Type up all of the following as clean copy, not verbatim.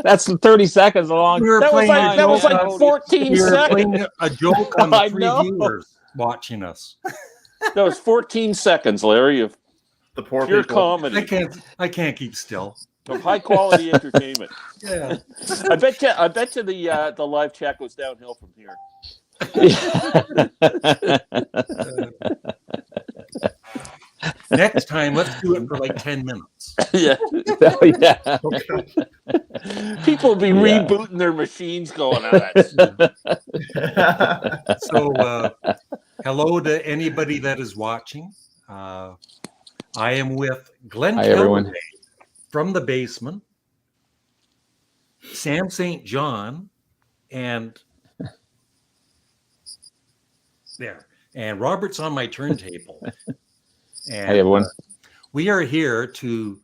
That's 30 seconds long. That was like 14 We were seconds. playing a joke on the I 3 know. viewers watching us. That was 14 seconds, Larry, of The poor pure people. comedy, I can't keep still. of high quality entertainment. Yeah. I bet you the live chat goes downhill from here. Next time, let's do it for like 10 minutes. Yeah. Oh, yeah. People will be Yeah. rebooting their machines going, "Oh, that's So, hello to anybody that is watching. I am with Glen Hi, everyone. from the basement, Sam St. John, and there, and Robert's on my turntable. And, Hi, everyone. We are here to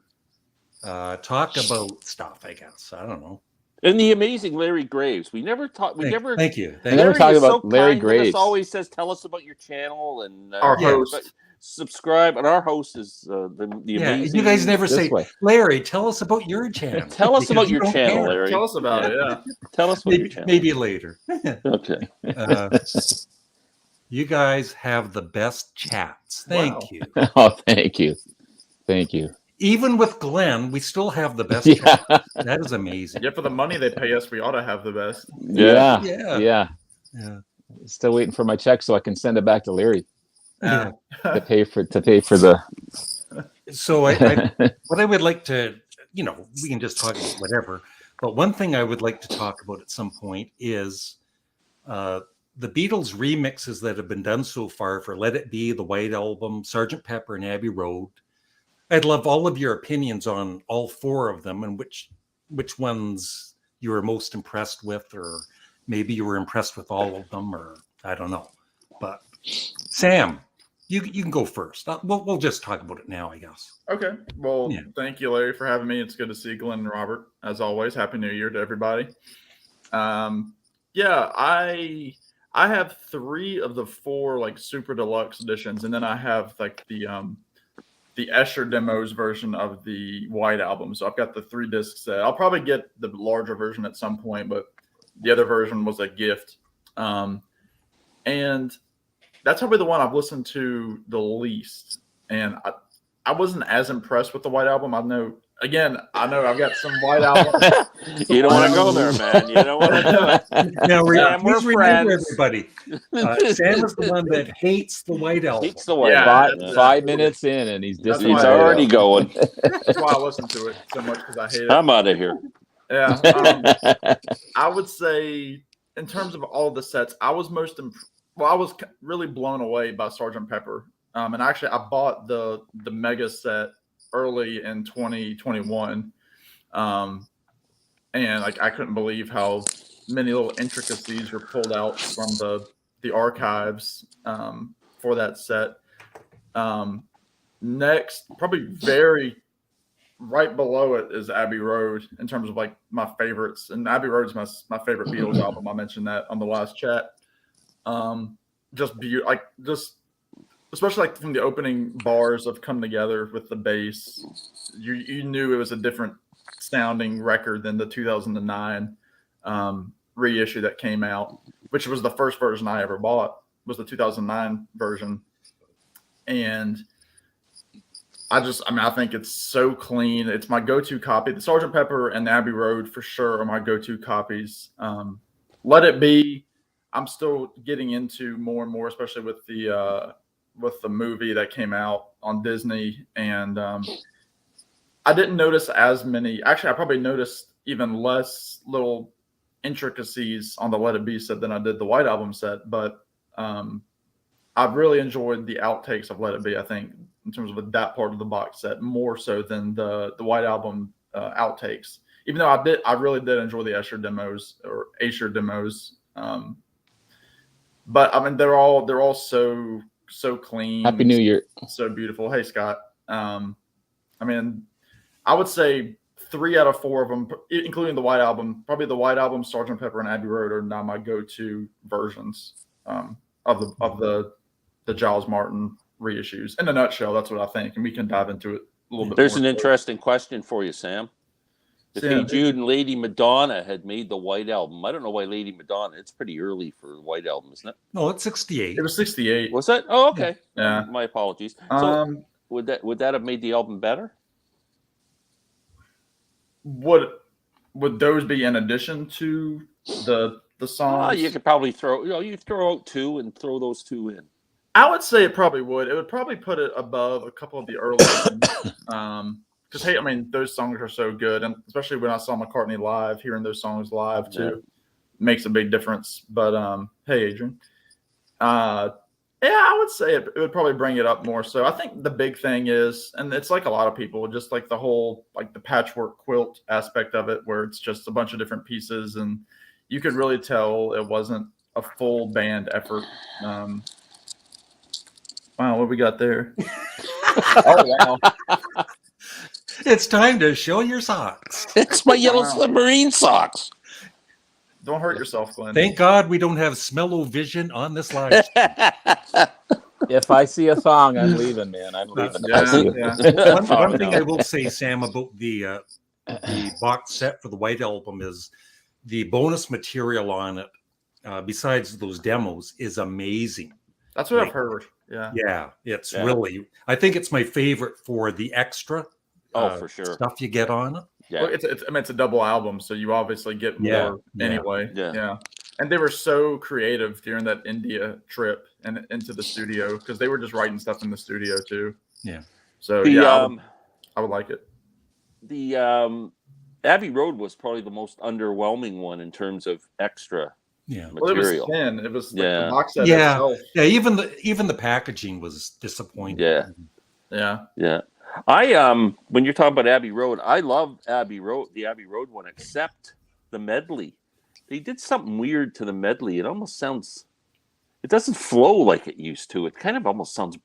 talk about stuff, I guess. I don't know. And the amazing Larry Graves. We never talk. Thank you. I never Larry talk is about so Larry kind with us, Graves. always says, "Tell us about your channel," and Our host. subscribe. And our host is the Yeah, amazing. you guys never This say, way. Larry, tell us about your channel. Tell us Because about you your don't channel, care. Larry. Tell us about it. Yeah. Tell us about your channel. Maybe later. Okay. You guys have the best chats. Thank Wow. you. Oh, thank you. Thank you. Even with Glenn, we still have the best Yeah. chats. That is amazing. Yeah, for the money they pay us, we ought to have the best. Yeah. Yeah. Yeah. Yeah. Still waiting for my check so I can send it back to Larry Yeah. to pay for the. So what I would like to, we can just talk about whatever, but one thing I would like to talk about at some point is the Beatles remixes that have been done so far for Let It Be, the White Album, Sgt. Pepper, and Abbey Road. I'd love all of your opinions on all 4 of them and which ones you were most impressed with, or maybe you were impressed with all of them, or I don't know. But Sam, you can go first. We'll just talk about it now, I guess. Okay. Well, Yeah. Thank you, Larry, for having me. It's good to see Glenn and Robert, as always. Happy New Year to everybody. Yeah, I have 3 of the 4 like super deluxe editions, and then I have like the Escher demos version of the White Album. So I've got the 3 disc set. I'll probably get the larger version at some point, but the other version was a gift. And that's probably the one I've listened to the least. And I wasn't as impressed with the White Album. I know I've got some White Album. You don't want to go there, man. You don't want to do it. Now, Sam, please we're remember, friends. everybody, Sam is the one that hates the White Album. Hates the White Yeah. Album. 5 minutes in and he's That's just. He's why- already going. That's why I listen to it so much, because I hate it. I'm out of here. Yeah. I would say, in terms of all the sets, I was really blown away by Sgt. Pepper. And actually, I bought the mega set early in 2021. And like, I couldn't believe how many little intricacies were pulled out from the archives for that set. Next, probably right below it is Abbey Road in terms of like my favorites. And Abbey Road's my favorite Beatles album. I mentioned that on the last chat. Especially like from the opening bars of Come Together with the bass, you knew it was a different sounding record than the 2009 reissue that came out, which was the first version I ever bought, was the 2009 version. And I think it's so clean. It's my go-to copy. The Sgt. Pepper and the Abbey Road for sure are my go-to copies. Let It Be, I'm still getting into more and more, especially with the movie that came out on Disney. And I didn't notice as many. Actually, I probably noticed even less little intricacies on the Let It Be set than I did the White Album set. But I've really enjoyed the outtakes of Let It Be, I think, in terms of that part of the box set, more so than the White Album outtakes. Even though I really did enjoy the Escher demos. But I mean, they're all so clean. Happy New Year. So beautiful. Hey, Scott. I mean, I would say 3 out of 4 of them, including the White Album, probably the White Album, Sgt. Pepper, and Abbey Road are now my go-to versions of the Giles Martin reissues. In a nutshell, that's what I think, and we can dive into it little bit. There's more an to it. interesting question for you, Sam. If Sam, Hey Jude and Lady Madonna had made the White Album, I don't know why Lady Madonna. It's pretty early for the White Album, isn't it? No, it's 68. It was 68. Was that? Oh, okay. Yeah. My apologies. So Um, would that have made the album better? would those be in addition to the songs? You could probably you throw out 2 and throw those 2 in. I would say it probably would. It would probably put it above a couple of the early ones. Because hey, I mean, those songs are so good, and especially when I saw McCartney live, hearing those songs live too makes a big difference. But hey, Adrian, yeah, I would say it would probably bring it up more. So I think the big thing is, and it's like a lot of people, just like the whole like the patchwork quilt aspect of it, where it's just a bunch of different pieces, and you could really tell it wasn't a full band effort. Wow, what we got there? Oh wow. It's time to show your socks. It's my yellow Wow. submarine socks. Don't hurt yourself, Glenn. Thank God we don't have smell-o-vision on this live. If I see a thong, I'm leaving, man. I'm leaving. If I see it. One thing I will say, Sam, about the box set for the White Album is the bonus material on it, besides those demos, is amazing. That's what I've heard. Yeah. Yeah, it's really. I think it's my favorite for the extra. For sure. Stuff you get on it. Yeah. Well, it's a double album, so you obviously get more anyway. Yeah. And they were so creative during that India trip and into the studio because they were just writing stuff in the studio too. Yeah. So I would like it. The Abbey Road was probably the most underwhelming one in terms of extra material. Well, it was thin. It was like the box set Yeah. itself. Yeah, even the packaging was disappointing. Yeah. I when you're talking about Abbey Road, I love Abbey Road, the Abbey Road one, except the medley. They did something weird to the medley. It almost sounds, it doesn't flow like it used to. It kind of almost sounds,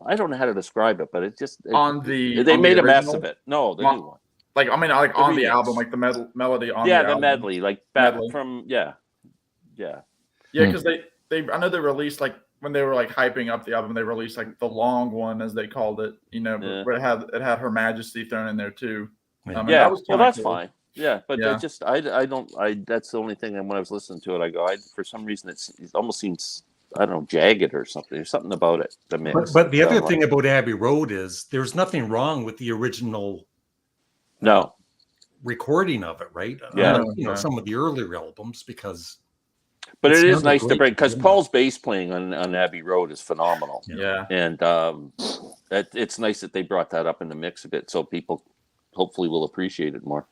I don't know how to describe it, but it just they made a mess of it. No, the new one. Like on the remix. album, like the melody on the album. medley, like back Medley. from Yeah, because they I know they released like when they were like hyping up the album, they released like the long one as they called it, where it had Her Majesty thrown in there too. That was that's cool. fine. Yeah, but I don't that's the only thing. And when I was listening to it, I go, for some reason it almost seems, I don't know, jagged or something. There's something about it. The mix. But the other thing about Abbey Road is there's nothing wrong with the original recording of it, right? Some of the earlier albums because. But it is nice to bring, because Paul's bass playing on Abbey Road is phenomenal. Yeah. And it's nice that they brought that up in the mix a bit, so people hopefully will appreciate it more.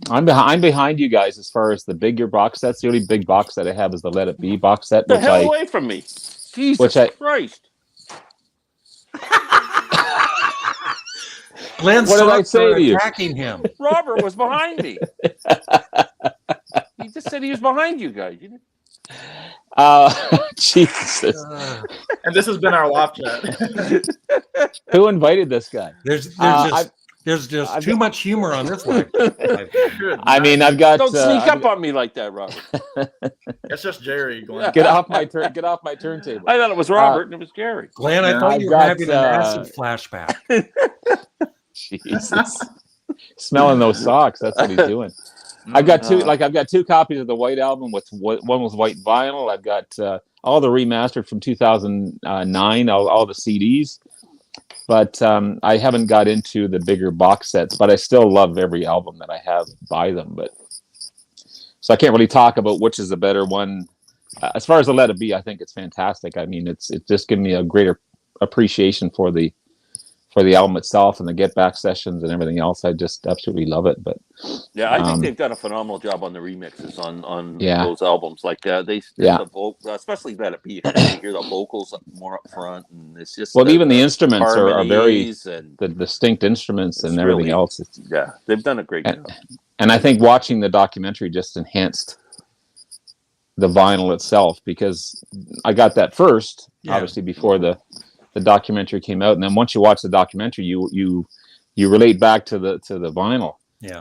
I'm behind you guys as far as the bigger box sets. The only big box set I have is the Let It Be box set. The hell away from me. Jesus Christ. Glenn, what did I say to you? Attacking him. Robert was behind me. He just said he was behind you guys. You didn't... Jesus. And this has been our live chat. Who invited this guy? There's just too much humor on this one. I mean, I've got. Don't sneak up on me like that, Robert. It's just Jerry. Glenn. Get off my turntable. I thought it was Robert and it was Jerry. Glenn, I thought you were having an acid flashback. Jesus, smelling those socks. That's what he's doing. I've got two copies of the White Album. With one was white vinyl. I've got all the remastered from 2009, all the CDs. But I haven't got into the bigger box sets. But I still love every album that I have by them. But so I can't really talk about which is the better one. As far as the Let It Be, I think it's fantastic. I mean, it's just given me a greater appreciation for the album itself and the Get Back sessions and everything else. I just absolutely love it. But yeah, I think they've done a phenomenal job on the remixes on those albums. Like the especially Let It Be, you can hear the vocals more up front, and it's just even the instruments are very and the distinct instruments and everything really, else. They've done a great job. And I think watching the documentary just enhanced the vinyl itself, because I got that first, obviously before the documentary came out, and then once you watch the documentary, you relate back to the vinyl,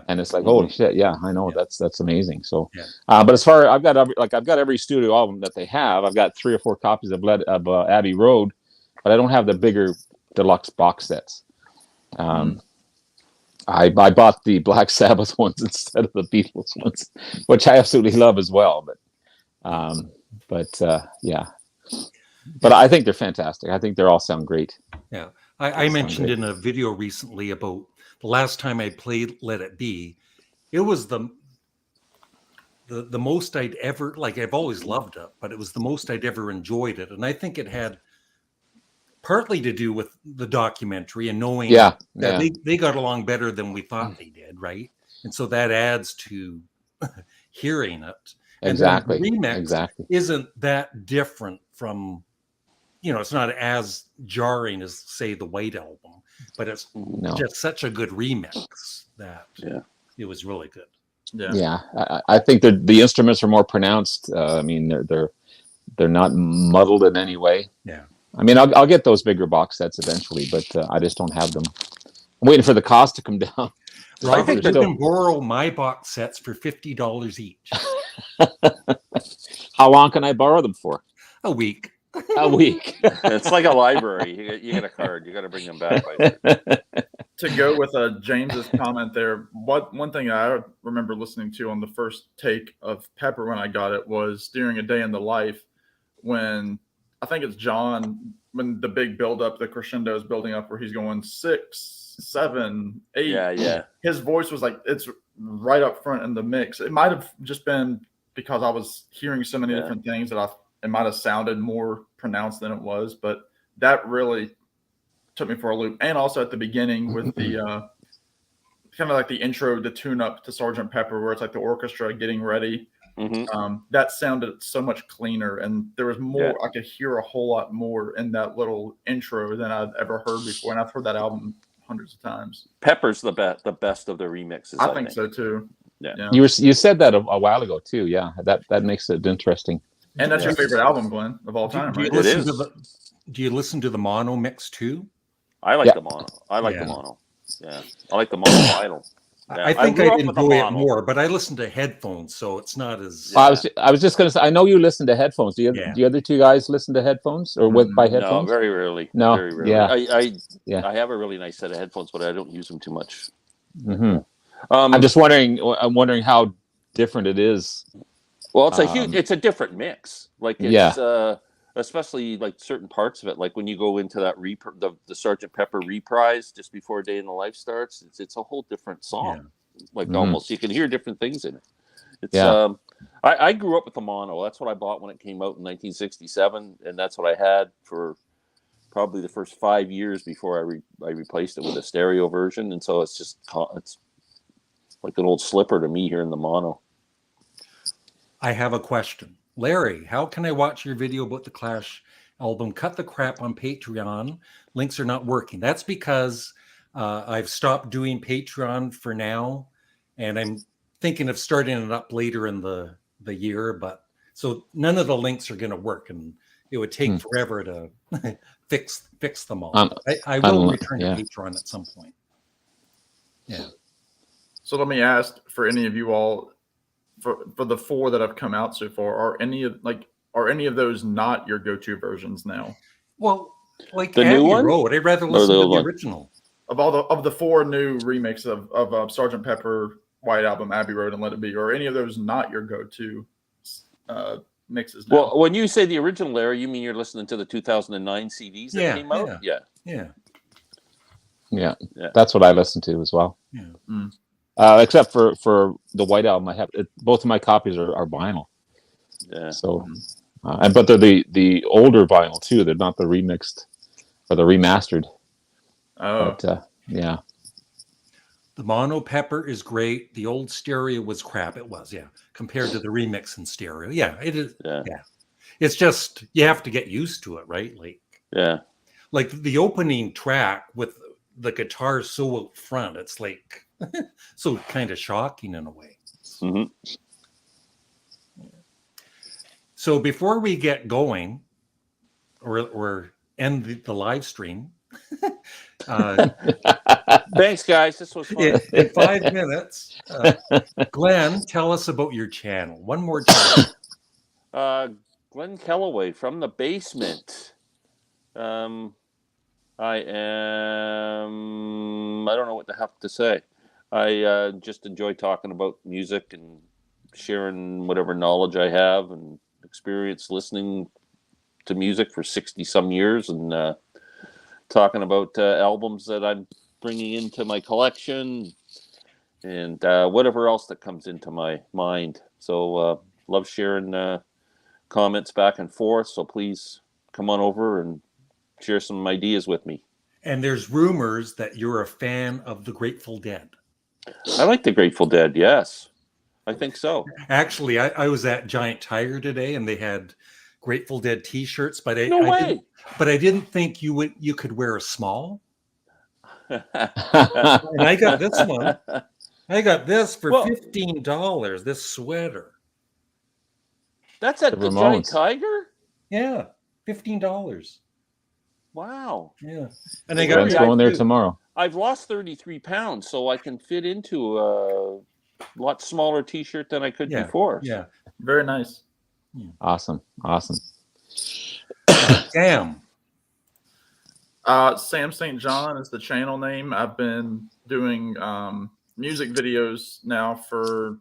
and it's like, holy shit, I know, that's amazing. So, but as far I've got every studio album that they have. I've got 3 or 4 copies of Abbey Road, but I don't have the bigger deluxe box sets. I bought the Black Sabbath ones instead of the Beatles ones, which I absolutely love as well. But yeah. But I think they're fantastic. I think they all sound great. Yeah. I mentioned great. in a video recently about the last time I played Let It Be. It was the most I'd ever, like, I've always loved it, but it was the most I'd ever enjoyed it. And I think it had partly to do with the documentary and knowing that they got along better than we thought they did, right? And so that adds to hearing it. Exactly. And the remix isn't that different from, it's not as jarring as, say, the White Album, but it's just such a good remix that it was really good. Yeah. I think the instruments are more pronounced. I mean, they're not muddled in any way. Yeah. I mean, I'll get those bigger box sets eventually, but I just don't have them. I'm waiting for the cost to come down. Robert, you can borrow my box sets for $50 each. How long can I borrow them for? A week. A week. It's like a library. You get a card. You got to bring them back. To go with James's comment there, one thing I remember listening to on the first take of Pepper when I got it was during A Day in the Life, when I think it's John, when the big build up, the crescendo is building up where he's going 6, 7, 8. Yeah. His voice was like, it's right up front in the mix. It might have just been because I was hearing so many different things that it might have sounded more pronounced than it was, but that really took me for a loop. And also at the beginning with the kind of like the intro, the tune up to Sgt. Pepper, where it's like the orchestra getting ready. That sounded so much cleaner, and there was more. I could hear a whole lot more in that little intro than I've ever heard before, and I've heard that album hundreds of times. Pepper's the best of the remixes. I think so too. Yeah. You said that a while ago too. Yeah, that makes it interesting. And that's your favorite album, Glenn, of all time, right? Do you listen to the mono mix too? I like the mono. I like the mono. Yeah, I like the mono vinyl. Yeah. I think I enjoy it more, but I listen to headphones, so it's not as. I was just going to say, I know you listen to headphones. Do the other two guys listen to headphones or by headphones? No, very rarely. No, very rarely. I have a really nice set of headphones, but I don't use them too much. I'm just wondering. I'm wondering how different it is. Well, it's a different mix. Like it's especially like certain parts of it. Like when you go into that the Sgt. Pepper reprise just before Day in the Life starts, it's a whole different song. Like almost you can hear different things in it. It's I grew up with the mono. That's what I bought when it came out in 1967, and that's what I had for probably the first 5 years before I replaced it with a stereo version. And so it's like an old slipper to me here in the mono. I have a question. Larry, how can I watch your video about the Clash album Cut the Crap on Patreon? Links are not working. That's because I've stopped doing Patreon for now, and I'm thinking of starting it up later in the year, but so none of the links are going to work, and it would take forever to fix them all. I will return to Patreon at some point. Yeah. So let me ask for any of you all, for the 4 that have come out so far, are any of those not your go-to versions now? Well, like the Abbey new one, Road, I'd rather listen to the original. Of the 4 new remakes of Sgt. Pepper, White Album, Abbey Road, and Let It Be, are any of those not your go-to mixes now? Well, when you say the original, Larry, you mean you're listening to the 2009 CDs that came out? Yeah. That's what I listen to as well. Yeah. Except for the White Album, I have both of my copies are vinyl. Yeah. So, but they're the older vinyl too. They're not the remixed or the remastered. Oh. But, yeah. The mono Pepper is great. The old stereo was crap. It was, compared to the remix in stereo. Yeah, it is. Yeah. It's just you have to get used to it, right? Like the opening track with the guitar so out front, it's like so kind of shocking in a way. So before we get going or end the live stream, thanks, guys. This was fun. In 5 minutes, Glenn, tell us about your channel. One more time. Glen Kellaway from the basement. I don't know what the heck to say. I just enjoy talking about music and sharing whatever knowledge I have and experience listening to music for 60 some years, and talking about albums that I'm bringing into my collection and whatever else that comes into my mind. So love sharing comments back and forth. So please come on over and share some ideas with me. And there's rumors that you're a fan of the Grateful Dead. I like the Grateful Dead. Yes, I think so. Actually, I was at Giant Tiger today, and they had Grateful Dead T-shirts, but No way. I didn't think you could wear a small. And And I got this one. I got this for Well- $15. This sweater. That's at The the Giant Ramones. Tiger? Yeah, $15. Wow. Yeah, and I Well, got Glenn's yeah, going there I- tomorrow. I've lost 33 pounds, so I can fit into a lot smaller T-shirt than I could Yeah, before. yeah. Very nice. Awesome. Damn. Sam St. John is the channel name. I've been doing music videos now for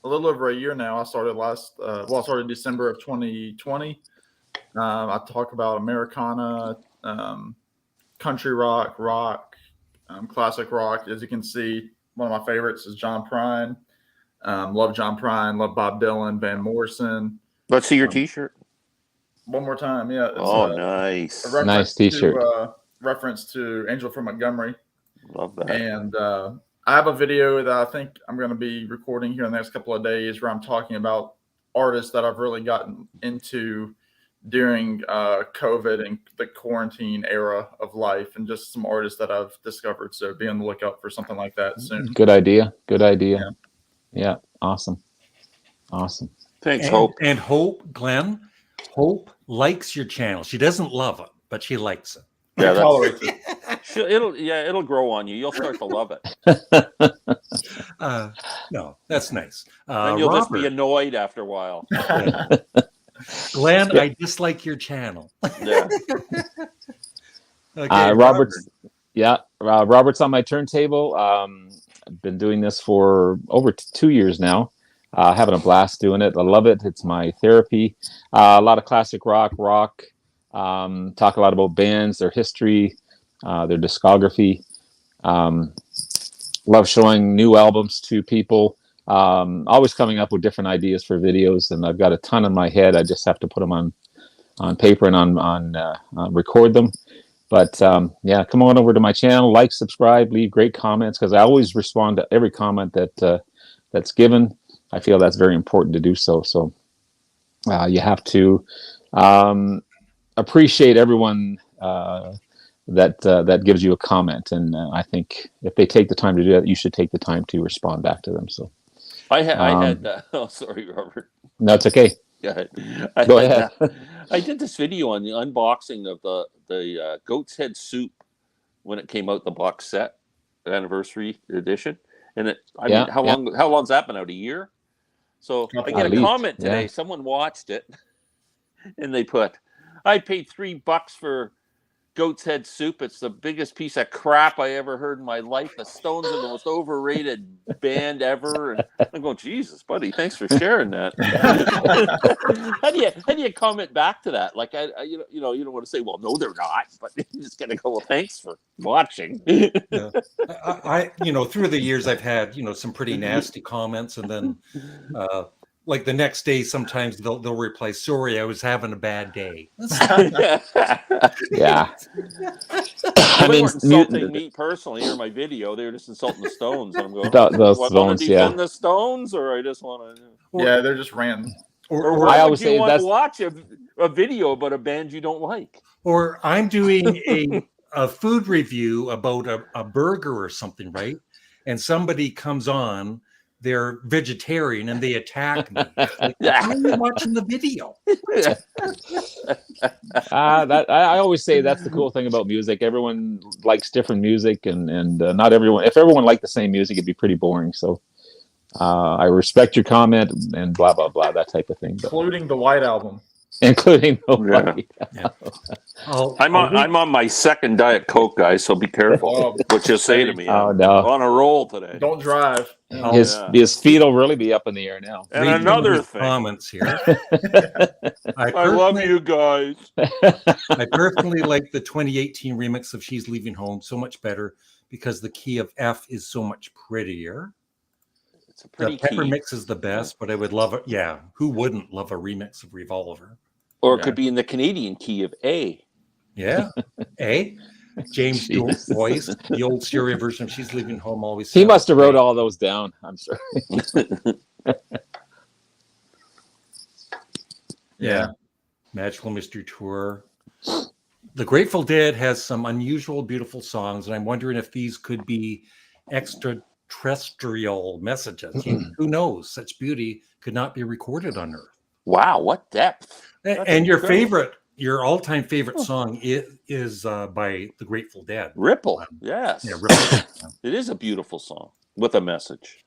a little over a year now. I started I started December of 2020. I talk about Americana, country rock, classic rock. As you can see, one of my favorites is John Prine. Love John Prine, love Bob Dylan, Van Morrison. Let's see your T-shirt. One more time, yeah. It's, Oh, nice. a reference Nice T-shirt. Reference to Angel from Montgomery. Love that. And I have a video that I think I'm going to be recording here in the next couple of days where I'm talking about artists that I've really gotten into during COVID and the quarantine era of life, and just some artists that I've discovered. So be on the lookout for something like that soon. Good idea. Yeah. Awesome. Thanks, And, Hope. and Hope, Glenn, Hope likes your channel. She doesn't love it, but she likes it. Yeah, Tolerate it. it'll grow on you. You'll start to love it. No, that's nice. And you'll just be Robert, annoyed after a while. Glenn, I dislike your channel. Yeah. Okay, Robert's Robert's on my turntable. I've been doing this for over 2 years now. Having a blast doing it. I love it. It's my therapy. A lot of classic rock. Talk a lot about bands, their history, their discography. Love showing new albums to people. Always coming up with different ideas for videos, and I've got a ton in my head. I just have to put them on paper and on record them. But come on over to my channel, like, subscribe, leave great comments, because I always respond to every comment that's given. I feel that's very important to do so. So you have to appreciate everyone that gives you a comment, and I think if they take the time to do that, you should take the time to respond back to them. So I had. Oh, sorry, Robert. no, it's okay. Go Go ahead. I did this video on the unboxing of the goat's head soup when it came out, the box set, the anniversary edition. And how long's that been out? A year? So I get At a least, comment today. yeah. Someone watched it and they put, I paid $3 for goat's head soup. It's the biggest piece of crap I ever heard in my life. The Stones are the most overrated band ever. And I'm going, Jesus, buddy, thanks for sharing that. how do you comment back to that? Like, you don't want to say, well, no, they're not, but you just got to go, well, thanks for watching. Yeah. I through the years I've had some pretty nasty comments, and then like the next day sometimes they'll reply, sorry, I was having a bad day. Yeah. They weren't insulting me personally or my video. They were just insulting the Stones. And I'm going, Those want Stones, to defend the Stones, or I just want to... Yeah, they're just random. Or I why always would you say want to that's- watch a video about a band you don't like? Or I'm doing a food review about a burger or something, right? And somebody comes on, they're vegetarian, and they attack me. Like, why are you watching the video? I always say that's the cool thing about music. Everyone likes different music, and not everyone. If everyone liked the same music, it'd be pretty boring. So I respect your comment and blah blah blah, that type of thing. But Including the White Album. including nobody. Yeah. I'm on my second Diet Coke, guys. So be careful Oh, what you say to me. Oh, I'm no. on a roll today. Don't drive. His feet will really be up in the air now. And read some of another these thing, comments here. I love you guys. I personally like the 2018 remix of She's Leaving Home so much better because the key of F is so much prettier. It's a The pretty Pepper key. mix is the best, but I would love it. Yeah, who wouldn't love a remix of Revolver? Or it could be in the Canadian key of A. Yeah. James Jeez. Boyce, the old stereo version of She's Leaving Home always He sounds must have wrote great. all those down. I'm sure. Yeah. Magical Mystery Tour. The Grateful Dead has some unusual, beautiful songs, and I'm wondering if these could be extraterrestrial messages. Who knows? Such beauty could not be recorded on Earth. Wow, what depth. That's And your incredible. your all-time favorite song is by the Grateful Dead. Ripple. Yes. Yeah, Ripple. It is a beautiful song with a message.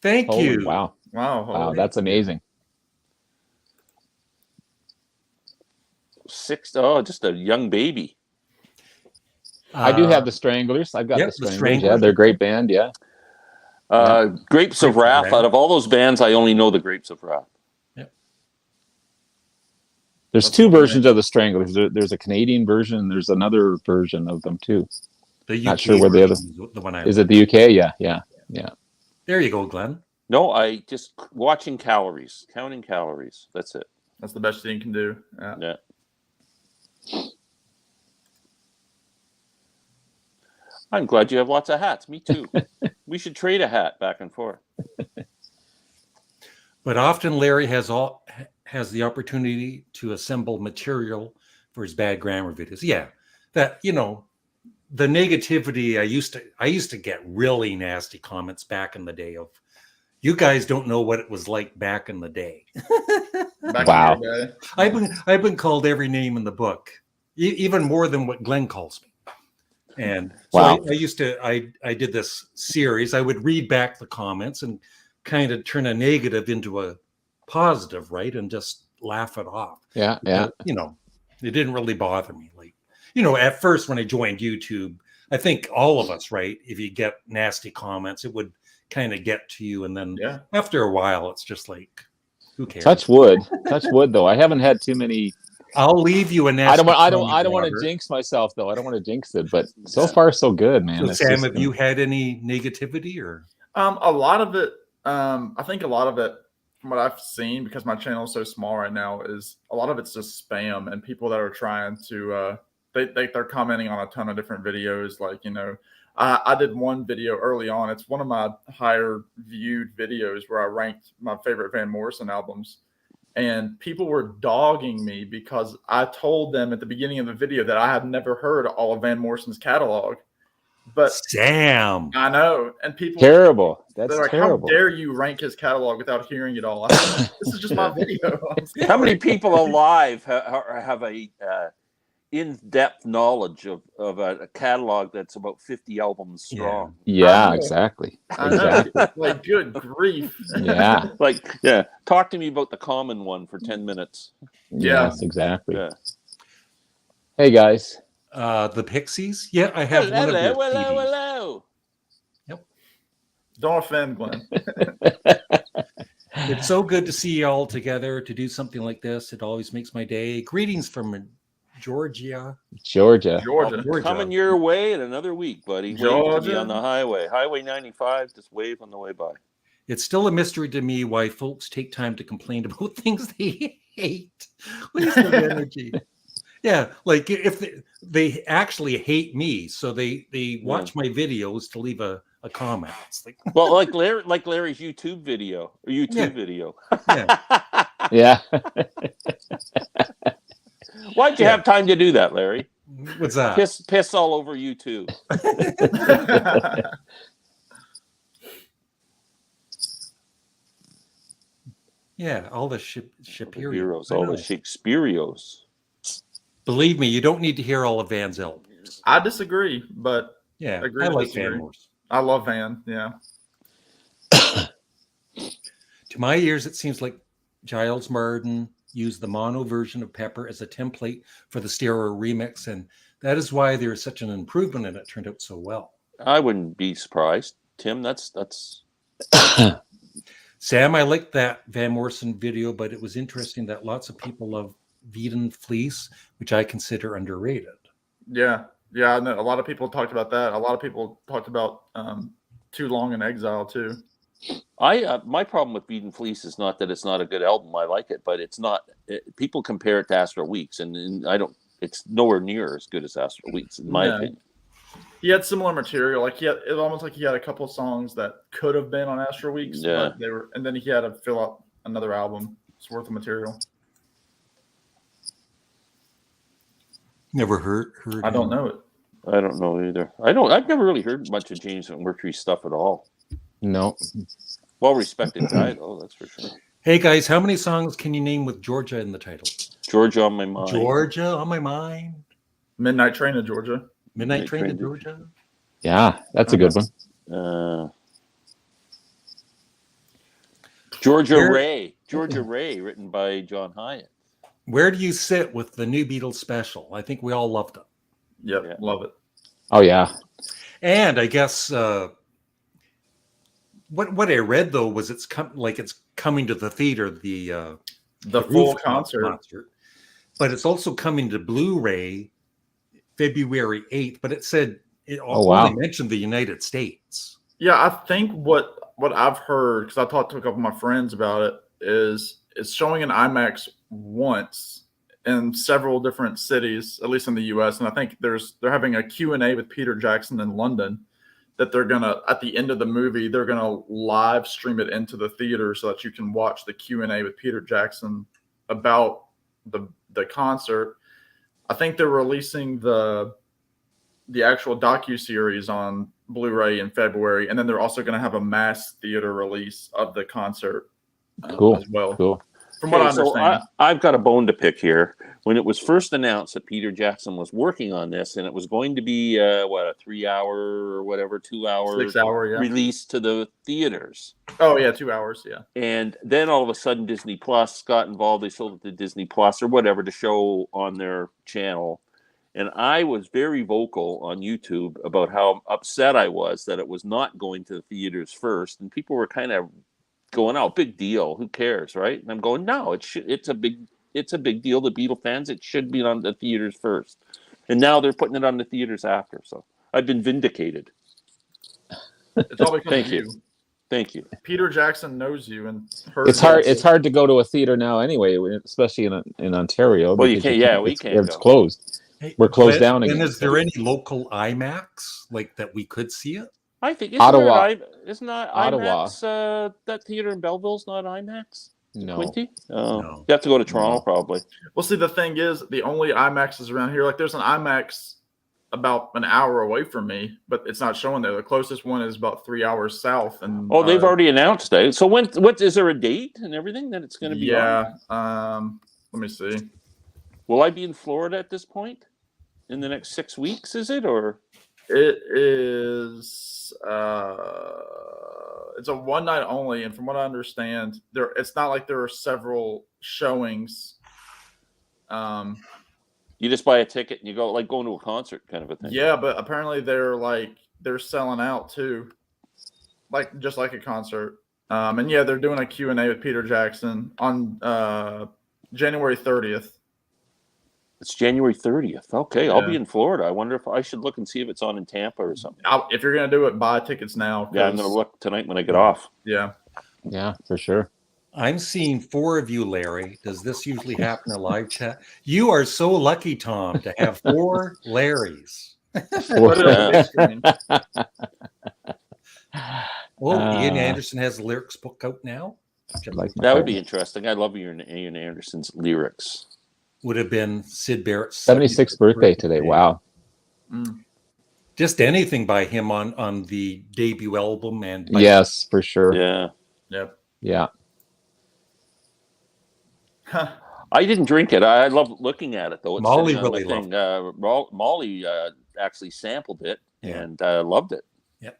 Thank Holy you. wow. Wow. That's amazing. Just a young baby. I do have the Stranglers. I've got Yep, the the Stranglers. Stranglers. Yeah, they're a great band. Yeah. Grapes of Wrath. Out of all those bands, I only know the Grapes of Wrath. There's two versions of the Stranglers. There's a Canadian version, and there's another version of them too. The UK Not sure where the other version is the one I is. It the UK? Yeah. There you go, Glenn. No, I just counting calories. That's it. That's the best thing you can do. Yeah. I'm glad you have lots of hats. Me too. We should trade a hat back and forth. But often Larry has the opportunity to assemble material for his bad grammar videos. Yeah, that the negativity. I used to get really nasty comments back in the day of, you guys don't know what it was like back in the day. Wow. In your day. I've been called every name in the book, even more than what Glenn calls me. And so Wow. I did this series. I would read back the comments and kind of turn a negative into a positive, right? And just laugh it off. Yeah. It didn't really bother me. Like, at first when I joined YouTube, I think all of us, right? If you get nasty comments, it would kind of get to you. And then after a while, it's just like, who cares? Touch wood though. I haven't had too many. I'll leave you a nasty I don't want to jinx myself though. I don't want to jinx it, but so far so good, man. So Sam, have you had any negativity or? A lot of it. I think a lot of it, from what I've seen, because my channel is so small right now, is a lot of it's just spam and people that are trying to. They're commenting on a ton of different videos. Like, I did one video early on. It's one of my higher viewed videos where I ranked my favorite Van Morrison albums. And people were dogging me because I told them at the beginning of the video that I had never heard all of Van Morrison's catalog. But Sam, I know. And people terrible. That's they're like, terrible. how dare you rank his catalog without hearing it all? I said, this is just my video. How many people alive have a in-depth knowledge of a catalog that's about 50 albums strong? Yeah, exactly. I know. Like, good grief. Yeah. Talk to me about the common one for 10 minutes. Yes, exactly. Yeah. Hey guys. The Pixies. Yeah, I have one of their CDs. Hello. Yep. Don't offend, Glenn. It's so good to see you all together to do something like this. It always makes my day. Greetings from Georgia. Coming your way in another week, buddy. Waiting to be on the highway. Highway 95, just wave on the way by. It's still a mystery to me why folks take time to complain about things they hate. Waste of energy. Yeah, like if they actually hate me, so they watch my videos to leave a comment. It's like, well, like Larry's YouTube video video. Yeah. Why'd you have time to do that, Larry? What's that? Piss all over YouTube. Yeah, all the Shapiros. All the Shakespeareos. Believe me, you don't need to hear all of Van's albums. I disagree, but yeah, agree I to like disagree. Van Morrison. I love Van, yeah. To my ears, it seems like Giles Martin, used the mono version of Pepper as a template for the stereo remix, and that is why there is such an improvement and it turned out so well. I wouldn't be surprised, Tim. That's Sam, I liked that Van Morrison video, but it was interesting that lots of people love Vegan Fleece, which I consider underrated. Yeah. I know a lot of people talked about that. A lot of people talked about Too Long in Exile too. My problem with Beat and Fleece is not that it's not a good album. I like it, but it's not. People compare it to Astral Weeks, and I don't. It's nowhere near as good as Astral Weeks, in my opinion. He had similar material. Like it almost like he had a couple of songs that could have been on Astral Weeks, but they were, and then he had to fill out another album. It's worth of material. Never heard. I don't know it. I don't know either. I've never really heard much of James McMurtry stuff at all. No. Well respected guy, though, that's for sure. Hey guys, how many songs can you name with Georgia in the title? Georgia on My Mind. Georgia on My Mind. Midnight Train to Georgia. Midnight Train to Georgia. Yeah, that's a good one. Georgia Ray, written by John Hyatt. Where do you sit with the new Beatles special? I think we all loved it. Yep, love it. Oh yeah. And I guess what I read though was it's coming to the theater, the full concert, but it's also coming to Blu-ray February 8th. But it said it only mentioned the United States. Yeah, I think what I've heard, because I talked to a couple of my friends about it, is it's showing in IMAX once in several different cities, at least in the US. And I think they're having a Q&A with Peter Jackson in London that they're going to, at the end of the movie, they're going to live stream it into the theater so that you can watch the Q&A with Peter Jackson about the concert. I think they're releasing the actual docuseries on Blu-ray in February, and then they're also going to have a mass theater release of the concert as well. Cool. From what I understand. So I've got a bone to pick here. When it was first announced that Peter Jackson was working on this, and it was going to be a 3-hour or whatever, 2-hour 6-hour release to the theaters. Oh yeah, 2 hours, yeah. And then all of a sudden Disney Plus got involved. They sold it to Disney Plus or whatever to show on their channel. And I was very vocal on YouTube about how upset I was that it was not going to the theaters first. And people were kind of going, "Oh, big deal. Who cares?" Right? And I'm going, "No, it's a big deal to Beatle fans. It should be on the theaters first." And now they're putting it on the theaters after. So I've been vindicated. It's all because of you. Thank you. Peter Jackson knows you, and it's hard to go to a theater now anyway, especially in Ontario. Well, you can't. Yeah, we can't. It's closed. Hey, we're closed down again. And is there any local IMAX like that we could see it? I think Ottawa. Isn't that Ottawa. IMAX? That theater in Belleville's not IMAX. No. Quinty? No. You have to go to Toronto probably. Well, see, the thing is, the only IMAXs around here, like there's an IMAX about an hour away from me, but it's not showing there. The closest one is about 3 hours south. And they've already announced it. So what is there a date and everything that it's going to be? Yeah. Let me see. Will I be in Florida at this point in the next 6 weeks? Is it or? It is. It's a one night only, and from what I understand, it's not like there are several showings. You just buy a ticket and you go, like going to a concert kind of a thing. Yeah, but apparently they're selling out too, just like a concert. And yeah, they're doing a Q&A with Peter Jackson on January 30th. It's January 30th. Okay, yeah. I'll be in Florida. I wonder if I should look and see if it's on in Tampa or something. If you're going to do it, buy tickets now. Yeah, I'm going to look tonight when I get off. Yeah. Yeah, for sure. I'm seeing 4 of you, Larry. Does this usually happen in a live chat? You are so lucky, Tom, to have 4 Larrys. Ian Anderson has the lyrics book out now. That would be interesting. I love Ian Anderson's lyrics. Would have been Syd Barrett's 76th birthday today. Wow. Just anything by him on the debut album and yes, for sure. Yeah. Yep. Yeah. I didn't drink it. I love looking at it though. It's Molly really loved it. Molly actually sampled it and loved it. Yep.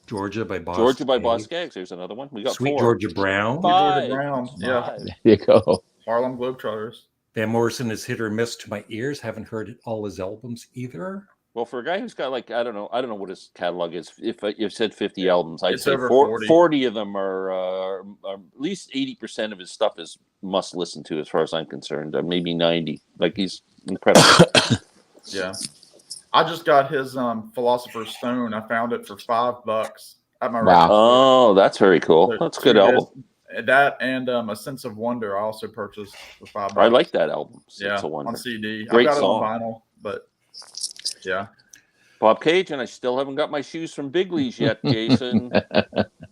Georgia by Boss. Georgia by Skaggs. Boss Skaggs. There's another one. We got Sweet 4. Georgia Brown. Georgia Five. Brown. Yeah. Five. There you go. Harlem Globetrotters. Van Morrison is hit or miss to my ears. Haven't heard all his albums either. Well, for a guy who's got like I don't know what his catalog is. If you said 50 albums, I'd It's say over 40 of them are at least 80% of his stuff is must listen to, as far as I'm concerned. Maybe 90. Like he's incredible. Yeah. I just got his Philosopher's Stone. I found it for $5 at my Wow. Oh, that's very cool. That's a good album. That and A Sense of Wonder I also purchased for $5. I like that album. Yeah, It's a wonder. on CD. Great I've got song. it on vinyl, but yeah. Bob Cage, and I still haven't got my shoes from Bigley's yet, Jason.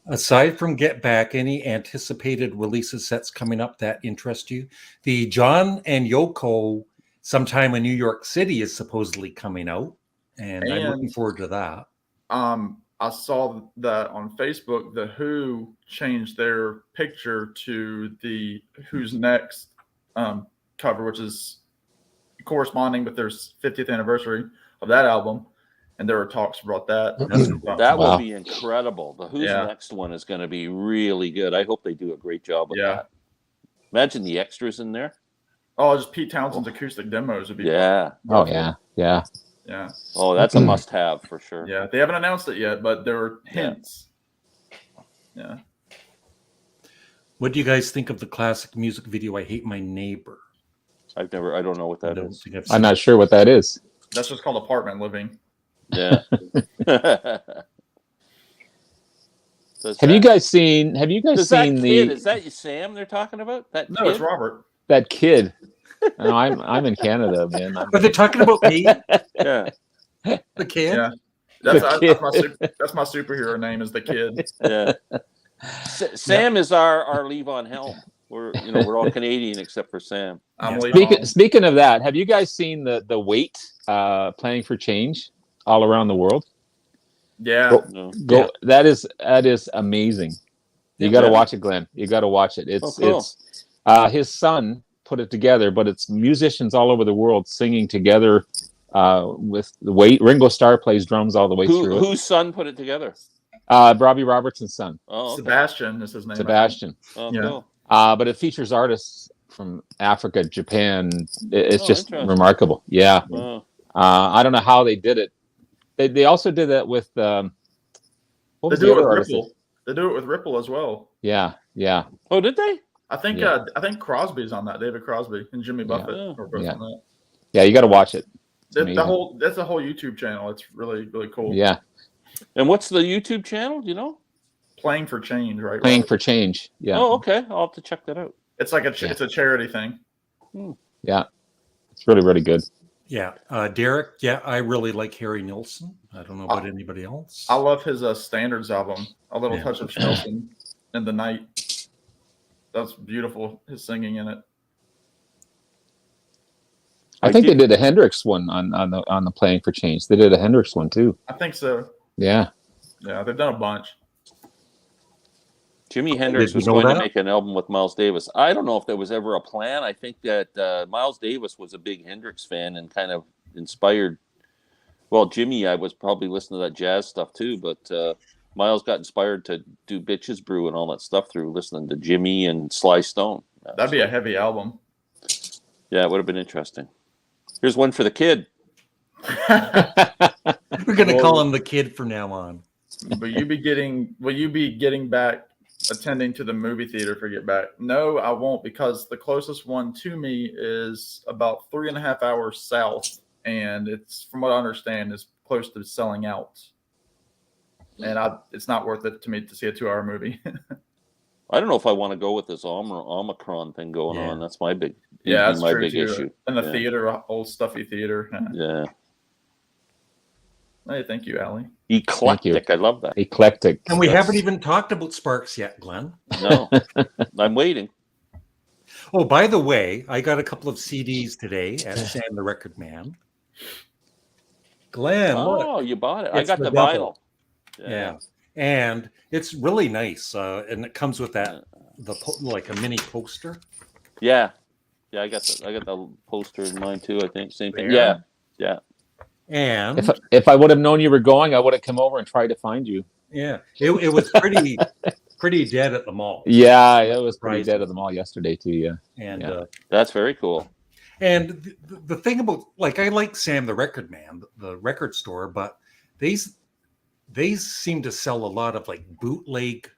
Aside from Get Back, any anticipated releases sets coming up that interest you? The John and Yoko Sometime in New York City is supposedly coming out, and I'm looking forward to that. I saw that on Facebook. The Who changed their picture to the Who's Next cover, which is corresponding with their 50th anniversary of that album. And there were talks about that. That Wow. will be incredible. The Who's Next one is going to be really good. I hope they do a great job with that. Imagine the extras in there. Oh, just Pete Townsend's acoustic demos would be Yeah. Oh yeah, yeah. Yeah. Oh, that's a must-have for sure. Yeah. They haven't announced it yet, but there were hints. Yeah. What do you guys think of the classic music video "I Hate My Neighbor"? I don't know what that is. I'm not sure what that is. That's just called apartment living. Yeah. Have you guys seen that kid, is that Sam they're talking about? That No, kid? it's Robert. that kid? No, I'm in Canada, man. Are they talking about me, Yeah. the kid? Yeah. That's my superhero name is the Kid. Yeah. Sam is our Levon Helm. We're all Canadian except for Sam. I'm leaving. Speaking of that, have you guys seen the Wait playing for change all around the world? Yeah. No. That is amazing. You got to watch it, Glenn. You got to watch it. It's his son put it together, but it's musicians all over the world singing together with the Wait. Ringo Starr plays drums all the way through it. Whose son put it together? Robbie Robertson's son. Oh, okay. Sebastian is his name. Sebastian. Oh, Yeah. cool. But it features artists from Africa, Japan. It's just interesting. remarkable. Yeah. Oh. I don't know how they did it. They also did that with what was the other artist? Ripple. They do it with Ripple as well. Yeah, yeah. Oh, did they? I think Yeah. I think Crosby's on that. David Crosby and Jimmy Buffett Yeah. are both Yeah. on that. Yeah, you got to watch it. That's amazing. a whole YouTube channel. It's really, really cool. Yeah, And what's the YouTube channel? Do you know? Playing for Change, right? Playing Robert? for change. Yeah, Oh, okay. I'll have to check that out. It's like it's a charity thing. yeah. It's really, really good. Yeah. Derek, yeah, I really like Harry Nilsson. I don't know about anybody else. I love his Standards album, A Little Yeah. Touch of Nelson in the Night. That's beautiful. His singing in it. I think they did a Hendrix one on the Playing for Change. They did a Hendrix one too. I think so. Yeah. Yeah, they've done a bunch. Jimi Hendrix you was know going that? to make an album with Miles Davis. I don't know if there was ever a plan. I think that Miles Davis was a big Hendrix fan and kind of inspired. Well, Jimmy, I was probably listening to that jazz stuff too, but Miles got inspired to do Bitches Brew and all that stuff through listening to Jimmy and Sly Stone. That'd be a heavy album. Yeah, it would have been interesting. Here's one for the kid. We're going to call him the Kid from now on. Will you be getting back attending to the movie theater for Get Back? No, I won't, because the closest one to me is about 3.5 hours south, and it's, from what I understand, is close to selling out. And it's not worth it to me to see a 2-hour movie. I don't know if I want to go with this Omicron thing going on. That's my big, that's my true big too. issue. In the theater, old stuffy theater. Yeah. Hey, thank you, Allie. Eclectic. I love that. Eclectic. And we haven't even talked about Sparks yet, Glenn. No, I'm waiting. Oh, by the way, I got a couple of CDs today at Sam the Record Man. Glenn, look. Oh, you bought it. I It's got the the double. vinyl. Yeah. And it's really nice. And it comes with that, like a mini poster. Yeah. I got the poster in mine too. I think same thing. Yeah. Yeah. And If I would have known you were going, I would have come over and tried to find you. Yeah, it was pretty dead at the mall. Yeah, it was pretty Surprising. dead at the mall yesterday too. Yeah. And Yeah. That's very cool. and the thing about, like, I like Sam the Record Man, the record store, but they seem to sell a lot of like bootleg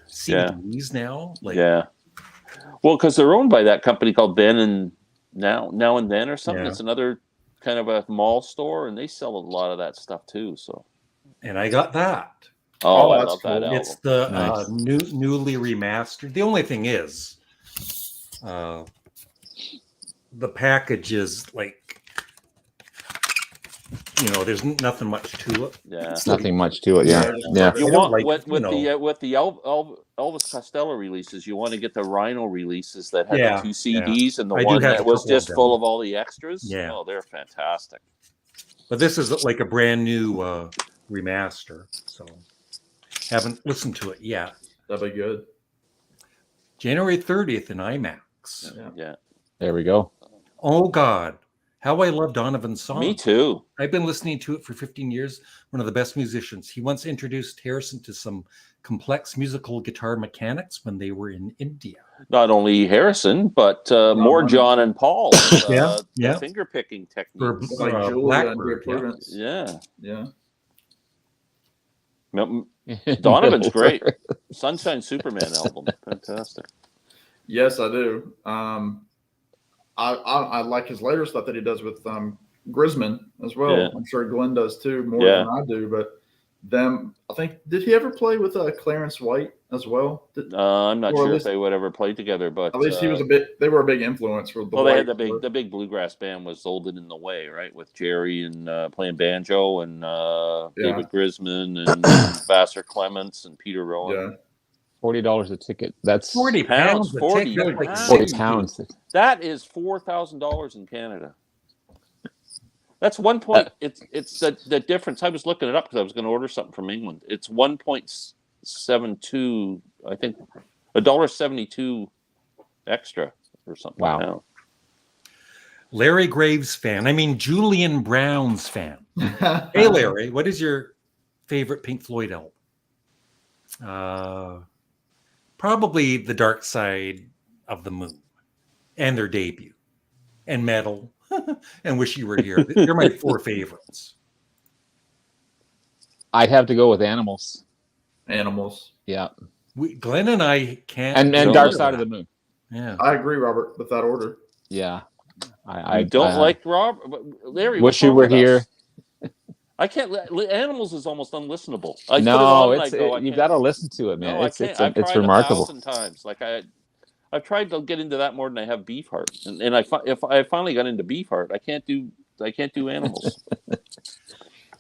CDs now. Like, Yeah. Well, because they're owned by that company called Then and Now and Then or something. Yeah. It's another kind of a mall store, and they sell a lot of that stuff too. So. and I got that. Oh, I that's love that cool. album. It's the Nice. newly remastered. The only thing is, the package is like, there's nothing much to it. Yeah. Nothing much to it. Yeah. Yeah. You I don't want like, with you know- with the Elvis Costello releases, you want to get the Rhino releases that had Yeah, the 2 CDs and the I do one have that a was couple of just them. full of all the extras. Yeah. Oh, they're fantastic. But this is like a brand new remaster, so haven't listened to it yet. That'd be good. January 30th in IMAX. Yeah. There we go. Oh God, how I love Donovan's song. Me too. I've been listening to it for 15 years. One of the best musicians. He once introduced Harrison to some complex musical guitar mechanics when they were in India. Not only Harrison, but more John and Paul. Yeah. The finger picking techniques. For, Like Julia Blackbird, and Prudence. Yeah. Yeah. Donovan's great. Sunshine Superman album. Fantastic. Yes, I do. I like his later stuff that he does with Grisman as well. Yeah. I'm sure Glen does too, more Yeah. than I do. But I think, did he ever play with Clarence White as well? I'm not Or at sure if least- they would ever play together, but At least he was they were a big influence for the well, they White had group. the big bluegrass band was Old and in the Way, right? With Jerry and playing banjo and David Grisman and Vassar Clements and Peter Rowan. Yeah. $40 a ticket. That's 40 pounds. a 40 ticket, like pounds. 40 60. pounds. That is $4,000 in Canada. That's 1 point. It's the difference. I was looking it up because I was going to order something from England. It's 1.72. I think $1.72 extra or something. Wow. Now. Larry Graves fan. I mean, Julian Brown's fan. Hey, Larry, what is your favorite Pink Floyd album? Probably The Dark Side of the Moon and their debut, and Metal, and Wish You Were Here. They're my 4 favorites. I'd have to go with Animals. Animals. Yeah. Glenn and I can't. And go Dark to Side that. of the Moon. Yeah. I agree, Robert, with that order. Yeah. I don't like Rob. Larry. Wish what's You wrong Were with Here. us? I can't. Animals is almost unlistenable. I put it No, on and I it's go, I you can't- got to listen to it, man. No, I it's can't. I've it's tried remarkable. 1,000 times. Like I've tried to get into that more than I have Beefheart, and if I finally got into Beefheart, I can't do Animals.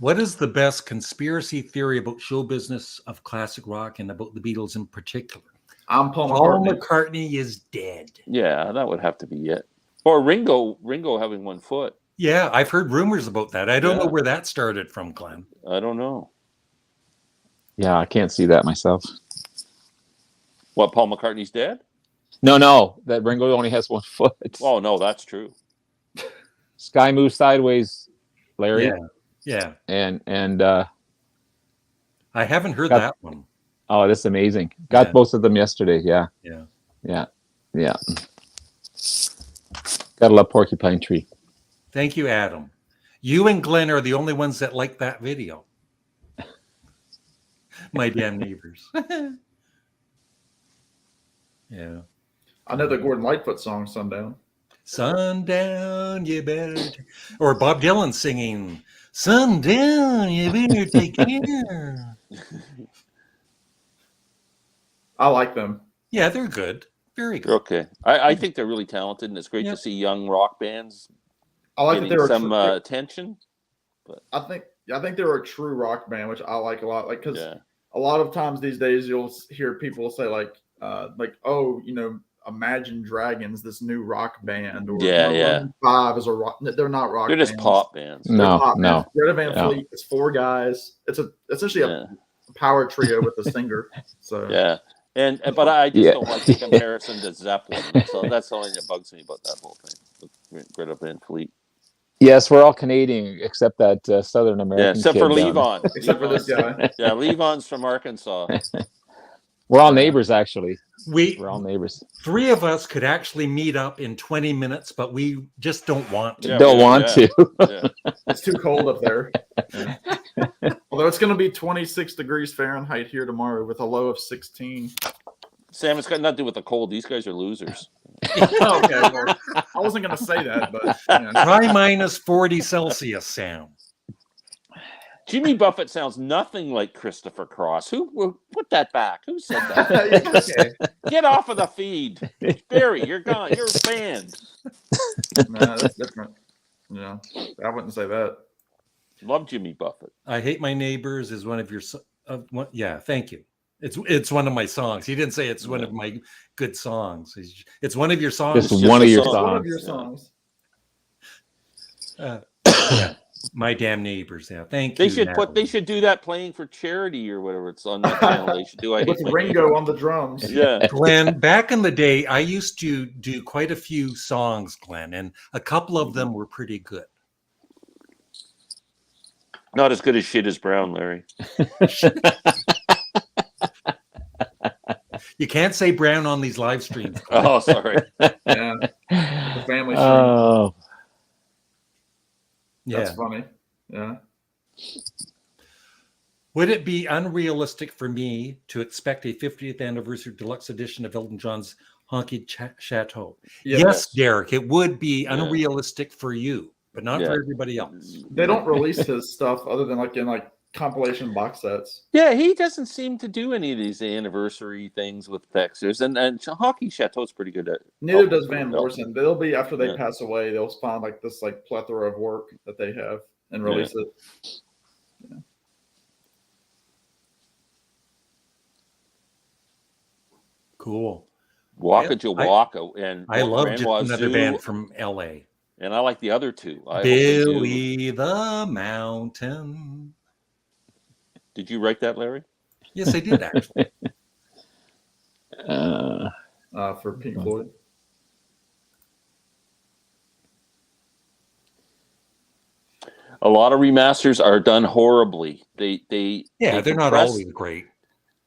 What is the best conspiracy theory about show business of classic rock and about the Beatles in particular? I'm Paul Paul McCartney. McCartney is dead. Yeah, that would have to be it. Or Ringo having 1 foot. Yeah, I've heard rumors about that. I don't Yeah. know where that started from, Glenn. I don't know. Yeah, I can't see that myself. What, Paul McCartney's dead? No, that Ringo only has 1 foot. Oh no, that's true. Sky moves sideways, Larry. Yeah. And I haven't heard Got- that one. oh, that's amazing. Got Yeah. both of them yesterday. Yeah. Gotta love Porcupine Tree. Thank you, Adam. You and Glenn are the only ones that like that video. My damn neighbors. Yeah. I know the Gordon Lightfoot song, Sundown. Sundown, you better. Or Bob Dylan singing, Sundown, you better take care. I like them. Yeah, they're good. Very good. Okay, I think they're really talented, and it's great Yep. to see young rock bands I like that getting they were some attention. I think they were a true rock band, which I like a lot. Like, because Yeah, a lot of times these days you'll hear people say like, oh, Imagine Dragons, this new rock band, or Yeah, yeah. Maroon 5 is a rock. They're not rock. they're just bands. pop bands. They're No, pop no. bands. Greta Van No. Fleet. It's 4 guys. It's essentially Yeah, a power trio with a singer. So yeah. But I just Yeah. don't like the comparison to Zeppelin. So that's the only thing that bugs me about that whole thing with Greta Van Fleet. Yes, we're all Canadian except that Southern Yeah, American except kid for down there. Levon. Except for this guy. Yeah, Levon's from Arkansas. We're all neighbors, actually. We We're all neighbors. 3 of us could actually meet up in 20 minutes, but we just don't want to. Yeah, Don't want to. Yeah. It's too cold up there. Yeah. Although it's going to be 26 degrees Fahrenheit here tomorrow with a low of 16. Sam, it's got nothing to do with the cold. These guys are losers. Okay, well, I wasn't going to say that, but Try minus 40 Celsius, Sam. Jimmy Buffett sounds nothing like Christopher Cross. Who put that back? Who said that? okay. Get off of the feed. Barry, you're gone. You're banned. Nah, that's different. Yeah, I wouldn't say that. Love Jimmy Buffett. I Hate My Neighbors is one of your yeah, thank you. It's one of my songs. He didn't say it's one of my good songs. It's one of your songs. Just one of your One of songs. your songs. Yeah. My Damn Neighbors. Yeah, thank you. They should do that playing for charity or whatever it's on that channel. They should do. I With hate my Ringo on the drums. Yeah. Glenn, back in the day, I used to do quite a few songs, Glenn, and a couple of them were pretty good. Not as good as Shit is Brown, Larry. You can't say brown on these live streams. Glenn. Oh, sorry. Yeah. The family stream. Oh, That's Yeah. funny. Yeah. Would it be unrealistic for me to expect a 50th anniversary deluxe edition of Elton John's Honky Chateau? Yeah, Yes, Derek, it would be Yeah. unrealistic for you, but not Yeah. for everybody else. They don't release his stuff other than like in like compilation box sets. Yeah, he doesn't seem to do any of these anniversary things with Texas, and Hockey Chateau's pretty good at. Neither Oh, does Van Morrison. They'll be after they Yeah. pass away, they'll find like this like plethora of work that they have and release it. Cool. Waka I- Jawaka and I love Grandma just another Zoo, band from LA. and I like the other two. I hope they do. Billy the Mountain. Did you write that, Larry? Yes, I did actually. For Pink Floyd. A lot of remasters are done horribly. They Yeah, they're not compress- always great.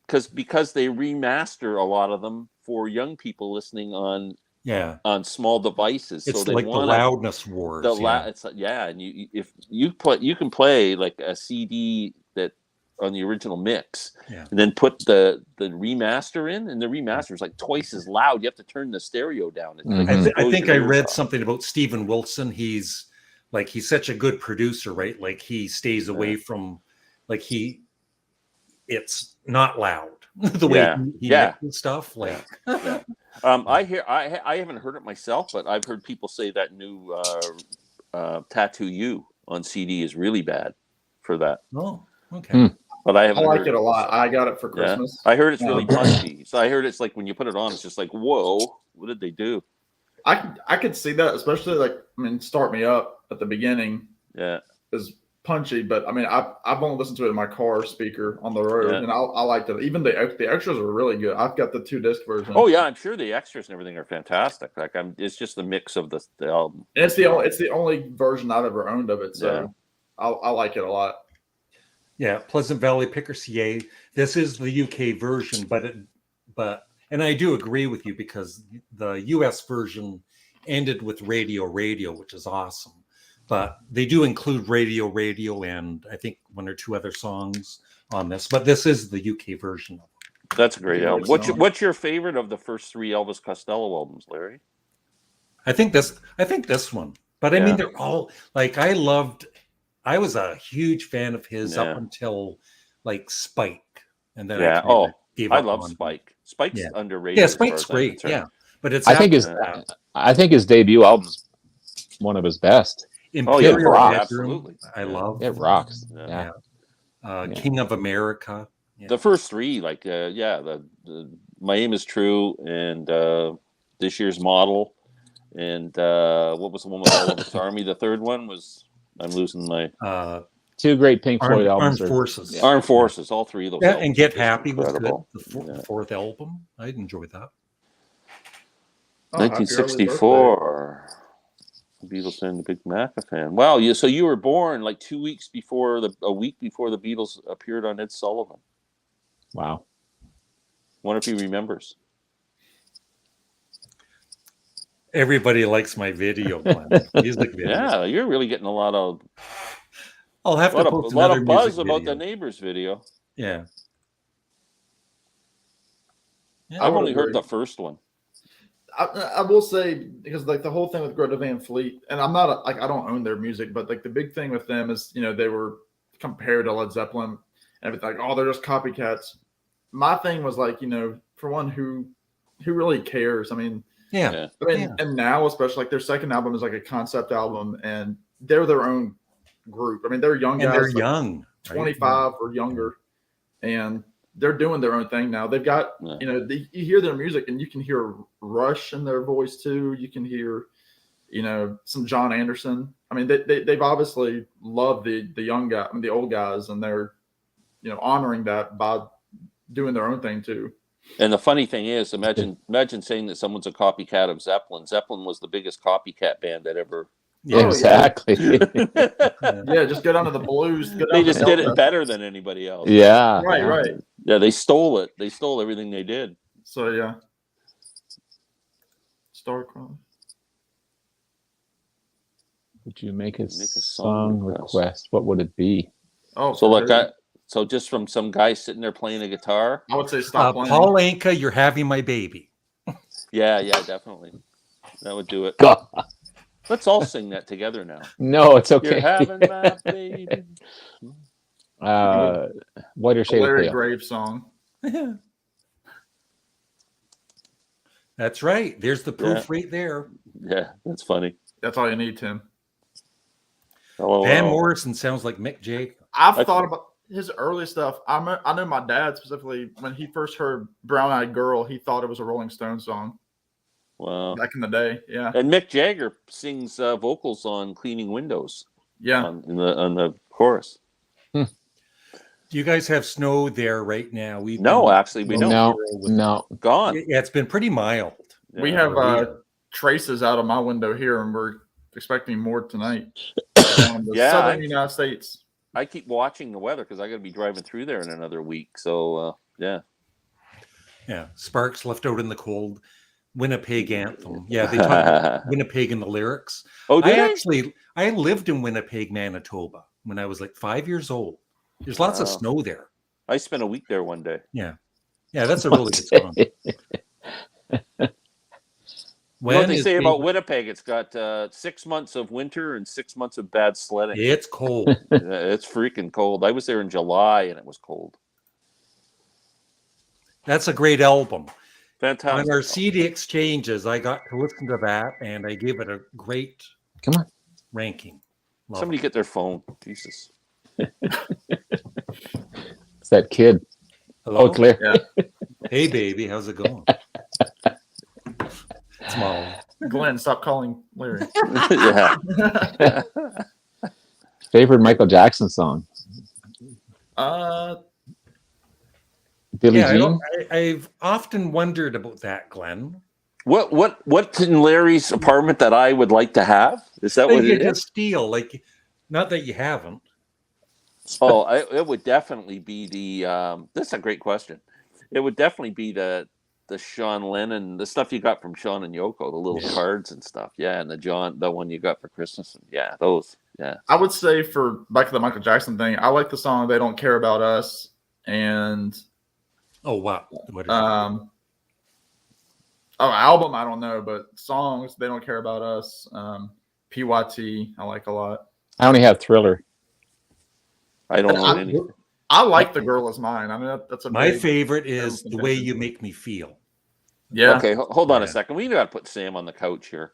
because they remaster a lot of them for young people listening on Yeah, small devices. it's so they like the want loudness wars. it's and if you can play like a CD that on the original mix, Yeah. and then put the remaster in, and the remaster is like twice as loud. You have to turn the stereo down. It, like, Mhm. I blows think your I ears read off. something about Steven Wilson. He's such a good producer, right? Like he stays away from it's not loud the way he mixes stuff. Like I haven't heard it myself, but I've heard people say that new Tattoo You on CD is really bad for that. oh, okay. Hmm. But I I haven't like heard it a lot. I got it for Yeah. Christmas. I heard it's really Um, punchy. So I heard it's like when you put it on, it's just like, whoa, what did they do? I could see that, especially like Start Me Up at the beginning Yeah. is punchy, but I mean I've only listened to it in my car speaker on the road, Yeah. and I liked it. Even the extras are really good. I've got the 2-disc version. Oh yeah, I'm sure the extras and everything are fantastic. Like it's just the mix of the album. And it's the only version I've ever owned of it, so Yeah. I like it a lot. Yeah, Pleasant Valley Pickersea. This is the UK version, but and I do agree with you because the US version ended with Radio, which is awesome. But they do include Radio, and I think 1 or 2 other songs on this. But this is the UK version. That's a great Yeah, album. like so. What's your favorite of the first 3 Elvis Costello albums, Larry? I think this one. But I Yeah. mean, they're all like I was a huge fan of his Yeah. up until like Spike, and then Yeah. I gave I up love on him. Spike. Spike's Yeah. underrated. Yeah, as far Spike's as I'm great. concerned. Yeah, but it's I think his debut album's one of his best. Imperial it rocks. Bedroom, Absolutely. I Yeah. love. It rocks. Yeah. Yeah. King of America. Yeah. The first 3, like the My Aim Is True and This Year's Model, and what was the one with Elvis Army? The third one was I'm losing my 2 great Pink Floyd Armed albums. Forces. Armed Forces. All 3 of those. Yeah, albums and are Get just Happy was good. incredible. The fourth album. I'd enjoy that. Oh, happy early birthday. 1964. Beatles fan, the big Macca fan. Wow, so you were born like a week before the Beatles appeared on Ed Sullivan. Wow. Wonder if he remembers. Everybody likes my video, Glenn. Music video. Yeah, you're really getting a lot of I'll have to post another buzz music about video. the neighbors video. Yeah. I've only heard the first one. I will say, because like the whole thing with Greta Van Fleet, and I'm not I don't own their music, but like the big thing with them is, they were compared to Led Zeppelin and everything. Like, oh, they're just copycats. My thing was like, for one, who really cares? I mean, yeah. And now, especially like their second album is like a concept album, and they're their own group. I mean, they're young guys. And they're like young, 25 or younger, and they're doing their own thing now. They've got, you hear their music and you can hear Rush in their voice too. You can hear, some John Anderson. I mean, they've obviously loved the young guy, the old guys, and they're, honoring that by doing their own thing too. And the funny thing is, imagine saying that someone's a copycat of Zeppelin. Zeppelin was the biggest copycat band that ever. Yeah, exactly. Yeah, just go down to the blues. They just did it better than anybody else. Yeah. Right. Yeah, they stole it. They stole everything they did. So yeah. Starcross. Would you make a song request? What would it be? Oh, so so just from some guy sitting there playing a guitar. I would say stop playing. Paul Anka, You're Having My Baby. Yeah, definitely. That would do it. God. Let's all sing that together now. No, it's okay. You're having my baby. Whiter Shade Larry of Pale. Graves song. That's right. There's the proof right there. Yeah, that's funny. That's all you need, Tim. Hello, Van Morrison sounds like Mick Jagger. I've thought about his early stuff. I know my dad specifically, when he first heard Brown Eyed Girl, he thought it was a Rolling Stones song. Wow. Back in the day, yeah. And Mick Jagger sings vocals on Cleaning Windows. Yeah. On the chorus. Do you guys have snow there right now? Actually, we don't. No. Gone. Yeah, it's been pretty mild. Yeah. We have traces out of my window here, and we're expecting more tonight. Southern United States. I keep watching the weather because I got to be driving through there in another week. So, yeah. Yeah. Sparks left out in the cold. Winnipeg anthem. Yeah, they talk about Winnipeg in the lyrics. Oh, I lived in Winnipeg, Manitoba when I was like 5 years old. There's lots of snow there. I spent a week there one day. Yeah, that's a really good song. What they say about Winnipeg? It's got 6 months of winter and 6 months of bad sledding. It's cold. It's freaking cold. I was there in July and it was cold. That's a great album. Fantastic. On our CD exchanges, I got to listen to that, and I gave it a great ranking. Somebody get their phone. Jesus. It's that kid. Hello? Oh, Claire. Yeah. Hey, baby, how's it going? Small. Glenn, stop calling Larry. Yeah. Favorite Michael Jackson song? Billie Jean? I've often wondered about that, Glenn. What's in Larry's apartment that I would like to have? Is that what it is? Steal, like, not that you haven't. Oh, it would definitely be the. This is a great question. It would definitely be the Sean Lennon, the stuff you got from Sean and Yoko, the little cards and stuff. Yeah, and the one you got for Christmas. Yeah, those. Yeah. I would say for back to the Michael Jackson thing, I like the song "They Don't Care About Us" and. Oh wow! Album I don't know, but songs "They Don't Care About Us." PYT I like a lot. I only have Thriller. I don't know anything. I like "The Girl Is Mine." I mean that's my favorite is "The Way You Make Me Feel." Yeah. Okay, hold on a second. We got to put Sam on the couch here.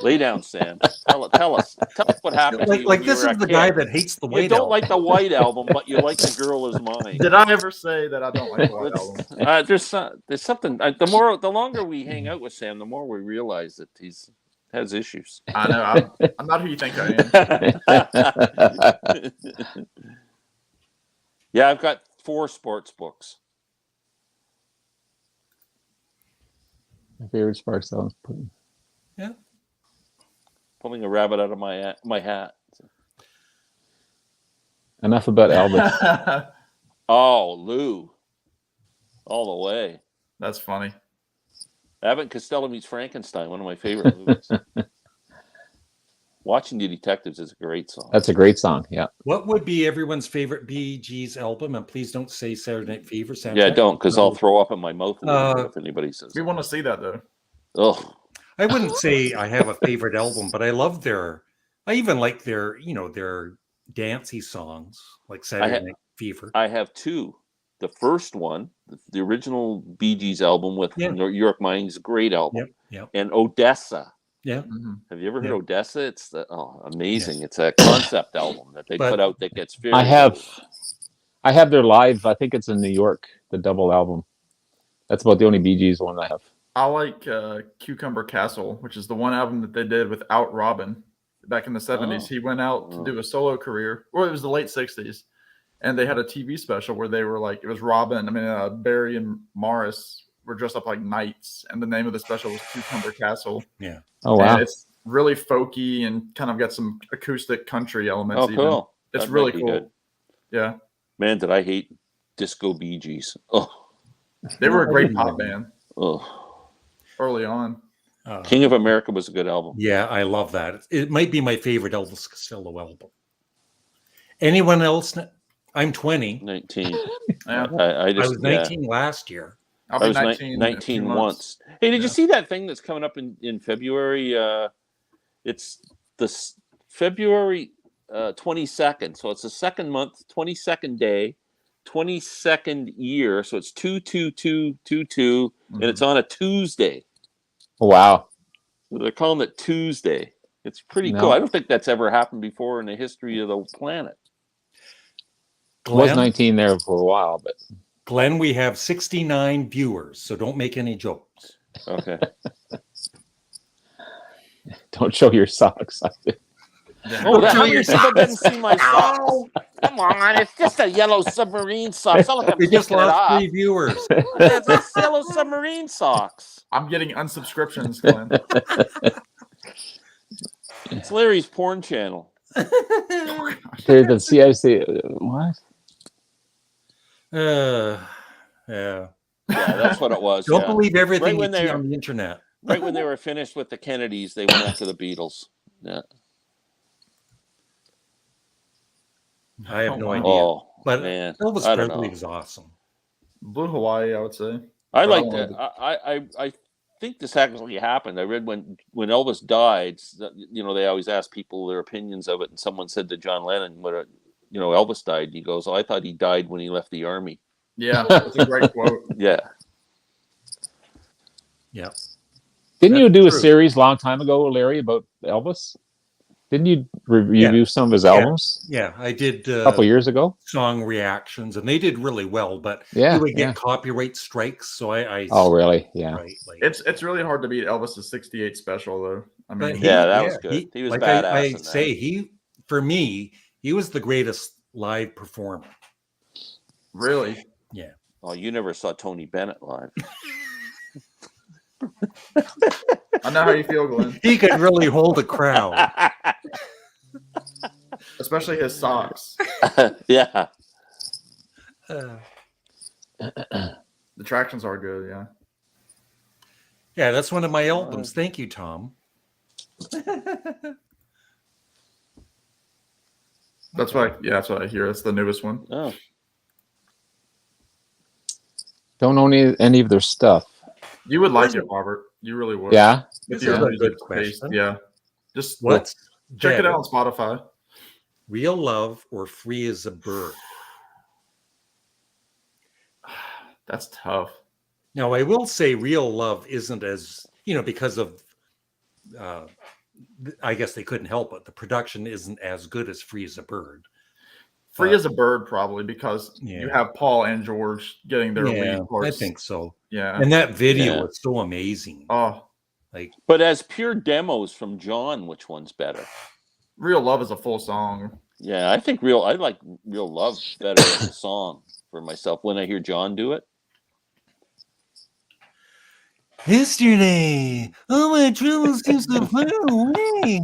Lay down, Sam. Tell us what happened. Like this is the guy that hates the White. You don't like the White Album, but you like "The Girl Is Mine." Did I ever say that I don't like the White Album? There's something. The longer we hang out with Sam, the more we realize that he's has issues. I know. I'm not who you think I am. Yeah, I've got 4 sports books. My favorite Sparks song. Yeah. Pulling a rabbit out of my hat. Enough about Elvis. Oh, Lou. All the way. That's funny. Abbott and Costello Meets Frankenstein, one of my favorite movies. Watching the Detectives is a great song. That's a great song. Yeah. What would be everyone's favorite Bee Gees album? And please don't say Saturday Night Fever. Yeah, don't, because I'll throw up in my mouth a little bit if anybody says We want to see that though. Oh, I wouldn't say I have a favorite album, but I love I even like their dancey songs like Saturday Night Fever. I have two. The first one, the original Bee Gees album with New York Mining, is a great album. Yep. And Odessa. Yeah. Mm-hmm. Have you ever heard Odessa? It's amazing. Yes. It's a concept album that they put out that gets very. I have their live. I think it's in New York. The double album. That's about the only Bee Gees one I have. I like Cucumber Castle, which is the one album that they did without Robin back in the 70s. He went out to do a solo career. Well, it was the late 60s. And they had a TV special where they were like, it was Robin. I mean, Barry and Morris were dressed up like knights. And the name of the special was Cucumber Castle. Yeah. Oh, wow. And it's really folky and kind of got some acoustic country elements. Oh, cool. It's really cool. Good. Yeah. Man, did I hate disco Bee Gees. Oh. They were a great pop band. Oh. Early on. King of America was a good album. Yeah, I love that. It might be my favorite Elvis Costello album. Anyone else? I'm 20. 19. Yeah. I was 19 last year. I was 19 once. Hey, did you see that thing that's coming up in February? It's the February 22nd. So it's the second month, 22nd day, 22nd year. So it's 22222, and it's on a Tuesday. Wow. So they're calling it Tuesday. It's pretty cool. I don't think that's ever happened before in the history of the planet. Glen, was 19 there for a while, but Glenn, we have 69 viewers, so don't make any jokes. Okay. Don't show your socks. Oh, how many people didn't see my socks? Come on, it's just a yellow submarine sock. It's not like I'm we just lost 3 off. Viewers. It's just yellow submarine socks. I'm getting unsubscriptions, Glenn. It's Larry's porn channel. The CIC. What? Yeah. Yeah, that's what it was. Don't believe everything right you see on the internet. Right when they were finished with the Kennedys, they went after the Beatles. Yeah. I have no idea. Oh, but man. Elvis Presley was awesome. Blue Hawaii, I would say. I like that. I think this actually happened. I read when Elvis died, they always ask people their opinions of it, and someone said to John Lennon, Elvis died. He goes, I thought he died when he left the army. Yeah, that's a great quote. Yeah. Yeah. Didn't you do a series a long time ago, Larry, about Elvis? Didn't you review some of his albums? Yeah, I did a couple years ago. Song reactions, and they did really well, but you would get copyright strikes. So I oh, really? Yeah. Right, it's really hard to beat Elvis's '68 special, though. I mean, that was good. He was like badass. I say for me, he was the greatest live performer. Really? Yeah. Oh, you never saw Tony Bennett live. I know how you feel, Glenn. He could really hold a crowd. Especially his socks. Yeah. The tractions are good, yeah. Yeah, that's one of my albums. Thank you, Tom. That's what I hear. That's the newest one. Oh. Don't own any of their stuff. You would like it, Robert. You really would. Yeah. With This your is a music good question. taste. Yeah. Just check it out on Spotify. Real Love or Free as a Bird? That's tough. Now, I will say Real Love isn't as, because of, I guess they couldn't help it. The production isn't as good as Free as a Bird. Free as a Bird, probably, because you have Paul and George getting their lead parts. I think so. Yeah. And that video is so amazing. Oh. But as pure demos from John, which one's better? Real Love is a full song. Yeah, I like Real Love better as a song for myself when I hear John do it. Yesterday, all my troubles seem so far away.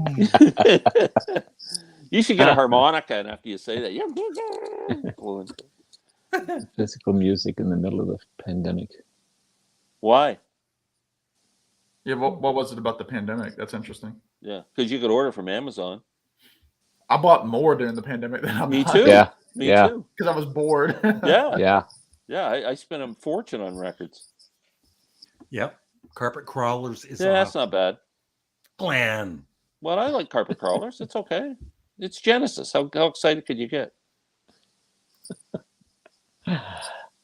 You should get a harmonica, and after you say that, yeah. Physical music in the middle of the pandemic. Why? Yeah, what was it about the pandemic? That's interesting. Yeah, because you could order from Amazon. I bought more during the pandemic than I Me bought too. Yeah. Me Yeah. too. because I was bored. Yeah. Yeah. I spent a fortune on records. Yep. Carpet Crawlers is Yeah, that's awesome. not bad. Glen. Well, I like Carpet Crawlers. It's okay. It's Genesis. How excited could you get?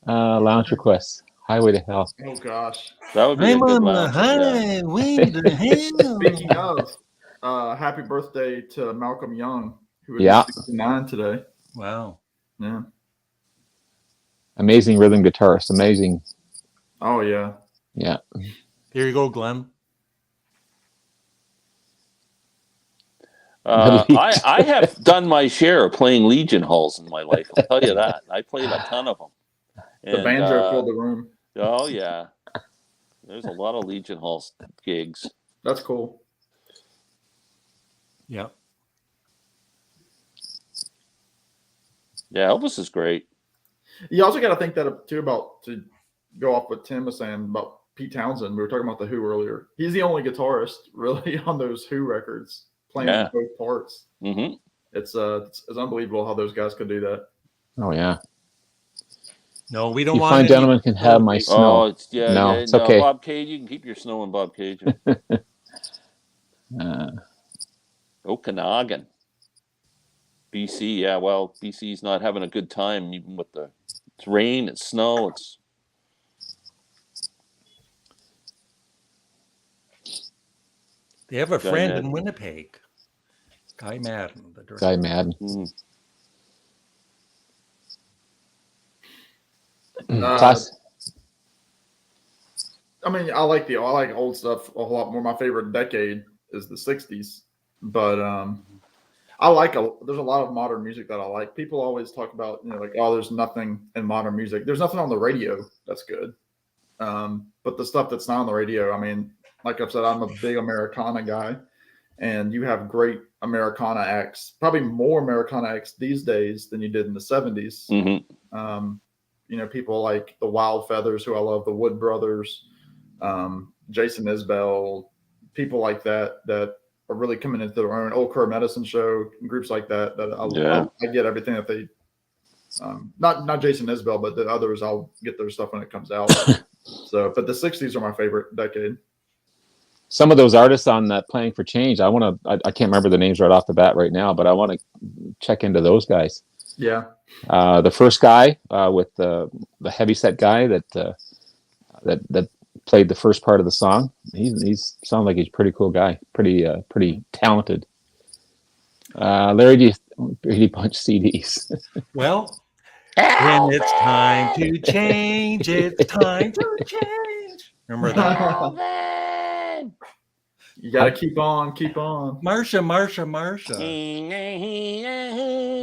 Lounge requests. Highway to Hell. Oh gosh. That would be a I'm good on the lounge. Yeah. highway to hell. Speaking of, happy birthday to Malcolm Young, who is Yeah. 69 today. Wow. Yeah. Amazing rhythm guitarist. Amazing. Oh yeah. Yeah. Here you go, Glenn. I have done my share of playing Legion halls in my life. I'll tell you that. I played a ton of them. The banjo filled the room. Oh yeah, there's a lot of Legion halls gigs. That's cool. Yep. Yeah, Elvis is great. You also got to think that too about, to go off what Tim was saying about Pete Townsend. We were talking about the Who earlier. He's the only guitarist really on those Who records playing both parts. Mm-hmm. It's unbelievable how those guys could do that. Oh yeah. No, we don't You want fine any- gentlemen can have my Oh, snow. it's No, it's okay. Bob Cage, you can keep your snow in Bob Cage. Okanagan, BC. Yeah, well, BC's not having a good time even with it's rain, it's snow, it's. They have a Guy friend Madden. in Winnipeg. Guy Madden. The director. Guy Madden. Class. I mean, I like old stuff a whole lot more. My favorite decade is the '60s, but there's a lot of modern music that I like. People always talk about, like, oh, there's nothing in modern music. There's nothing on the radio that's good. But the stuff that's not on the radio, I mean, like I've said, I'm a big Americana guy, and you have great Americana acts, probably more Americana acts these days than you did in the '70s. Mm-hmm. People like the Wild Feathers, who I love, the Wood Brothers, Jason Isbell, people like that are really coming into their own. Old Crow Medicine Show, groups like that I get everything that they, not Jason Isbell, but the others, I'll get their stuff when it comes out. But the '60s are my favorite decade. Some of those artists on that Playing for Change, I can't remember the names right off the bat right now, but I want to check into those guys. Yeah. The first guy with the heavyset guy that played the first part of the song. He's sounds like he's a pretty cool guy, pretty talented. Larry, do you punch CDs? Well, when it's time to change, it's time to change. Remember that? You got to keep on. Marsha.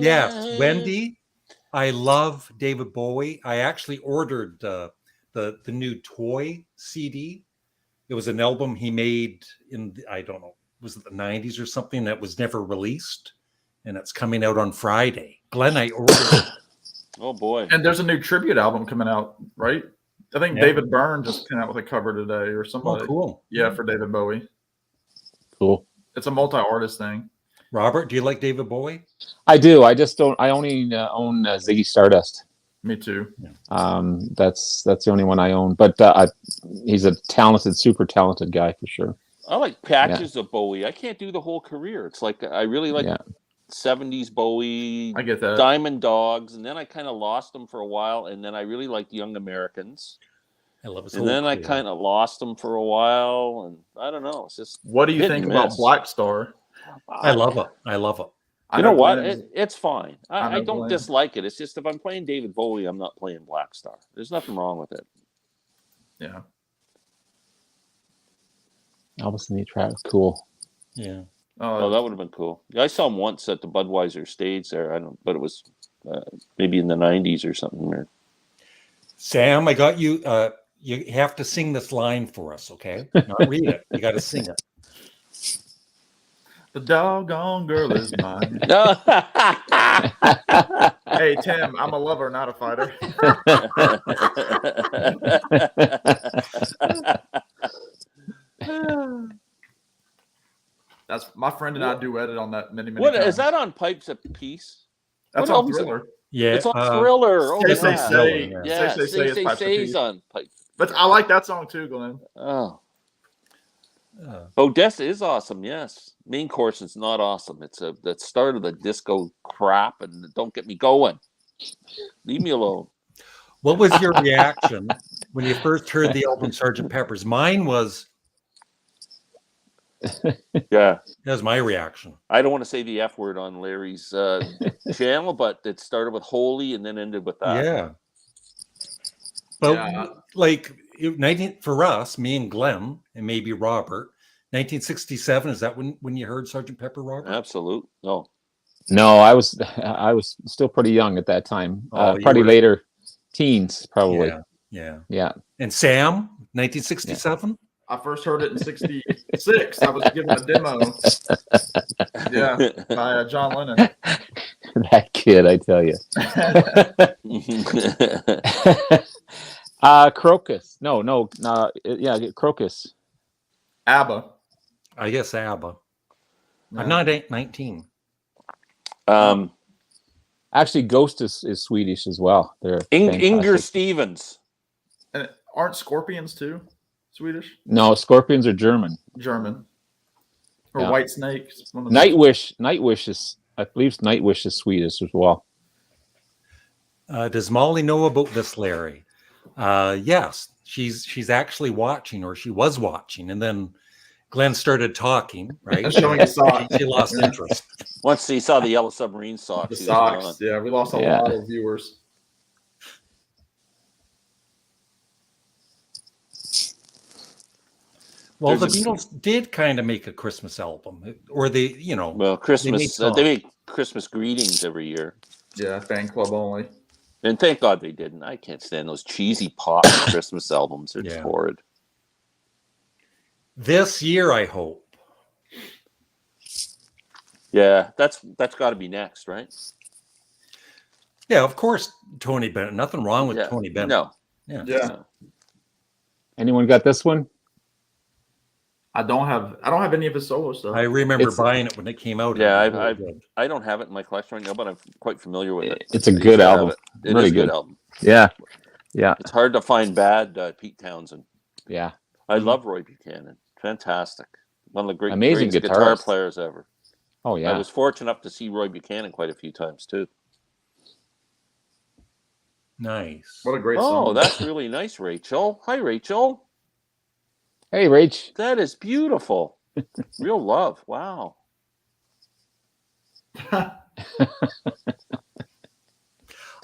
Yeah, Wendy. I love David Bowie. I actually ordered the new Toy CD. It was an album he made in, I don't know, was it the 90s or something, that was never released, and it's coming out on Friday. Glenn, I ordered it. Oh boy! And there's a new tribute album coming out, right? I think David Byrne just came out with a cover today, or somebody. Oh, cool. Yeah, for David Bowie. Cool. It's a multi-artist thing. Robert, do you like David Bowie? I do. I just don't. I only own Ziggy Stardust. Me too. That's the only one I own. But he's a super talented guy for sure. I like patches of Bowie. I can't do the whole career. It's like I really like 70s Bowie. I get that. Diamond Dogs, and then I kind of lost them for a while, and then I really liked Young Americans. I love his And then I kind of lost them for a while, and I don't know. It's just what do you hit think and about miss. Black Star? I love it. You know what? Glenn- It's fine. I don't Glenn. dislike it. It's just if I'm playing David Bowie, I'm not playing Black Star. There's nothing wrong with it. Yeah. Elvis and the Track, cool. Yeah. Oh, that would have been cool. I saw him once at the Budweiser stage there. But it was maybe in the '90s or something. Sam, I got you. you have to sing this line for us, okay? Not read it. You got to sing it. The doggone girl is mine. No. Hey, Tim, I'm a lover, not a fighter. That's my friend and I duetted on that many What times. is that on Pipes of Peace? That's what on album's it? Thriller. Yeah, It's on Thriller. Oh, Say, yeah. say, Yeah, say is Pipes of say's Peace. on Pipe. But I like that song too, Glenn. Oh. Odessa is awesome, yes. Main course is not awesome. It's the start of the disco crap, and don't get me going. Leave me alone. What was your reaction when you first heard the album Sgt. Pepper's? Mine was, Yeah. that was my reaction. I don't want to say the F word on Larry's channel, but it started with Holy and then ended with that. Yeah. But Yeah. like for us, me and Glenn, and maybe Robert, 1967, is that when you heard Sgt. Pepper, Robert? Absolute. No. No, I was still pretty young at that time. Oh, you probably were- later teens, probably. Yeah. And Sam, 1967? I first heard it in '66. I was given a demo. Yeah, by John Lennon. That kid, I tell you. Crocus. No. Yeah, Crocus. ABBA. I guess ABBA. No. I'm not 19. Actually, Ghost is Swedish as well. They're Inger fantastic. Stevens. And aren't Scorpions too Swedish? No, Scorpions are German. German. Or Yeah. White Snakes. One of those. Nightwish is, I believe Nightwish is Swedish as well. Does Molly know about this, Larry? Yes, she's actually watching, or she was watching, and then Glenn started talking, right? And showing his socks. She lost interest. Once he saw the Yellow Submarine socks, The he was gone. socks. Yeah, we lost a Yeah. lot of viewers. Well, the There's a- Beatles did kind of make a Christmas album, or they, Well, Christmas. songs. They make Christmas greetings every year. Yeah, fan club only. And thank God they didn't. I can't stand those cheesy pop Christmas albums. They're just Yeah. horrid. this year, I hope. Yeah, that's got to be next, right? Yeah, of course, Tony Bennett. Nothing wrong with Yeah. Tony Bennett. No. Yeah. Yeah. No. Anyone got this one? I don't have any of his solo stuff. I remember It's- buying it when it came out. Yeah, It was really good. I don't have it in my collection right now, but I'm quite familiar with it. It's a I good used to have album. it. It Really is a good good. album. Yeah. It's hard to find bad Pete Townsend. Yeah. I love Roy Buchanan. Fantastic. One of the Amazing greatest guitar guitarist. players ever. Oh yeah. I was fortunate enough to see Roy Buchanan quite a few times too. Nice. What a great Oh, song. that's really nice, Rachel. Hi, Rachel. Hey, Rach. That is beautiful. Real love. Wow.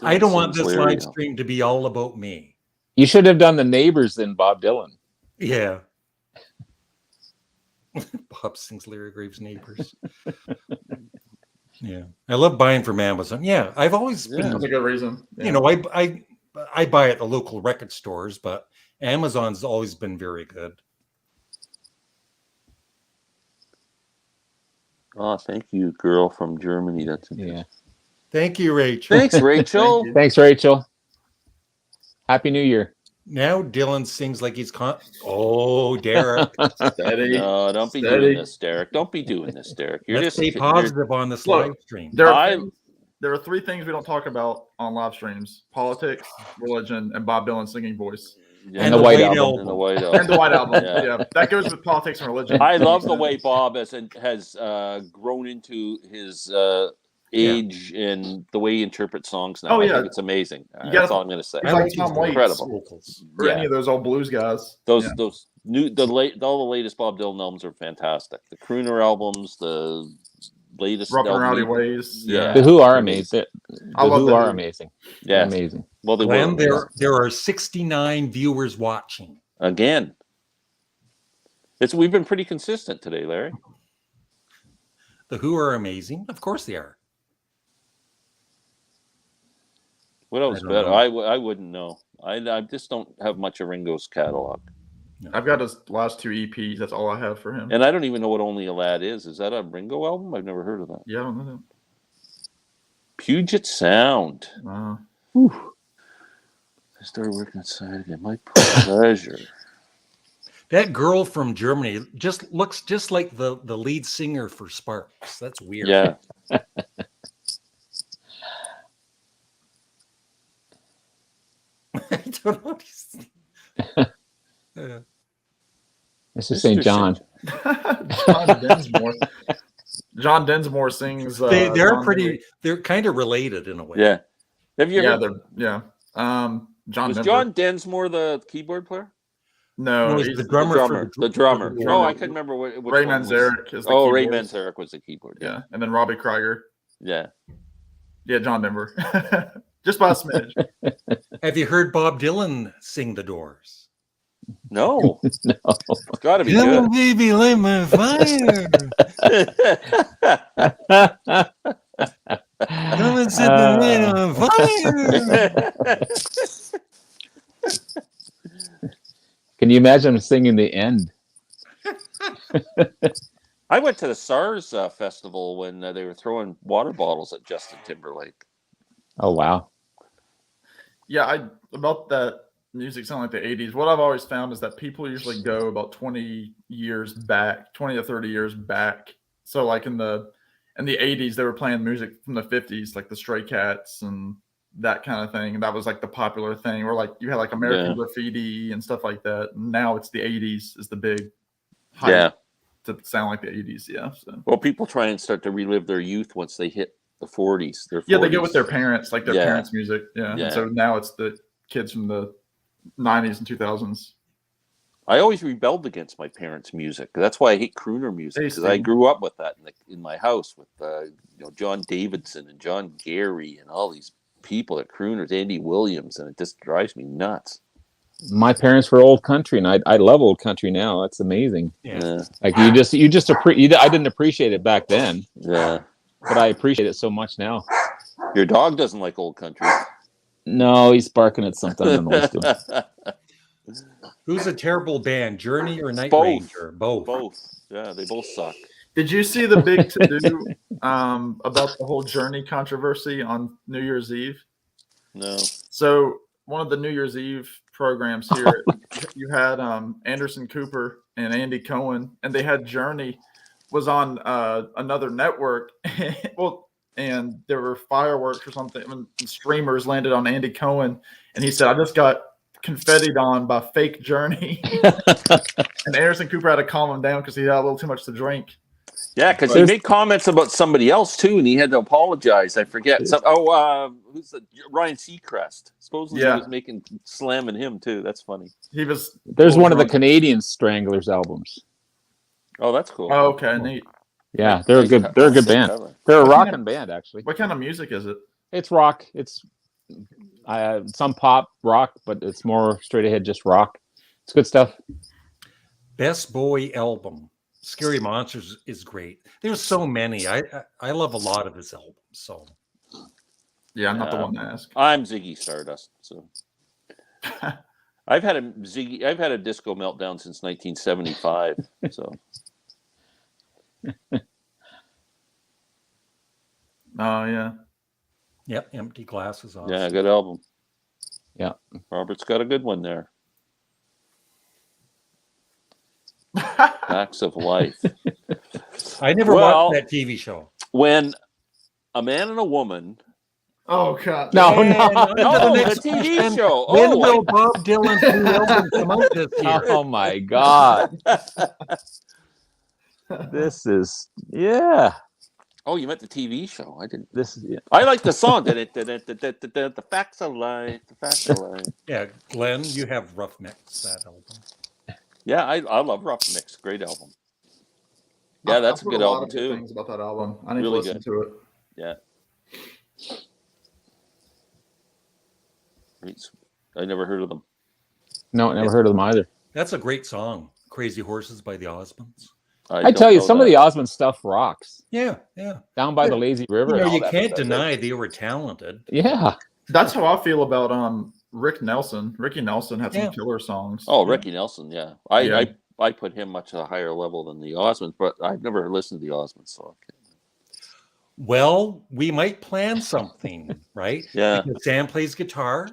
I don't want Seems this Larry, live stream to be all about me. You should have done the Neighbors then, Bob Dylan. Yeah. Bob sings Larry Graves' Neighbors. Yeah. I love buying from Amazon. Yeah. I've always been, That's a good reason. Yeah. you know, I buy at the local record stores, but Amazon's always been very good. Oh, thank you, girl from Germany. That's Yeah. Thank you, Rachel. Thanks, Rachel. Thank you. Thanks, Rachel. Happy New Year. Now Dylan sings like he's oh, Derek. Steady. No, don't be Steady. doing this, Derek. Don't be doing this, Derek. You're Let's just stay positive on this Look, live stream. There I- are three things we don't talk about on live streams: politics, religion, and Bob Dylan's singing voice. Yeah, And the White Album. and the White And Album. the White Album. Yeah. Yeah. That goes with politics and religion. I love the way Bob has grown into his age and the way he interprets songs now. Oh, I yeah. think it's amazing. You That's gotta- all I'm going to say. He's like Tom his Waits. Incredible. vocals. or Yeah. any of those old blues guys. Those Yeah. those all the latest Bob Dylan albums are fantastic. The crooner albums, the latest Rough and album. Rowdy Ways. Yeah. The Who are amazing. I The love Who the are Who. amazing. Yeah. Amazing. Well, they Glenn, were there are 69 viewers watching. again. We've been pretty consistent today, Larry. The Who are amazing. Of course they are. What else I don't better? know. I wouldn't know. I just don't have much of Ringo's catalog. No. I've got his last 2 EPs. That's all I have for him. And I don't even know what Only a Lad is. Is that a Ringo album? I've never heard of that. Yeah, I don't know Puget Sound. that. I started working outside again. My pleasure. That girl from Germany just looks just like the lead singer for Sparks. That's weird. Yeah. I don't know. This is St. John. John Densmore. John Densmore sings. They're John pretty. Denver. They're kind of related in a way. Yeah. Have you Yeah, ever? John Was Denver. John Densmore the keyboard player? No, No, he's he's the drummer. The drummer. the No, I couldn't remember which Ray one was. Manzarek is the Oh, Ray keyboards. Manzarek was the keyboard. Yeah, and then Robbie Krieger. Yeah. Yeah, John Denver. Just by a smidge. Have you heard Bob Dylan sing The Doors? No. No. It's got to be Come good. on, baby, light my fire. Come and set the night on fire. Can you imagine him singing the end? I went to the SARS festival when they were throwing water bottles at Justin Timberlake. Oh wow. Yeah, about that music sound like the 80s. What I've always found is that people usually go about 20 years back, 20 to 30 years back. So like in the 80s, they were playing music from the 50s, like the Stray Cats and that kind of thing. And that was like the popular thing. Or like you had like American Graffiti and stuff like that. And now it's the 80s is the big hype to sound like the 80s. Yeah. So. Well, people try and start to relive their youth once they hit the 40s. Yeah, they go with their parents, like their parents' music. Yeah. Yeah. And so now it's the kids from the 90s and 2000s. I always rebelled against my parents' music. That's why I hate crooner music, because I grew up with that in my house with John Davidson and John Gary and all these people that crooners, Andy Williams, and it just drives me nuts. My parents were old country, and I love old country now. That's amazing. Yeah. Like I didn't appreciate it back then. Yeah. But I appreciate it so much now. Your dog doesn't like old country. No, he's barking at something. I don't know what he's doing. Who's a terrible band, Journey or Night Both. Ranger? Both. Both. Yeah, they both suck. Did you see the big to-do about the whole Journey controversy on New Year's Eve? No. So one of the New Year's Eve programs here, you had Anderson Cooper and Andy Cohen, and they had Journey was on another network. And there were fireworks or something, and streamers landed on Andy Cohen, and he said, "I just got confettied on by fake Journey." And Anderson Cooper had to calm him down because he had a little too much to drink. Yeah, because he made comments about somebody else too, and he had to apologize. I forget. Who's the Ryan Seacrest? Supposedly he was slamming him too. That's funny. There's one of the Canadian Stranglers albums. Oh, that's cool. Oh, okay, neat. Yeah, they're a good band. They're a rocking band, actually. What kind of music is it? It's rock. It's some pop rock, but it's more straight ahead, just rock. It's good stuff. Best Bowie album. Scary Monsters is great. There's so many. I love a lot of his albums. So yeah, I'm not the one to ask. I'm Ziggy Stardust. So I've had a disco meltdown since 1975. So. Oh yeah. Yep, Empty Glass is awesome. Yeah, good album. Yeah. Robert's got a good one there. Facts of Life. I never watched that TV show. When a man and a woman. Oh God! No, the TV show. When will Bob Dylan's new album come out this year? Oh my God! This is Oh, you meant the TV show? I didn't. This is I like the song. The Facts of Life. The Facts of Life. Yeah, Glen, you have Rough Mix that album. Yeah, I love Rough Mix. Great album. Yeah, that's a good album too. Things about that album. I need Really to listen good. to it. Yeah. I never heard of them. no, never heard of them either. That's a great song. Crazy Horses by the Osmonds. I tell you, some of the Osmond stuff rocks. Yeah. Down by the lazy river. You can't deny they were talented. Yeah. That's how I feel about Ricky Nelson had some Yeah. killer songs. Oh, Yeah. Ricky Nelson, yeah. Yeah. I put him much at a higher level than the Osmonds, but I've never listened to the Osmonds, so Well, we might plan something, right? yeah. Because Sam plays guitar,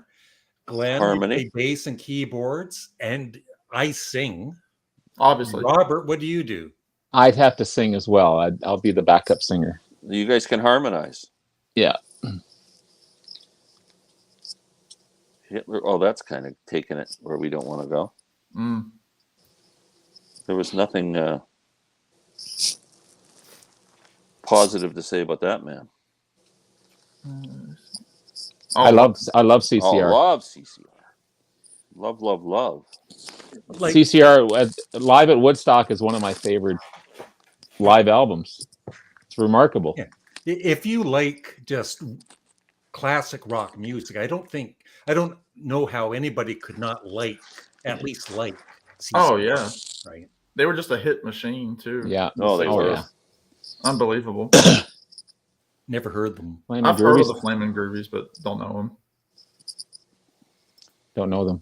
Glenn you Harmony. play bass and keyboards, and I sing. Obviously. Robert, what do you do? I'd have to sing as well. I'll be the backup singer. You guys can harmonize. Yeah. Hitler. Oh, that's kind of taking it where we don't want to go. Mm. There was nothing positive to say about that man. I love CCR. Oh, love CCR. Love. Like, CCR live at Woodstock is one of my favorite live albums. It's remarkable. Yeah. If you like just classic rock music, I don't know how anybody could not at least like CCR, Oh yeah, right? they were just a hit machine too. Yeah. Oh, they were. Yeah. Unbelievable. Never heard them. Flaming I've heard of Groovies? the Flaming Groovies, but don't know them. Don't know them.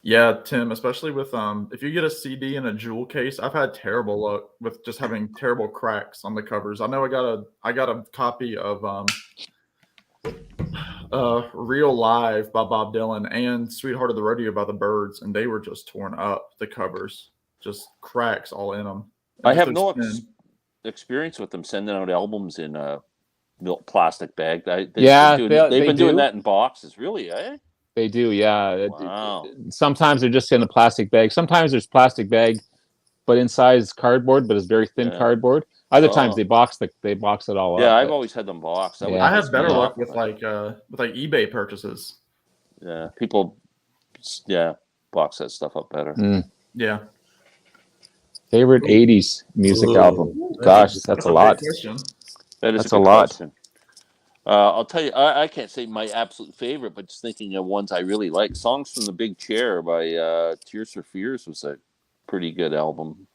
Yeah, Tim, especially with if you get a CD in a jewel case, I've had terrible luck with just having terrible cracks on the covers. I know I got a copy of Real Live by Bob Dylan and Sweetheart of the Rodeo by the Byrds, and they were just torn up, the covers. Just cracks all in them. I have no experience with them sending out albums in a plastic bag. They've been doing that in boxes, really, eh? They do, yeah. Wow. Sometimes they're just in a plastic bag. Sometimes there's plastic bag, but inside is cardboard, but it's very thin cardboard. Other times they box it all up. Yeah, I've always had them boxed. I have better luck with like eBay purchases. Yeah, people, box that stuff up better. Yeah. Favorite 80s music album? Gosh, that's a lot. That's a lot. Question. I'll tell you, I can't say my absolute favorite, but just thinking of ones I really like. Songs from the Big Chair by Tears for Fears was a pretty good album.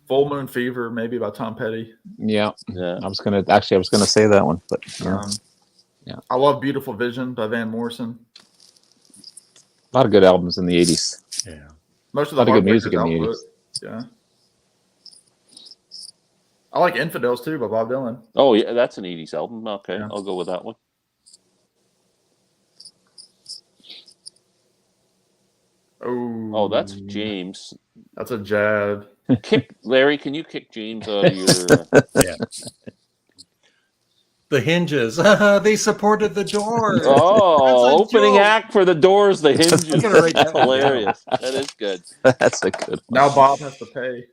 Full Moon Fever, maybe by Tom Petty. Yeah. I was gonna say that one, but yeah. I love Beautiful Vision by Van Morrison. A lot of good albums in the 80s. Yeah. Most of the good music in the 80s. Yeah. I like Infidels too by Bob Dylan. Oh yeah, that's an 80s album. Okay, Yeah. I'll go with that one. Oh, that's James. That's a jab. Larry, can you kick James out of your? Yeah. The Hinges. They supported the Doors. Oh, opening act for the Doors. The Hinges. That's hilarious. That is good. That's a good one. Now Bob has to pay.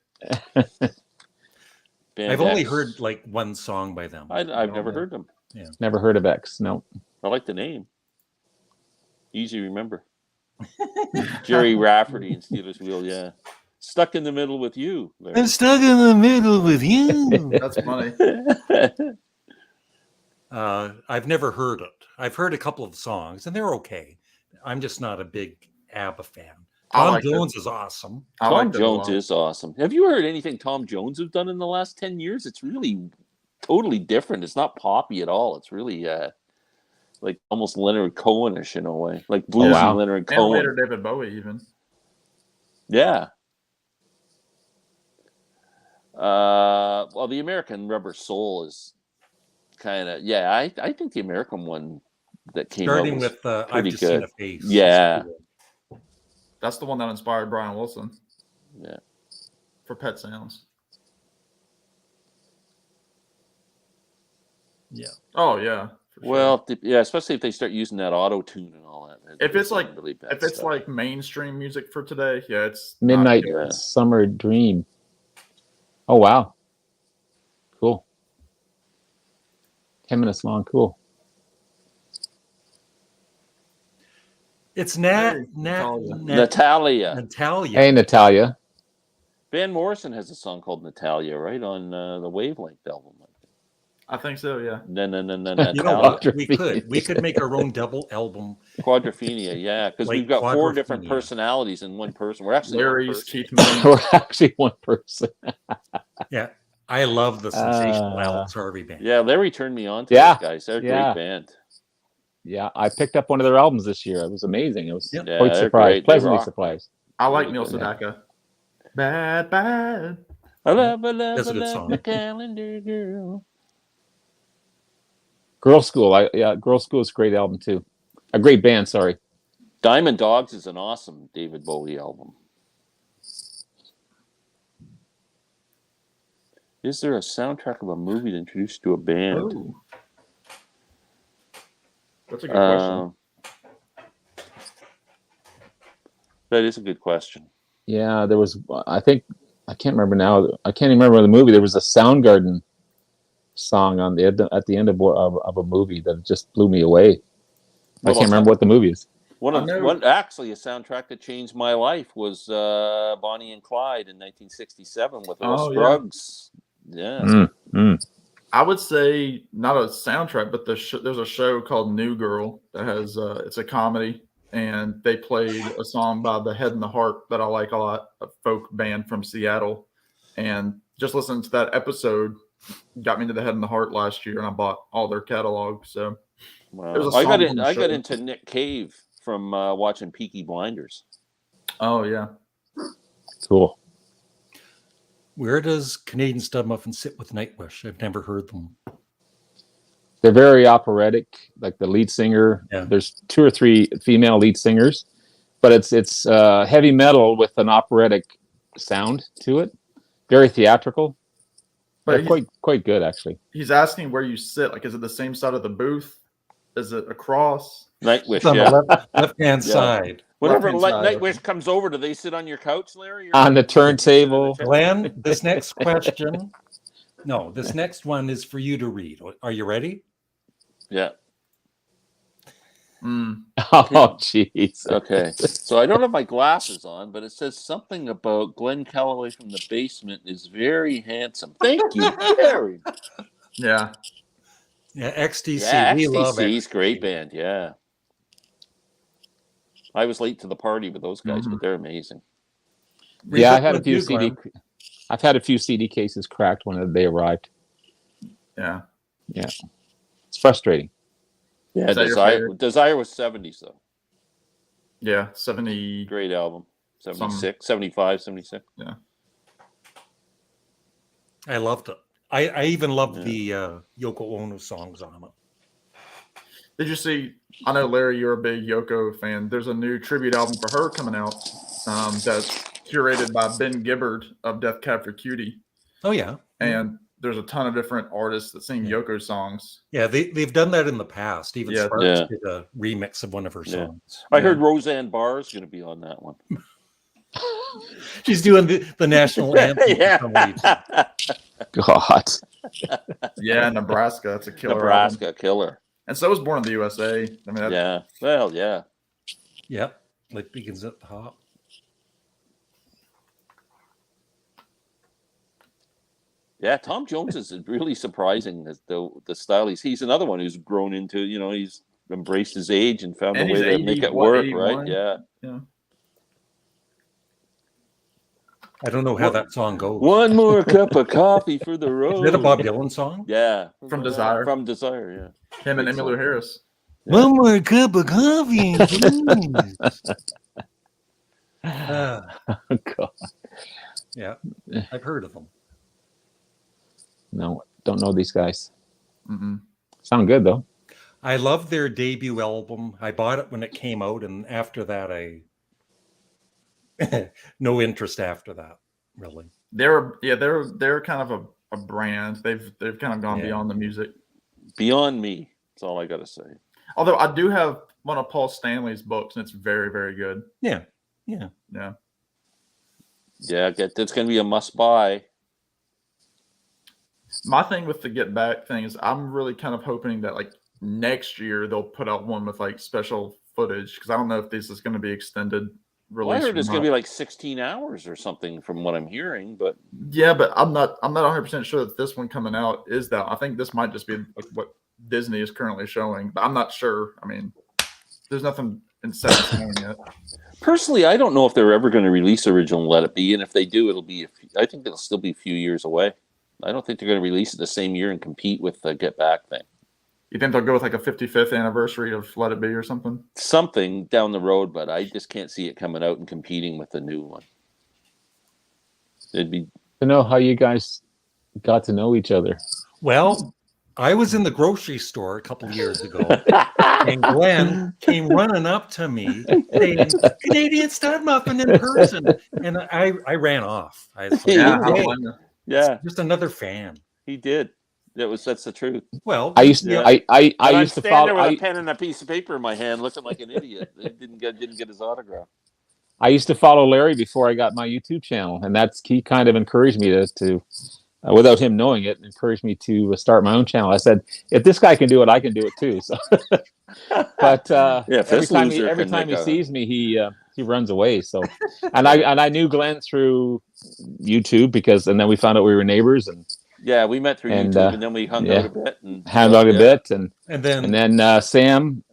I've only heard like one song by them. I've never heard them. Yeah. Never heard of X. No. I like the name. Easy to remember. Jerry Rafferty and Steelers Wheel. Yeah. Stuck in the middle with you, Larry. I'm stuck in the middle with you. That's funny. I've never heard it. I've heard a couple of songs, and they're okay. I'm just not a big ABBA fan. Tom Jones is awesome. Tom Jones is awesome. Have you heard anything Tom Jones has done in the last 10 years? It's really totally different. It's not poppy at all. It's really like almost Leonard Cohen-ish in a way. Like bluesy Leonard Cohen. And later David Bowie even. Yeah. Well, the American Rubber Soul is kind of I think the American one that came starting out was with pretty I've Just good. Seen a Face. Yeah. That's the one that inspired Brian Wilson. Yeah. For Pet Sounds. Yeah. Oh yeah. Well, especially if they start using that auto tune and all that. If it's like really like mainstream music for today, it's Midnight Summer Dream. Oh wow. Cool. 10 minutes long. Cool. It's Natalia. Hey, Natalia. Van Morrison has a song called Natalia, right, on the Wavelength album. I think so, yeah. No. You know what? We could make our own double album. Quadrophenia, yeah, because we've got 4 different personalities in one person. We're actually Larry's Keith We're actually one person. Yeah. I love the sensational Alex Harvey band. Yeah, Larry turned me on to those guys. They're a great band. Yeah, I picked up one of their albums this year. It was amazing. It was Yep. Yeah, quite they're surprised, great. They pleasantly rock. surprised. I like Really Neil good. Sedaka. Bad. I love That's a good my song. calendar girl. Girl School, Girl School is a great album too. A great band, sorry. Diamond Dogs is an awesome David Bowie album. Is there a soundtrack of a movie that introduced you to a band? Oh. That's a good question. That is a good question. Yeah, there was. I think I can't remember now. I can't even remember the movie. There was a Soundgarden song at the end of a movie that just blew me away. I can't remember what the movie is. Actually, a soundtrack that changed my life was Bonnie and Clyde in 1967 with Earl Scruggs. Yeah. I would say not a soundtrack, but there's a show called New Girl that has it's a comedy, and they played a song by The Head and the Heart that I like a lot, a folk band from Seattle. And just listening to that episode got me to The Head and the Heart last year, and I bought all their catalog. So I got into Nick Cave from watching Peaky Blinders. Oh yeah, cool. Where does Canadian Studmuffin sit with Nightwish? I've never heard them. They're very operatic, like the lead singer. Yeah. There's 2 or 3 female lead singers, but it's heavy metal with an operatic sound to it. Very theatrical. But quite good, actually. He's asking where you sit. Like, is it the same side of the booth? Is it across? Nightwish, on the left-hand side. Whenever Nightwish comes over, do they sit on your couch, Larry? On the turntable. Glenn, this next question. No, this next one is for you to read. Are you ready? Yeah. Oh, jeez. Okay. So I don't have my glasses on, but it says something about Glen Calloway from the basement is very handsome. Thank you very much. Yeah. Yeah, XTC. Yeah, we love XTC's XTC. great band. Yeah. I was late to the party with those guys, but they're amazing. Yeah, I've had a few CD cases cracked when they arrived. Yeah. Yeah. It's frustrating. Yeah, Desire was 70s, though. Yeah, 70. Great album. 76, 75, 76. Yeah. I loved it. I even loved the Yoko Ono songs on it. Did you see? I know, Larry, you're a big Yoko fan. There's a new tribute album for her coming out that's curated by Ben Gibbard of Death Cab for Cutie. Oh, yeah. And there's a ton of different artists that sing Yoko songs. Yeah, they've done that in the past. Even Sparks did a remix of one of her songs. I heard Roseanne Barr is going to be on that one. She's doing the national anthem. God. Yeah, Nebraska. That's a killer. Nebraska killer. And so was Born in the USA. I mean, yeah. Well, yeah. Yep. Like begins at the top. Yeah, Tom Jones is really surprising the style he's another one who's grown into, he's embraced his age and found a way to make it work, 81? Right? Yeah. I don't know how that song goes. One more cup of coffee for the road. Is it a Bob Dylan song? Yeah. From Desire. From Desire, yeah. Him and Emmylou Harris. Yeah. One more cup of coffee, please. Oh, God. Yeah, I've heard of them. No, don't know these guys. Mm-hmm. Sound good, though. I love their debut album. I bought it when it came out, and after that, I no interest after that, really. They're kind of a brand. They've kind of gone beyond the music. Beyond me. That's all I got to say. Although I do have one of Paul Stanley's books, and it's very, very good. Yeah. Yeah, that's going to be a must buy. My thing with the Get Back thing is I'm really kind of hoping that like next year they'll put out one with like special footage, because I don't know if this is going to be extended release. Well, I heard it's going to be like 16 hours or something from what I'm hearing, but yeah, but I'm not 100% sure that this one coming out is that. I think this might just be like what Disney is currently showing, but I'm not sure. I mean, there's nothing in set in stone yet. Personally, I don't know if they're ever going to release original Let It Be, and if they do, I think it'll still be a few years away. I don't think they're going to release it the same year and compete with the Get Back thing. You think they'll go with like a 55th anniversary of Let It Be or something? Something down the road, but I just can't see it coming out and competing with the new one. It'd be To know how you guys got to know each other. Well, I was in the grocery store a couple of years ago, and Glenn came running up to me saying, "Canadian Studmuffin in person," and I ran off. I was like, Yeah, "No how way. blame you? yeah, Just another fan." he did. That's the truth. Well, I used Yeah. I And I'm used to standing follow there with I, a pen and a piece of paper in my hand, looking like an idiot. They didn't get his autograph. I used to follow Larry before I got my YouTube channel, and he kind of encouraged me to without him knowing it, encouraged me to start my own channel. I said, if this guy can do it, I can do it too. So, but Yeah, if every this time loser every can time make he a- sees me, he runs away. So, and I knew Glenn through YouTube and then we found out we were neighbors and Yeah, we met through And, YouTube, and then we hung yeah. out a bit and hung out a yeah. bit, and then then Sam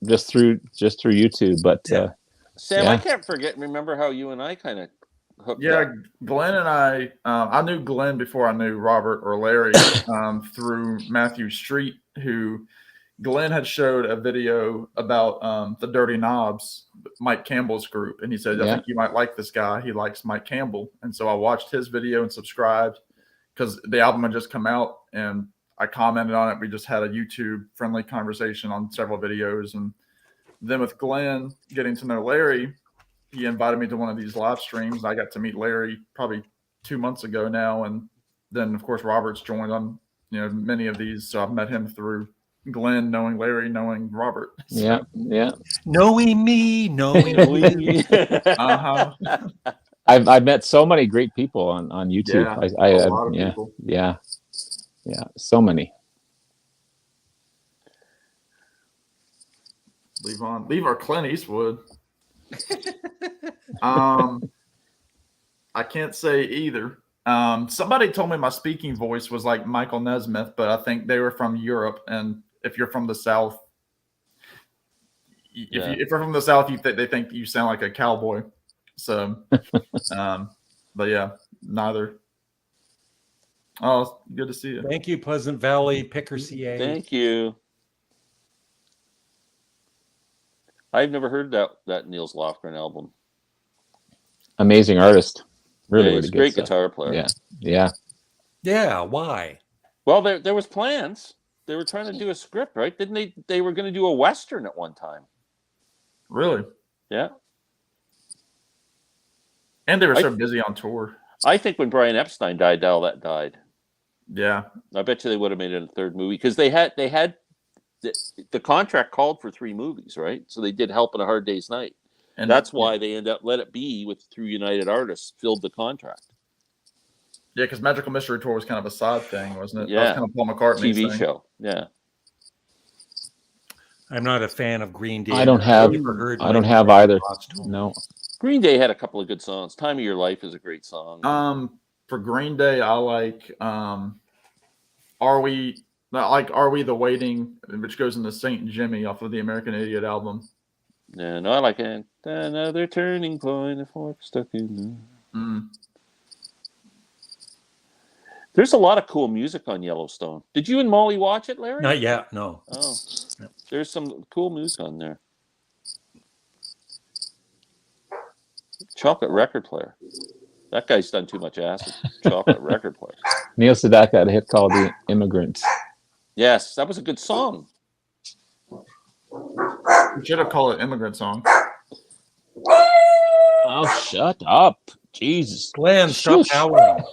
just through YouTube. But Yeah. Sam, Yeah. I can't remember how you and I kind of hooked Yeah, up. Glenn and I knew Glenn before I knew Robert or Larry through Matthew Street, who Glenn had showed a video about the Dirty Knobs, Mike Campbell's group. And he said, I Yeah. think you might like this guy. He likes Mike Campbell. And so I watched his video and subscribed because the album had just come out and I commented on it. We just had a YouTube friendly conversation on several videos. And then with Glenn getting to know Larry, he invited me to one of these live streams. I got to meet Larry probably 2 months ago now. And then of course, Robert's joined on, many of these. So I've met him through Glenn, knowing Larry, knowing Robert. So, yeah. knowing me, knowing you. uh-huh. I've met so many great people on YouTube. Yeah, a lot of people. Yeah, so many. Leave our Clint Eastwood. I can't say either. Somebody told me my speaking voice was like Michael Nesmith, but I think they were from Europe. And if you're from the South, if you're from the South, they think you sound like a cowboy. So, but yeah, neither. Oh, good to see you. Thank you, Pleasant Valley Picker CA. Thank you. I've never heard that Niels Lofgren album. Amazing artist. Really, He's really a good great stuff. guitar player. Yeah. Yeah, why? Well, there was plans. They were trying to do a script, right? Didn't they? They were going to do a Western at one time. Really? Yeah. And they were so busy on tour. I think when Brian Epstein died, all that died. Yeah. I bet you they would have made it a third movie because they had the contract called for 3 movies, right? So they did Help in a Hard Day's Night. And that's why they end up Let It Be through United Artists filled the contract. Yeah, because Magical Mystery Tour was kind of a side thing, wasn't it? Yeah. That was kind of Paul McCartney's TV thing. show. Yeah. I'm not a fan of Green Day. I don't have either. No. Green Day had a couple of good songs. Time of Your Life is a great song. For Green Day, I like Are We the Waiting, which goes into Saint Jimmy off of the American Idiot album. Yeah, no, I like it. Another turning point, a fork stuck in there. There's a lot of cool music on Yellowstone. Did you and Molly watch it, Larry? Not yet, no. Oh, there's some cool music on there. Chocolate record player. That guy's done too much acid. Chocolate record player. Neil Sedaka had a hit called "The Immigrant." Yes, that was a good song. We should have called it Immigrant Song. Oh, shut up. Jesus. Glenn, stop howling.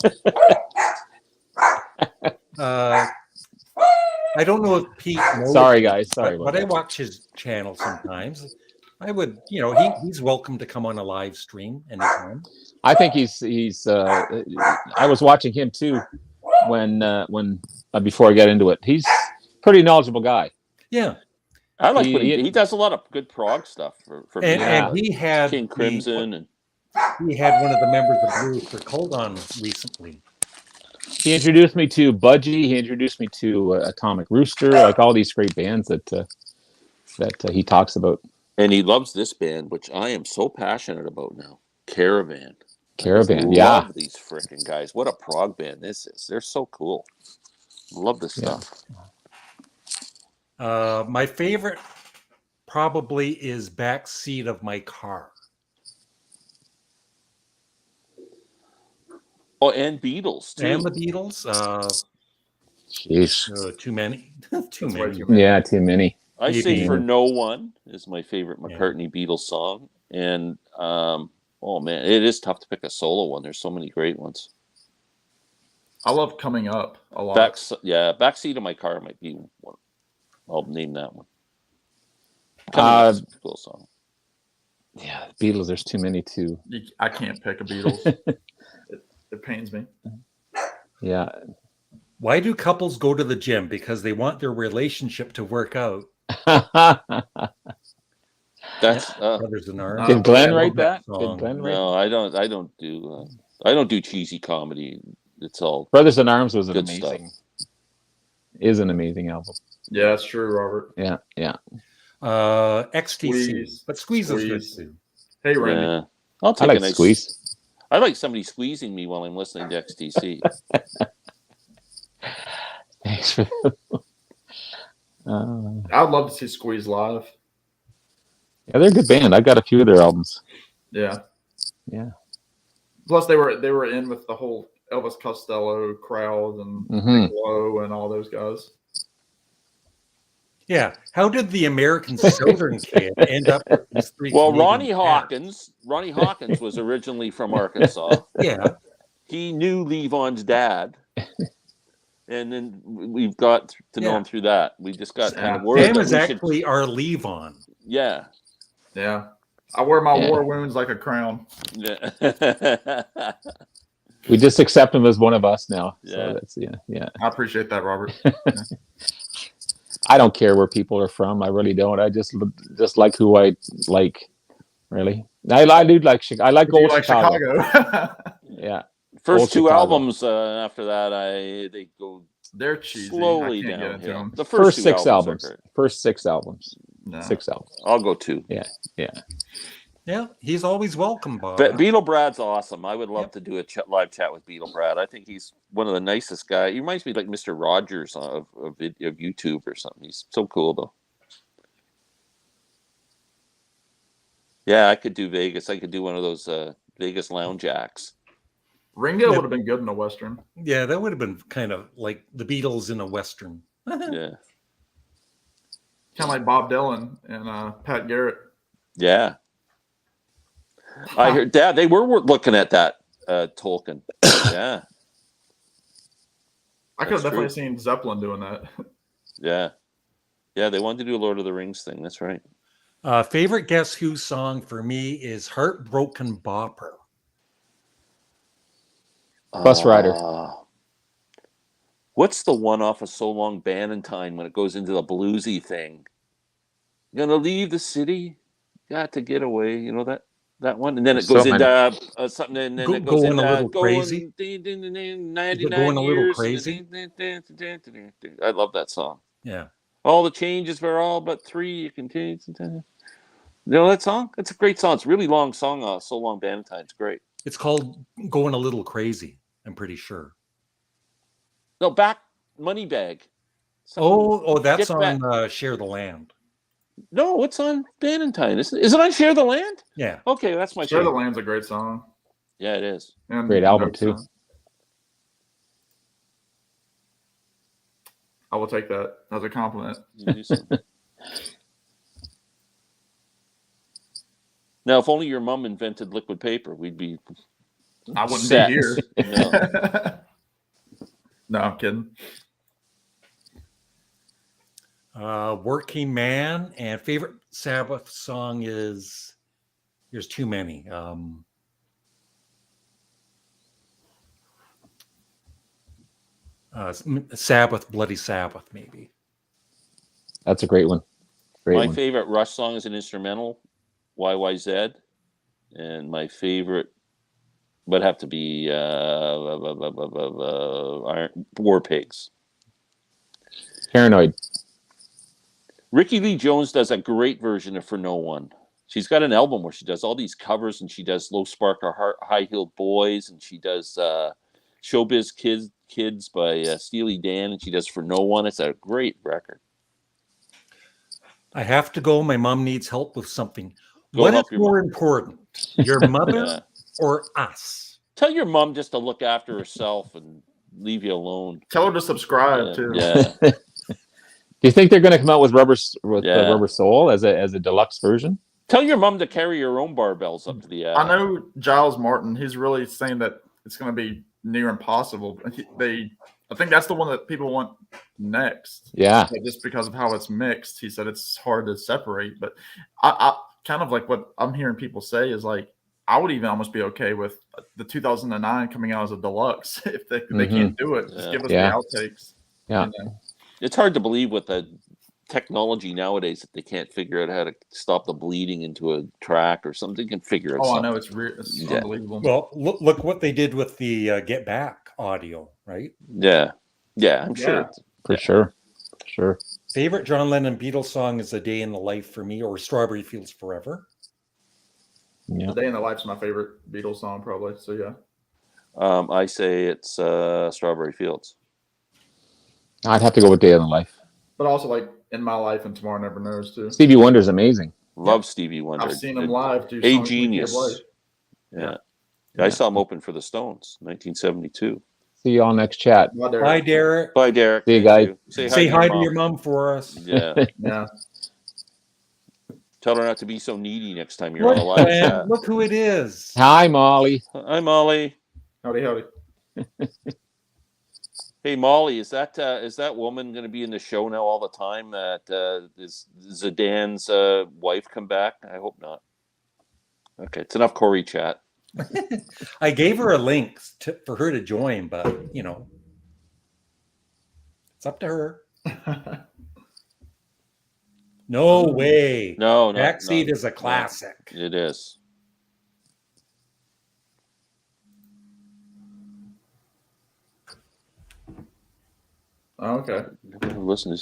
I don't know if Pete knows. Sorry, guys. Sorry but I watch his channel sometimes. I would, he's welcome to come on a live stream anytime. I think he's. I was watching him too when before I got into it. He's a pretty knowledgeable guy. Yeah, I like what he does. A lot of good prog stuff for and he had King Crimson and he had one of the members of Blue for Cold on recently. He introduced me to Budgie. He introduced me to Atomic Rooster, like all these great bands that he talks about. And he loves this band, which I am so passionate about now. Caravan. Caravan, love these freaking guys. What a prog band this is. They're so cool. Love this stuff. My favorite probably is Backseat of My Car. Oh, and Beatles too. And the Beatles. Jeez. Too many. Too That's way many. too many. Yeah, too many. I maybe say For even- No One is my favorite Yeah. McCartney Beatles song. And oh man, it is tough to pick a solo one. There's so many great ones. I love Coming Up a lot. Backseat of My Car might be one. I'll name that one. Coming Up's a cool song. Yeah, Beatles. There's too many too. I can't pick a Beatles. It pains me. Yeah. Why do couples go to the gym? Because they want their relationship to work out. That's Brothers in Arms. Did Glen I write love that that? song. Did Glen write? no, I don't do cheesy comedy. It's all Brothers in Arms was an Good amazing. Is an amazing album. Yeah, that's true, Robert. Yeah, yeah. XTC. Squeeze. But Squeeze is good Squeeze. too. Hey, Randy. yeah. I'll I take like a nice Squeeze. I like somebody squeezing me while I'm listening to XTC. Thanks for. I'd love to see Squeeze live. Yeah, they're a good band. I got a few of their albums. Yeah. Yeah. Plus, they were in with the whole Elvis Costello crowd and Mhm. Lowe and all those guys. Yeah. How did the American Southern kid end up with these three? Well, Canadian Ronnie Hawkins was originally from Arkansas. cats? Yeah. He knew Levon's dad. And then we've got to know him through that. We just got kind of worried. Sam that is we should- actually our Levon. Yeah. Yeah. I wear my Yeah. war wounds like a crown. Yeah. We just accept him as one of us now. Yeah. So that's yeah. I appreciate that, Robert. I don't care where people are from. I really don't. I just like who I like. Really, I do like Chicago. I like You old like Chicago. Chicago. Yeah, First Old two Chicago. albums after that, they go They're cheesy. slowly I can't get into downhill. them. The first two 6 are albums. great. First 6 albums. No. 6 albums. I'll go 2. Yeah. Yeah. He's always welcome, Bob. But Beetle Brad's awesome. I would love Yep. to do a live chat with Beetle Brad. I think he's one of the nicest guys. He reminds me like Mr. Rogers of YouTube or something. He's so cool though. Yeah, I could do Vegas. I could do one of those Vegas lounge acts. Ringo Yeah. would have been good in a Western. Yeah, that would have been kind of like the Beatles in a Western. Yeah. Kind of like Bob Dylan and Pat Garrett. Yeah. I heard Dad, they were looking at that Tolkien. Yeah. I could have That's definitely true. seen Zeppelin doing that. Yeah. Yeah, they wanted to do a Lord of the Rings thing. That's right. Favorite Guess Who song for me is Heartbroken Bopper. Bus Rider. What's the one off of So Long Bannatyne when it goes into the bluesy thing? Gonna leave the city, got to get away. You know that one, and then it So goes many. into something, and then it goes Going into a little crazy? 99 Going a little years. crazy? I love that song. Yeah. All the changes were all but 3. You continue to. You know that song? It's a great song. It's a really long song. So Long Bannatyne. It's great. It's called Going a Little Crazy, I'm pretty sure. No, back Moneybag. Oh, that's Get on Back. Share the Land. No, it's on Bannatyne. Is it on Share the Land? Yeah. Okay, that's my Share the favorite. Land's a great song. Yeah, it is. And Great album, Notes too. song. I will take that as a compliment. You do something. Now, if only your mom invented liquid paper, we'd be. I wouldn't set. be here. No. No, I'm kidding. Working Man, and favorite Sabbath song is there's too many. Sabbath, Bloody Sabbath, maybe. That's a great one. Great My one. favorite Rush song is an instrumental, YYZ, and my favorite would have to be War Pigs. Paranoid. Ricky Lee Jones does a great version of For No One. She's got an album where she does all these covers, and she does Low Sparkle High Heeled Boys, and she does Showbiz Kids by Steely Dan, and she does For No One. It's a great record. I have to go. My mom needs help with something. Go What is help your more mom. important, your mother Yeah. or us? Tell your mom just to look after herself and leave you alone. Tell her to subscribe too. Yeah. Do you think they're going to come out with Rubber Soul as a deluxe version? Tell your mom to carry your own barbells up to the attic. I know Giles Martin. He's really saying that it's going to be near impossible. I think that's the one that people want next. Yeah. But just because of how it's mixed, he said it's hard to separate. But I kind of like what I'm hearing people say is like, I would even almost be okay with the 2009 coming out as a deluxe if they can't do it. Just give us the outtakes. Yeah. It's hard to believe with the technology nowadays that they can't figure out how to stop the bleeding into a track or something. They can figure out something. I know. It's unbelievable. Well, look what they did with the Get Back audio, right? Yeah. I'm sure. For sure. Favorite John Lennon Beatles song is A Day in the Life for me, or Strawberry Fields Forever. Yeah. A Day in the Life's my favorite Beatles song, probably. So yeah. I say it's Strawberry Fields. I'd have to go with Day in the Life. But also like In My Life and Tomorrow Never Knows too. Stevie Wonder's amazing. Love Stevie Wonder. I've seen him live. Do A songs genius. with Life. Yeah. I saw him open for the Stones, 1972. See you all next chat. Bye, Derek. Bye, Derek. See you Thank guys. Say hi to mom. your mom for us. Yeah. Yeah. Tell her not to be so needy next time you're on a live chat. Look who it is. Hi, Molly. Hi, Molly. Howdy. Hey, Molly, is that woman going to be in the show now all the time? That is Zidane's wife come back? I hope not. Okay, it's enough Corey chat. I gave her a link for her to join, but it's up to her. No way. No. Backseat is a classic. It is. Oh, okay. Listen.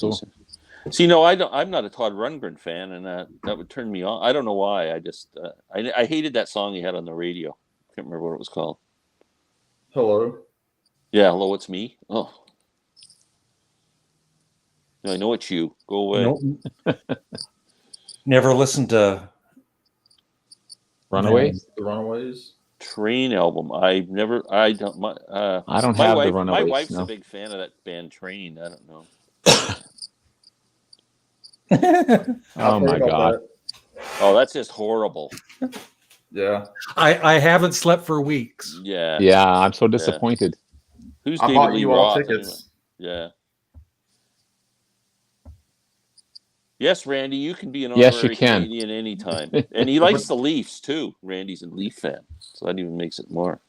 See, no, I'm not a Todd Rundgren fan, and that would turn me on. I don't know why. I just I hated that song he had on the radio. Can't remember what it was called. Hello. Yeah, hello, it's me. Oh, no, I know it's you. Go away. Nope. Never listened to Runaways? The Runaways. Train album. I don't have the Runaways. My wife's no. a big fan of that band Train. I don't know. Oh my God. Oh, that's just horrible. Yeah. I haven't slept for weeks. Yeah. Yeah, I'm so disappointed. Who's I David bought Lee you all Roth? tickets. Anyway? Yeah. Yes, Randy, you can be an Yes, you honorary can. Canadian anytime. And he likes the Leafs too. Randy's a Leaf fan, so that even makes it more.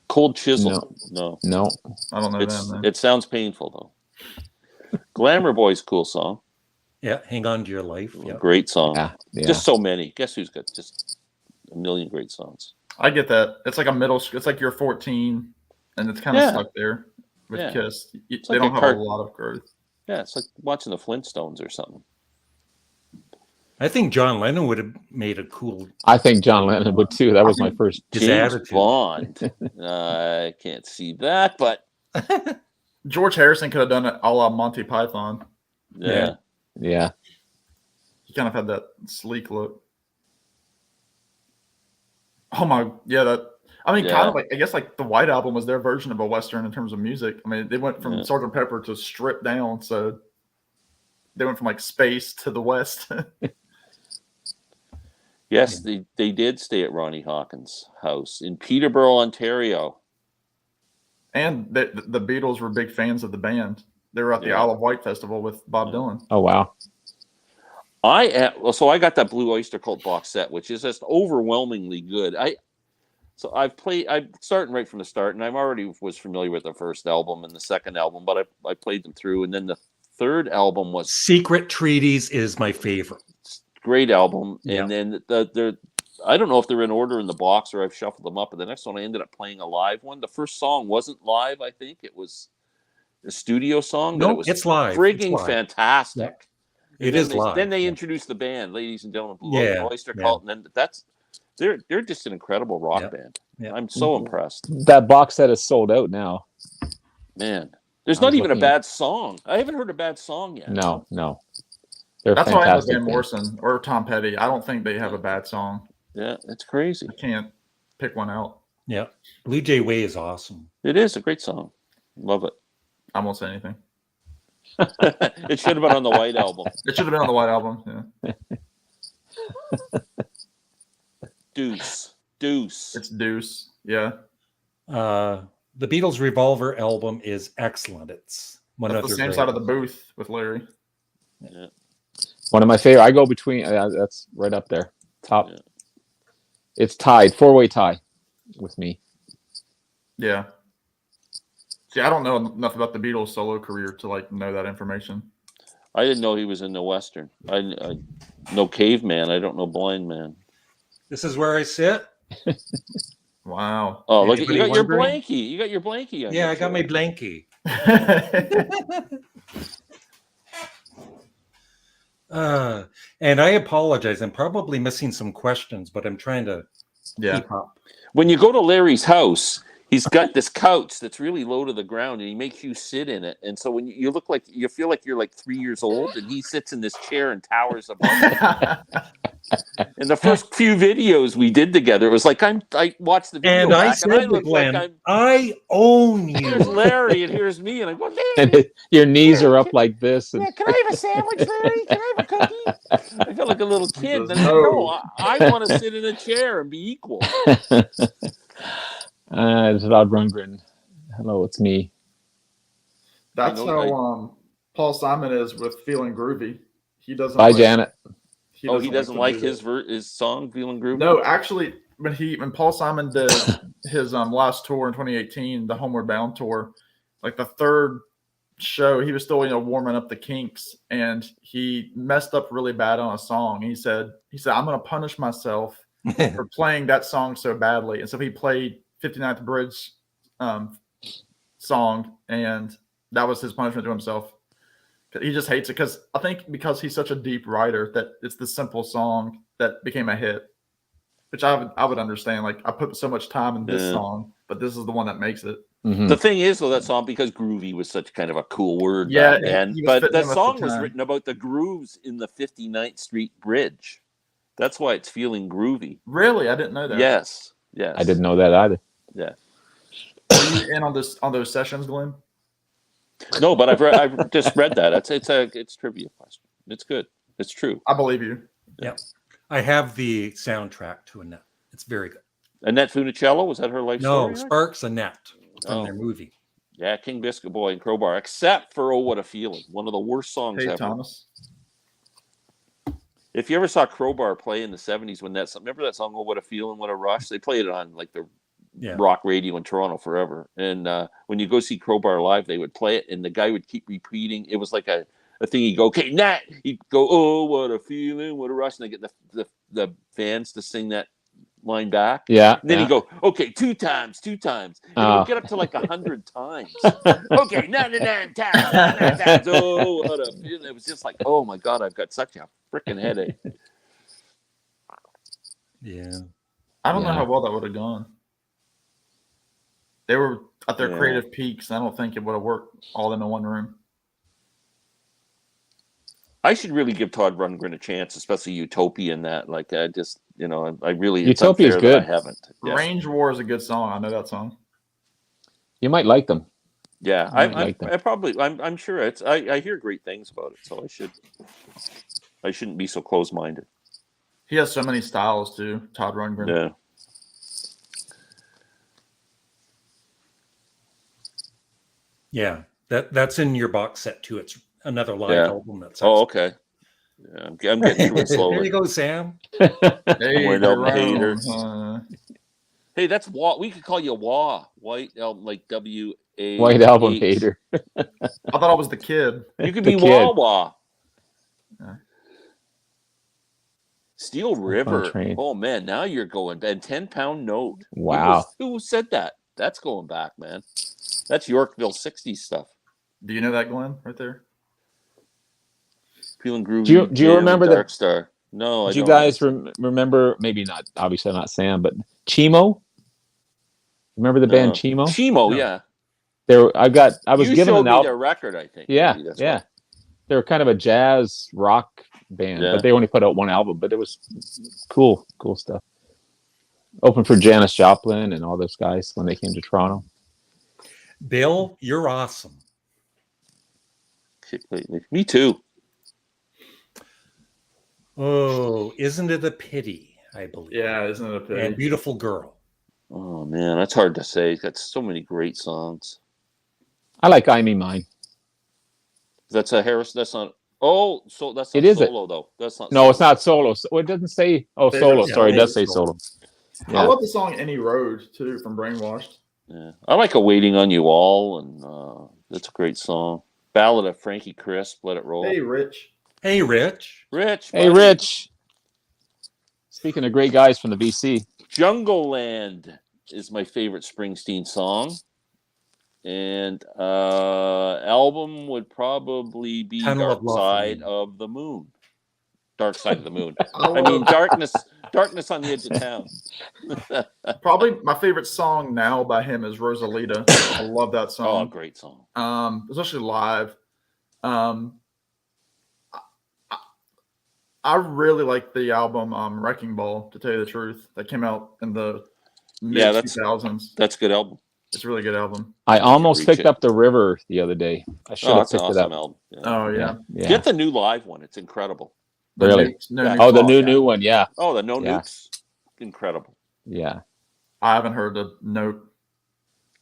Cold Chisel. No. I don't know that. It sounds painful though. Glamour Boy's cool song. Yeah, Hang On to Your Life. Yeah. Great song. Yeah. Just so many. Guess who's got just a million great songs? I get that. It's like a middle. It's like you're 14, and it's kind of stuck there with Kiss. They like don't a have a lot of growth. Yeah, it's like watching the Flintstones or something. I think John Lennon would have made a cool. I think John Lennon would too. That was my first. His James attitude. Bond. I can't see that, but George Harrison could have done it a la Monty Python. yeah. Yeah. He kind of had that sleek look. Oh my, yeah, kind of like, I guess like the White Album was their version of a Western in terms of music. I mean, they went from Sgt. Pepper to stripped down, so they went from like space to the West. Yes, they did stay at Ronnie Hawkins' house in Peterborough, Ontario. And the Beatles were big fans of the band. They were at the Isle of Wight Festival with Bob Dylan. Oh wow. So I got that Blue Oyster Cult box set, which is just overwhelmingly good. I'm starting right from the start, and I already was familiar with the first album and the second album, but I played them through, and then the third album was Secret Treaties is my favorite. Great album, Yeah. and then I don't know if they're in order in the box or I've shuffled them up, but the next one I ended up playing a live one. The first song wasn't live, I think it was a studio song. No, it was it's live. frigging It's live. fantastic. It is live. Then they introduced the band, ladies and gentlemen, Blue Oyster Yeah. Cult, and then they're just an incredible rock band. Yeah. I'm so impressed. That box set is sold out now. Man, there's I not was even a looking- bad song. I haven't heard a bad song yet. No. They're That's why I have fantastic. Van Morrison or Tom Petty. I don't think they have a bad song. Yeah, it's crazy. I can't pick one out. Yeah. Blue Jay Way is awesome. It is a great song. Love it. I won't say anything. It should have been on the White Album. It should have been on the White Album. Yeah. Deuce. It's Deuce. Yeah. The Beatles Revolver album is excellent. It's one That's of the their same side of the booth with Larry. Yeah. One of my favorite. I go between. That's right up there. Top. Yeah. It's tied. 4-way tie with me. Yeah. See, I don't know enough about the Beatles' solo career to like know that information. I didn't know he was in the Western. I know Caveman. I don't know Blind Man. This is where I sit. Wow. Oh, look! You got Anybody your wondering? blankie. You got your blankie on. Yeah, your I got my chair. blankie. And I apologize. I'm probably missing some questions, but I'm trying to Yeah. keep up. When you go to Larry's house, he's got this couch that's really low to the ground, and he makes you sit in it. And so when you look like you feel like you're like 3 years old, and he sits in this chair and towers above you. And the first few videos we did together, it was like I watched the video And I back, and I said to look like Glenn, I own here's you. Larry and here's me, and I go, And Larry, your knees are up like this. And yeah, can I have a sandwich, Larry? Can I have a cookie? I felt like a little kid. says, And I said, "No." no, I want to sit in a chair and be equal. it's Rod Rundgren. Hello, it's me. That's I know, how Paul Simon is with Feeling Groovy. He doesn't. Bye, like, Janet. He doesn't the like Beatles. his song, Feeling Groovy? No, actually, when Paul Simon did his last tour in 2018, the Homeward Bound tour, like the third show, he was still warming up the Kinks, and he messed up really bad on a song. He said I'm going to punish myself for playing that song so badly, and so he played 59th Bridge song, and that was his punishment to himself. He just hates it because he's such a deep writer that it's the simple song that became a hit, which I would understand. Like, I put so much time in this song, but this is the one that makes it. Mhm. The thing is, though, that song, because groovy was such kind of a cool word Yeah, back then, he was but fitting that in with song the was time. written about the grooves in the 59th Street Bridge. That's why it's Feeling Groovy. Really, I didn't know that. Yes. I didn't know that either. Yeah. Were you in on those sessions, Glenn? No, but I've just read that. It's trivia question. It's good. It's true. I believe you. Yep. I have the soundtrack to Annette. It's very good. Annette Funicello, was that her life No, story? Sparks Annette from Oh. their movie. Yeah, King Biscuit Boy and Crowbar, except for Oh What a Feeling, one of the worst songs Hey, ever. Thomas. If you ever saw Crowbar play in the 70s, remember that song Oh What a Feeling, What a Rush? They played it on like the rock radio in Toronto forever. And when you go see Crowbar live, they would play it, and the guy would keep repeating. It was like a thing. He'd go, okay, Nat. He'd go, oh, what a feeling, what a rush. And they get the fans to sing that line back. Yeah. And then he'd go, okay, two times. And it would get up to like 100 times. Okay, 99 times. Oh, what a feeling. It was just like, oh my God, I've got such a freaking headache. Yeah. I don't know how well that would have gone. They were at their creative peaks. I don't think it would have worked all in one room. I should really give Todd Rundgren a chance, especially Utopia and that. Like, I just, I really, Utopia's it's good. I haven't. Yeah. Range War is a good song. I know that song. You might like them. Yeah, I'm sure it's. I hear great things about it, so I shouldn't be so close-minded. He has so many styles too, Todd Rundgren. Yeah. Yeah. That's in your box set too. It's another live album that's okay. Yeah, I'm getting through it slowly. There you go, Sam. Hey, White Album haters. uh, Hey, that's Wah. We could call you Wah. White Album, like W-A. White Album hater. I thought I was the kid. You could The be kid. Wah. Yeah. Steel River. Train. Oh man, now you're going. And 10-pound note. Wow. Who said that? That's going back, man. That's Yorkville 60s stuff. Do you know that, Glenn, right there? Feeling groovy. Do you Jam, remember the- Dark Star? No, I Do you don't. guys remember? Maybe not. Obviously, not Sam, but Chimo. Remember the band Chimo? Chimo, No. yeah. I was You given showed an me album. their record, I think. Yeah, Maybe that's yeah. right. They were kind of a jazz rock band, Yeah. but they only put out one album. But it was cool stuff. Opened for Janis Joplin and all those guys when they came to Toronto. Bill, you're awesome. Me too. Oh, isn't it a pity? I believe. Yeah, isn't it a pity? And Beautiful Girl. Oh man, that's hard to say. He's got so many great songs. I like I Me Mine. That's a Harris. That's not. Oh, so that's not It is solo though. That's not. No, solo. it's not solo. It doesn't say. Oh, Favorite solo. song. Sorry, it does say Solo. solo. I Yeah. love the song Any Road too from Brainwashed. Yeah, I like a Waiting on You All, and that's a great song. Ballad of Frankie Crisp, Let It Roll. Hey, Rich. Hey, Rich. Rich. Hey, buddy. Rich. Speaking of great guys from the BC, Jungle Land is my favorite Springsteen song. And album would probably be Tunnel of Dark Love for Side Me. of the Moon. Dark Side of the Moon. I I mean, love- darkness on the edge of town. Probably my favorite song now by him is Rosalita. I love that Oh, song. great song. Especially live. I really like the album Wrecking Ball, to tell you the truth. That came out in the Yeah, mid 2000s. That's a good album. It's a really good album. I almost reach picked it. up The River the other day. I should Oh, have that's an picked it awesome up. album. Yeah. Oh yeah. Yeah. Get the new live one. It's incredible. Really? No Yeah. Nukes Oh, the Lost. new one. Yeah. Oh, the No Yeah. Nukes. Incredible. Yeah. I haven't heard the note.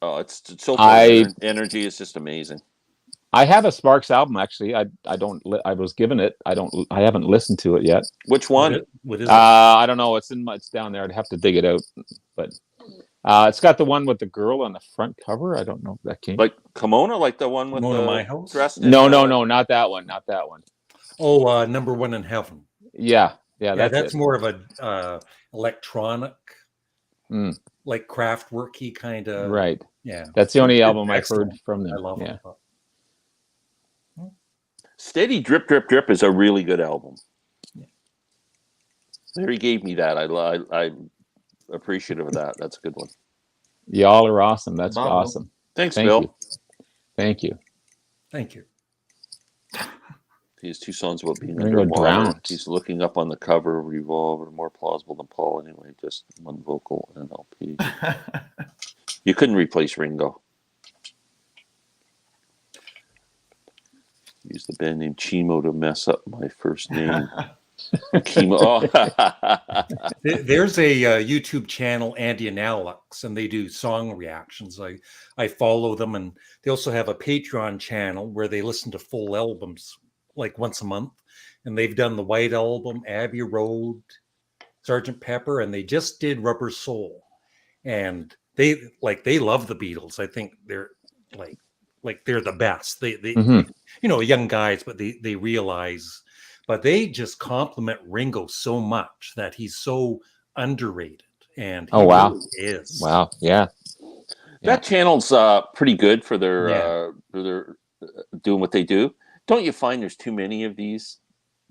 Oh, it's so full I- energy is just amazing. I have a Sparks album actually. I was given it. I haven't listened to it yet. Which one? What is it? I don't know. It's down there. I'd have to dig it out. But it's got the one with the girl on the front cover. I don't know if that came. Like Kimona, like the one with Kimona the My House? dressed in, No, not that one. Not that one. Oh, Number One in Heaven. Yeah. Yeah, it. that's more of a electronic, Mm. like Kraftwerky kind of. Right. Yeah. That's the only album I've Excellent. heard from them. I love yeah. it. Steady Drip Drip Drip is a really good album. Larry gave me that. I'm appreciative of that. That's a good one. Y'all are awesome. That's Bravo. awesome. Thanks, Thank Bill. you. Thank you. Thank you. He has two songs about being Ringo underwater. drowned. He's looking up on the cover of Revolver, more plausible than Paul anyway, just one vocal and LP. You couldn't replace Ringo. Use the band name Chimo to mess up my first name. Chemo. Oh. There's a YouTube channel, Andy and Alex, and they do song reactions. I follow them, and they also have a Patreon channel where they listen to full albums like once a month. And they've done the White Album, Abbey Road, Sgt. Pepper, and they just did Rubber Soul. And they love the Beatles. I think they're like they're the best. They Mhm. young guys, but they realize. But they just compliment Ringo so much that he's so underrated, and he Oh, wow. really is. Wow. Yeah. That channel's pretty good for their Yeah. Doing what they do. Don't you find there's too many of these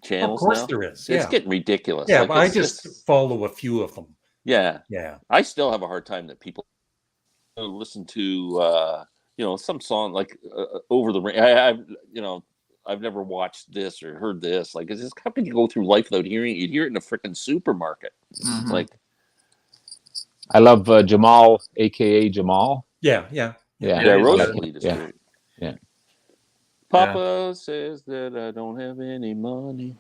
channels Of course now? there is. It's Yeah, getting ridiculous. yeah. Like, But I it's just follow a few of them. yeah. Yeah, I still have a hard time that people listen to some song like Over the Rain. I've never watched this or heard this. Like, it's just, how can you go through life without hearing it? You'd hear it in a freaking supermarket. Mhm. Like, I love Jamal, AKA Jamal. yeah. Yeah. yeah, Yeah, he's Rosalita is yeah. great. Yeah. Papa says that I don't have any money.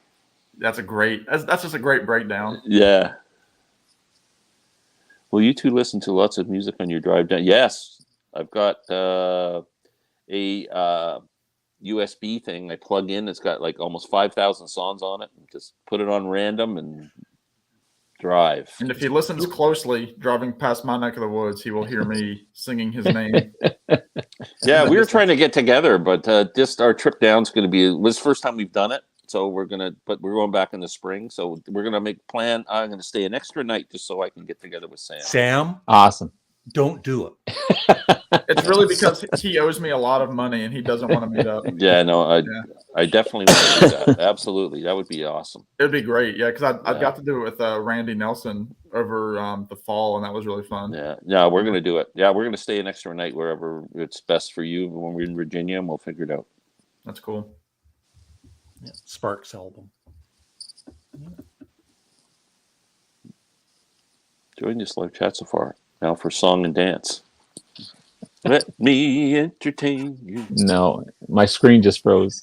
That's just a great breakdown. Yeah. Will you two listen to lots of music on your drive down? Yes. I've got a USB thing I plug in. It's got like almost 5,000 songs on it. Just put it on random and drive. And if he listens closely, driving past my neck of the woods, he will hear me singing his name. Yeah, we were trying to get together, but just our trip down's going to be, it was the first time we've done it. So we're going back in the spring. So we're going to make plan. I'm going to stay an extra night just so I can get together with Sam. Sam, Awesome. don't do it. It's really because he owes me a lot of money and he doesn't want to meet up. Yeah, no, I definitely want to do that. Absolutely. That would be awesome. It'd be great. Yeah, because I Yeah. got to do it with Randy Nelson over the fall, and that was really fun. Yeah, we're going to do it. Yeah, we're going to stay an extra night wherever it's best for you when we're in Virginia, and we'll figure it out. That's cool. Yeah, Sparks album. Enjoying this live chat so far. Now for song and dance. Let me entertain you. No, my screen just froze.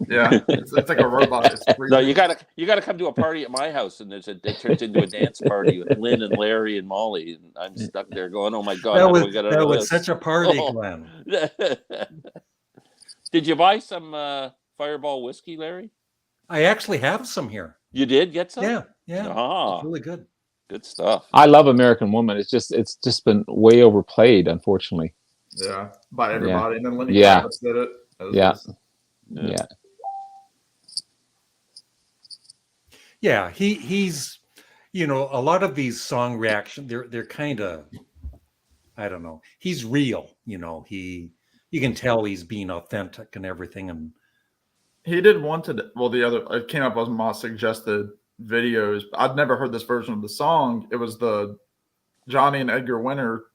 Yeah, it's like a robot. It's No, you gotta come to a party at my house, and it turns into a dance party with Lynn and Larry and Molly, and I'm stuck there going, "Oh my god, That how do was, we get out that of was this?" such a party, Oh. Glenn. Did you buy some Fireball whiskey, Larry? I actually have some here. You did get some? Yeah. Ah, It's really good. good stuff. I love American Woman. It's just been way overplayed, unfortunately. Yeah, by everybody. And then Lenny Yeah. Kravitz did it. Yeah. Yeah. Yeah, he's, you know, a lot of these song reaction, they're kind of, I don't know. He's real, you know. You can tell he's being authentic and everything. And He did one today. Well, it came up on my suggested videos. I'd never heard this version of the song. It was the Johnny and Edgar Winter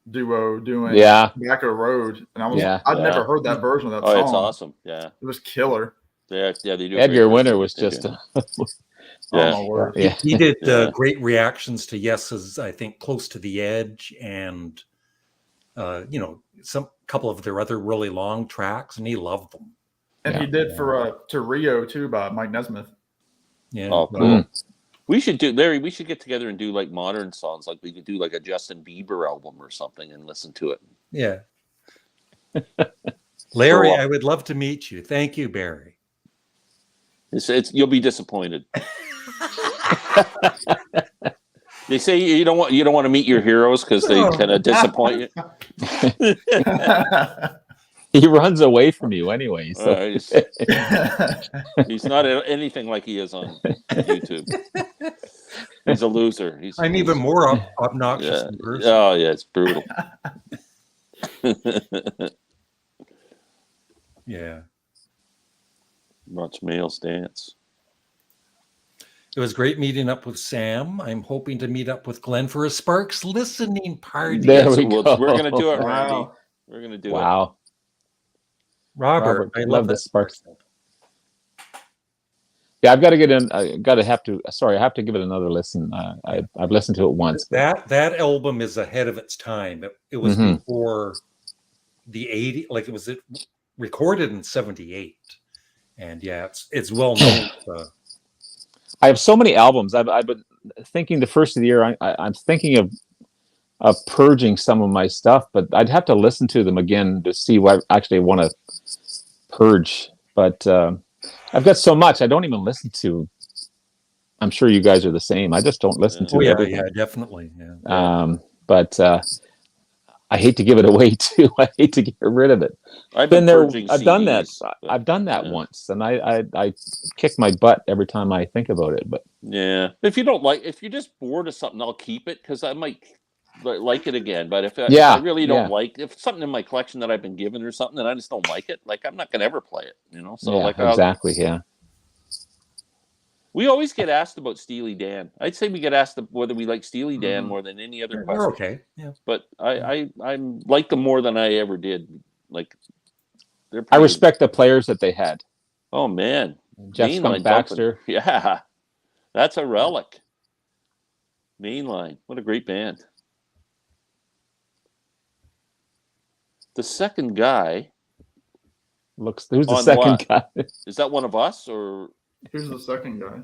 duo doing Back of Road, and I'd never heard that version of that song. Oh, it's awesome. Yeah, it was killer. Yeah, they do. Edgar Winter was just. Oh my word. Yeah. he did great reactions to Yes's, I think, Close to the Edge, and you know, some couple of their other really long tracks, and he loved them. And he did for to Rio too by Mike Nesmith. Yeah. Oh, cool. We should do, Larry. We should get together and do like modern songs. Like we could do like a Justin Bieber album or something and listen to it. Yeah. Larry, I would love to meet you. Thank you, Barry. It's you'll be disappointed. They say you don't want to meet your heroes because they kind of disappoint you. He runs away from you anyway. So. He's not anything like he is on YouTube. He's a loser. I'm even more obnoxious in person. Oh yeah, it's brutal. Yeah. Watch males dance. It was great meeting up with Sam. I'm hoping to meet up with Glenn for a Sparks listening party. There we go. We're going to do it, Randy. Wow. We're going to do it. Wow. Robert, I love that Sparks. Yeah, I've got to get in. I have to give it another listen. I've listened to it once. That album is ahead of its time. It was before the 80s, like it was recorded in 78. And yeah, it's well known. I have so many albums. I've been thinking the first of the year. I'm thinking of purging some of my stuff, but I'd have to listen to them again to see what I actually want to purge. But I've got so much I don't even listen to. I'm sure you guys are the same. I just don't listen to everything. Yeah, definitely. Yeah. But I hate to give it away too. I hate to get rid of it. I've done that. I've done that once, and I kick my butt every time I think about it. But yeah, if you're just bored of something, I'll keep it because I might like it again. But if I really don't like, if it's something in my collection that I've been given or something, and I just don't like it, like I'm not gonna ever play it. You know, so exactly. We always get asked about Steely Dan. I'd say we get asked whether we like Steely Dan more than any other question. We're okay. Yeah. But I like them more than I ever did. Like I respect the players that they had. Oh man. Jeff Skunk Baxter. Yeah. That's a relic. Mainline. What a great band. The second guy. Who's the second guy? Is that one of us or who's the second guy?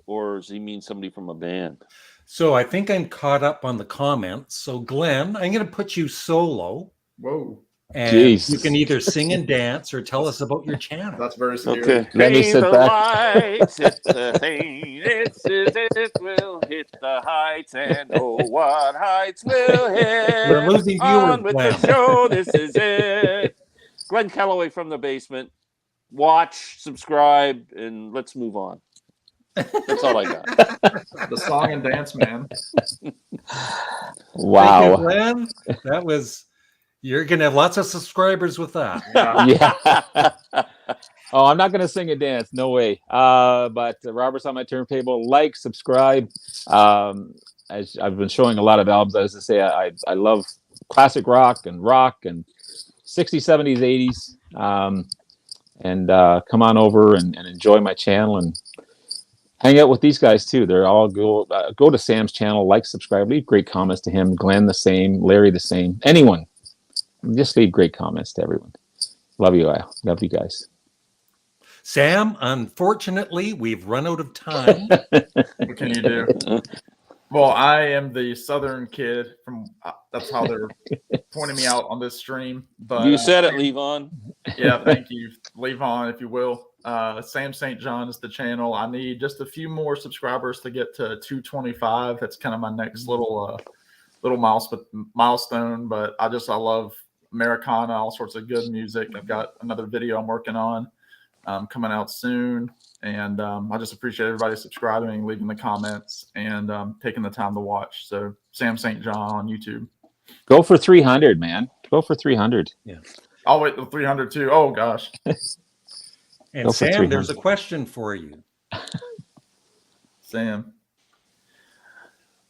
Or does he mean somebody from a band? So I think I'm caught up on the comments. So Glenn, I'm going to put you solo. Whoa. And you can either sing and dance or tell us about your channel. That's very scary. Okay. Let me sit back. Lights, hit the thing. It will hit the heights, and oh, what heights will hit. We're losing viewers, On with Glenn. the show. This is it. Glenn Calloway from the basement. Watch, subscribe, and let's move on. That's all I got. The song and dance man. Wow. Thank you, Glenn. That was. You're gonna have lots of subscribers with that. Yeah. Oh, I'm not gonna sing and dance. No way. But Robert's on my turntable. Like, subscribe. As I've been showing a lot of albums. As I say, I love classic rock and 60s, 70s, 80s. and come on over and enjoy my channel and hang out with these guys too. They're all go to Sam's channel, like, subscribe, leave great comments to him. Glen the same, Larry the same. Anyone, just leave great comments to everyone. Love you, love you guys. Sam, unfortunately, we've run out of time. What can you do? Well, I am the Southern kid from. That's how they're pointing me out on this stream. But You said it, Levon. yeah, thank you, Levon, if you will. Sam St. John is the channel. I need just a few more subscribers to get to 225. That's kind of my next little milestone. But I love Americana, all sorts of good music. I've got another video I'm working on coming out soon. And I just appreciate everybody subscribing, leaving the comments, and taking the time to watch. So Sam St. John on YouTube. Go for 300, man. Go for 300. Yeah. I'll wait till 300 too. Oh gosh. And Sam, there's a question for you. Sam.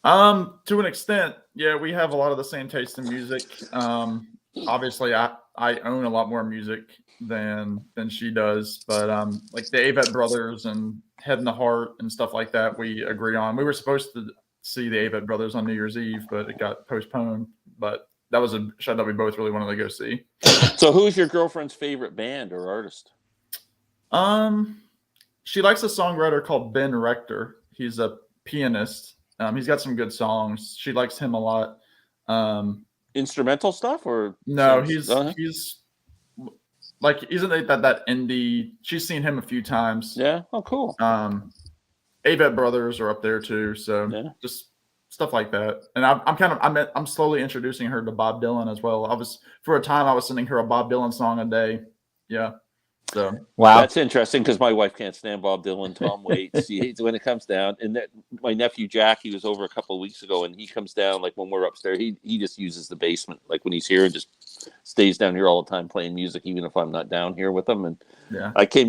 To an extent, yeah, we have a lot of the same taste in music. Obviously, I own a lot more music than she does, but like the Avett Brothers and Head in the Heart and stuff like that, we agree on. We were supposed to see the Avett Brothers on New Year's Eve, but it got postponed. But that was a show that we both really wanted to go see. So, who's your girlfriend's favorite band or artist? She likes a songwriter called Ben Rector. He's a pianist. He's got some good songs. She likes him a lot. Instrumental stuff or no? He's like isn't it that indie? She's seen him a few times. Yeah. Oh, cool. Avett Brothers are up there too. So just stuff like that. And I'm slowly introducing her to Bob Dylan as well. For a time I was sending her a Bob Dylan song a day. Yeah. So wow, that's interesting because my wife can't stand Bob Dylan. Tom Waits, she hates when it comes down. And my nephew Jack, he was over a couple of weeks ago, and he comes down like when we're upstairs. He just uses the basement, like when he's here, and just stays down here all the time playing music, even if I'm not down here with him. And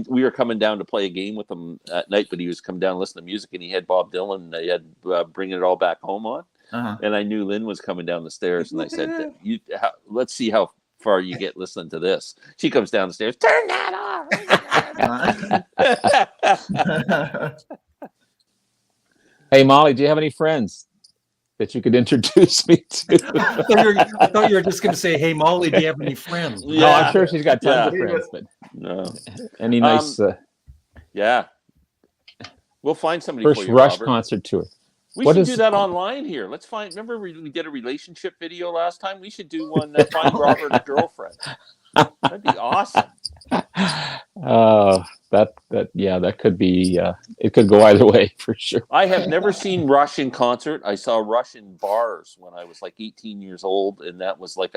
we were coming down to play a game with him at night, but he was coming down to listen to music, and he had Bob Dylan. He had Bringing It All Back Home on, and I knew Lynn was coming down the stairs, and I said, "Let's see how far you get listening to this." She comes down the stairs, turn that off. Hey Molly, do you have any friends that you could introduce me to? I thought you were just going to say, "Hey Molly, do you have any friends?" Yeah. No, I'm sure she's got tons of friends, but no. Any nice we'll find somebody first for you, Rush Robert. concert tour. We should do that online here. Let's find. Remember, we did a relationship video last time. We should do one. Find Robert a girlfriend. That'd be awesome. That could be. It could go either way for sure. I have never seen Rush in concert. I saw Rush in bars when I was like 18 years old, and that was like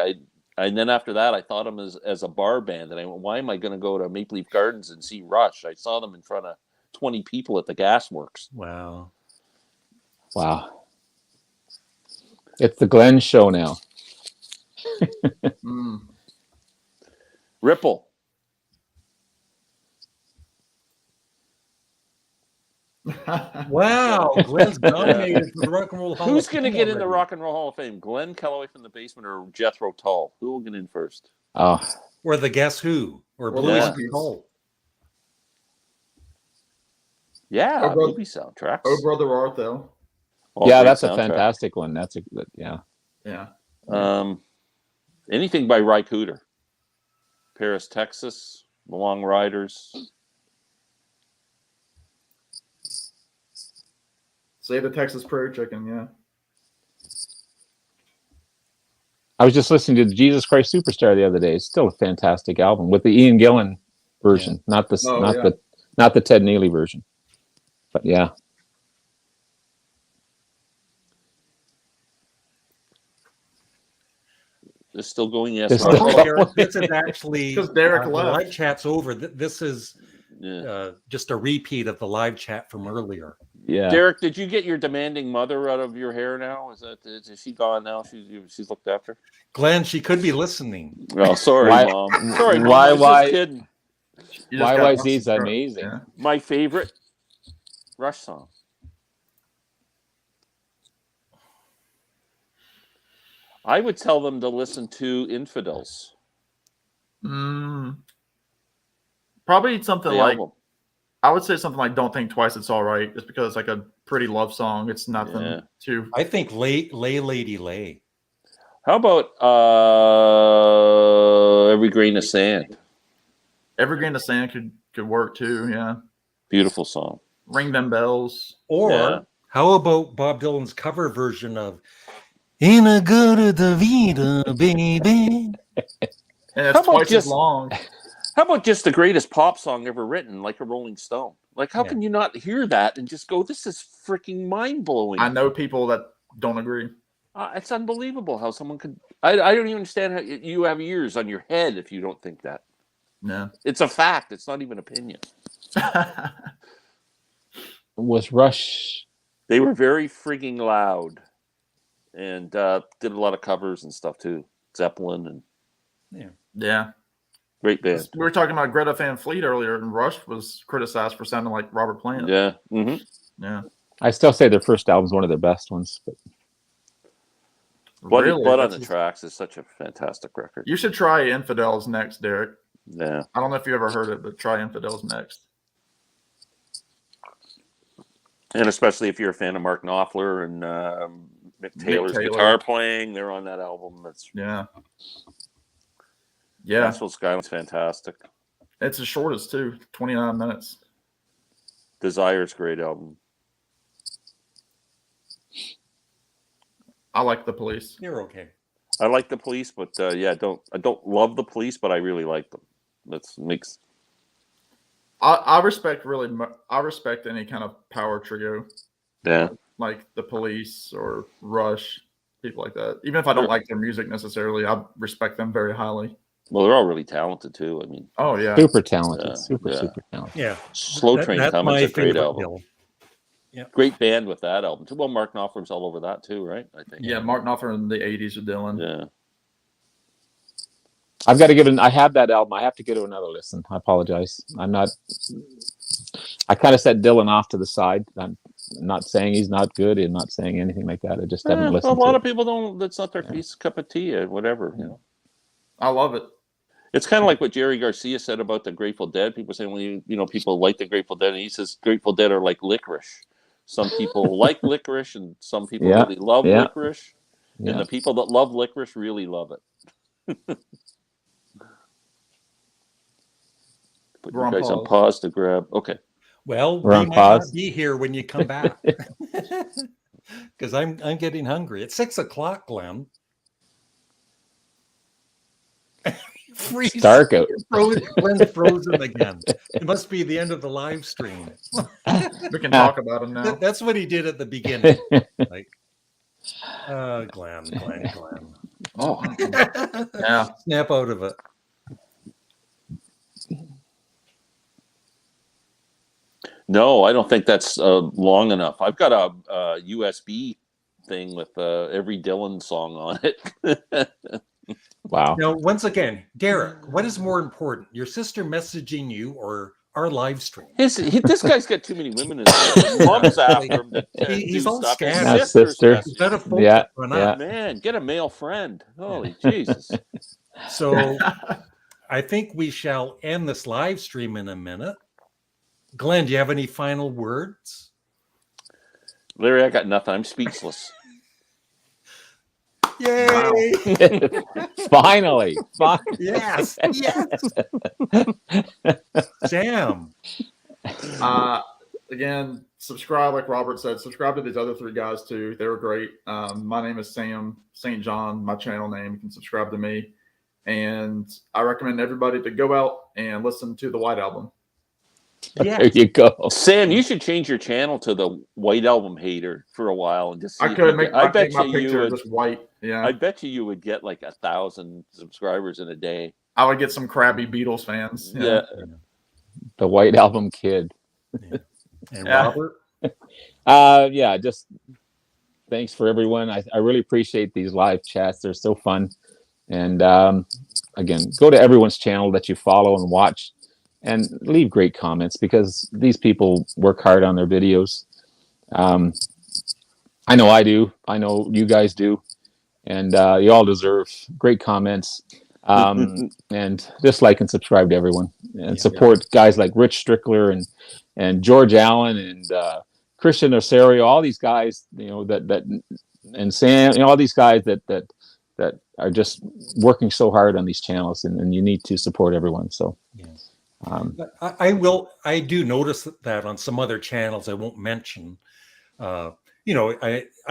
And then after that, I thought them as a bar band, and I went, "Why am I going to go to Maple Leaf Gardens and see Rush?" I saw them in front of 20 people at the Gasworks. Wow. It's the Glen show now. Ripple. Wow, Glen's nominated for the Rock and Roll Hall of Fame. Who's going to get in the Rock and Roll Hall of Fame? Glen Kellaway from the Basement or Jethro Tull? Who will get in first? Oh, or the Guess Who? Or Blues Tull? Yeah, movie soundtracks. Oh Brother Art, though. Yeah, that's a fantastic one. That's a good, yeah. Anything by Ry Cooder. Paris, Texas, The Long Riders. Save the Texas Prairie Chicken, yeah. I was just listening to the Jesus Christ Superstar the other day. It's still a fantastic album with the Ian Gillan version, not the Ted Neely version. But yeah. It's still going, yes. Derek, this is actually because Derek the left. live chat's over. This is just a repeat of the live chat from earlier. Yeah, Derek, did you get your demanding mother out of your hair now? Is she gone now? She's looked after. Glenn, she could be listening. Oh, sorry, Mom. Sorry, Mom. I was just kidding. YYZ's amazing. Yeah. My favorite Rush song. I would tell them to listen to Infidels. Probably Probably something The like album. I would say something like "Don't Think Twice, It's All Right," just because it's like a pretty love song. It's nothing Yeah. too. I think lay lady lay. How about Every Grain of Sand? Every Grain of Sand could work too. Yeah, Beautiful song. Ring Them Bells. Or Yeah. how about Bob Dylan's cover version of "In a Good the Vida, Baby"? And How it's about twice as just- long. How about just the greatest pop song ever written, like a Rolling Stone? Like, how Yeah. can you not hear that and just go, this is freaking mind-blowing? I know people that don't agree. It's unbelievable how someone could... I don't even understand how you have ears on your head if you don't think that. Yeah. It's a fact. It's not even opinion. Was Rush? They were very freaking loud and did a lot of covers and stuff, too. Zeppelin and Yeah. great band. We were talking about Greta Van Fleet earlier, and Rush was criticized for sounding like Robert Plant. Yeah. Mm-hmm. Yeah. I still say their first album is one of their best ones. But Blood on That's the just- Tracks is such a fantastic record. You should try Infidels next, Derek. Yeah. I don't know if you ever heard it, but try Infidels next. And especially if you're a fan of Mark Knopfler and Mick Taylor's Taylor. guitar playing, they're on that album. That's Yeah. Yeah. Nashville Skyline's fantastic. It's the shortest too, 29 minutes. Desire's great album. I like The Police. You're okay. I like the Police, but I don't love the Police, but I really like them. That's makes I respect I respect any kind of power trio, yeah. like The Police or Rush, people like that. Even if I don't like their music necessarily, I respect them very highly. Well, they're all really talented too. I mean, Oh yeah. super talented, Yeah, super yeah. talented. Yeah. Slow Train That's Coming's my a great favorite album. Dylan. Great band with that album too. Well, Mark Knopfler's all over that too, right? I think. Yeah, Mark Knopfler in the 80s with Dylan. Yeah. I've got to give it. I have that album. I have to give it another listen. I apologize. I'm not. I kind of set Dylan off to the side. I'm not saying he's not good. I'm not saying anything like that. I just haven't A listened. lot to of people don't. That's not their cup of tea or whatever. You know. I love it. It's kind of like what Jerry Garcia said about the Grateful Dead. People saying, well, people like the Grateful Dead, and he says Grateful Dead are like licorice. Some people like licorice, and some people really love licorice. Yeah. And the people that love licorice really love it. Put We're you on guys on pause. pause to grab. Okay. Well, We're we on might pause. not be here when you come back. Because I'm getting hungry. It's 6:00, Glen. Freeze. It's dark out. Glen's frozen again. It must be the end of the live stream. We can talk about him now. That's what he did at the beginning. Like, Glen. Oh, Yeah. Snap out of it. no, I don't think that's long enough. I've got a USB thing with every Dylan song on it. Wow. Now, once again, Derek, what is more important, your sister messaging you or our live stream? This guy's got too many women in his mom's after him. He's do all stuff. His scattered. sister's Sister. He's got a phone Yeah, run yeah. up. Man, get a male friend. Holy Jesus. So I think we shall end this live stream in a minute. Glenn, do you have any final words? Larry, I got nothing. I'm speechless. Yay! Finally. Yes. Sam. Again, subscribe, like Robert said. Subscribe to these other three guys too. They were great. My name is Sam St. John, my channel name. You can subscribe to me. And I recommend everybody to go out and listen to the White Album. There you go. Sam, you should change your channel to the White Album Hater for a while and just see I if could you make get- I my bet you picture would. just white. Yeah. I bet you would get like 1,000 subscribers in a day. I would get some crabby Beatles fans. Yeah. The White Album Kid. And Yeah. Robert. Yeah, just thanks for everyone. I really appreciate these live chats. They're so fun. And again, go to everyone's channel that you follow and watch and leave great comments because these people work hard on their videos. I know I do. I know you guys do. And you all deserve great comments. And just like and subscribe to everyone, and support guys like Rich Strickler and George Allen and Christian Osorio, all these guys, that and Sam, all these guys that are just working so hard on these channels, and you need to support everyone. So I do notice that on some other channels I won't mention. I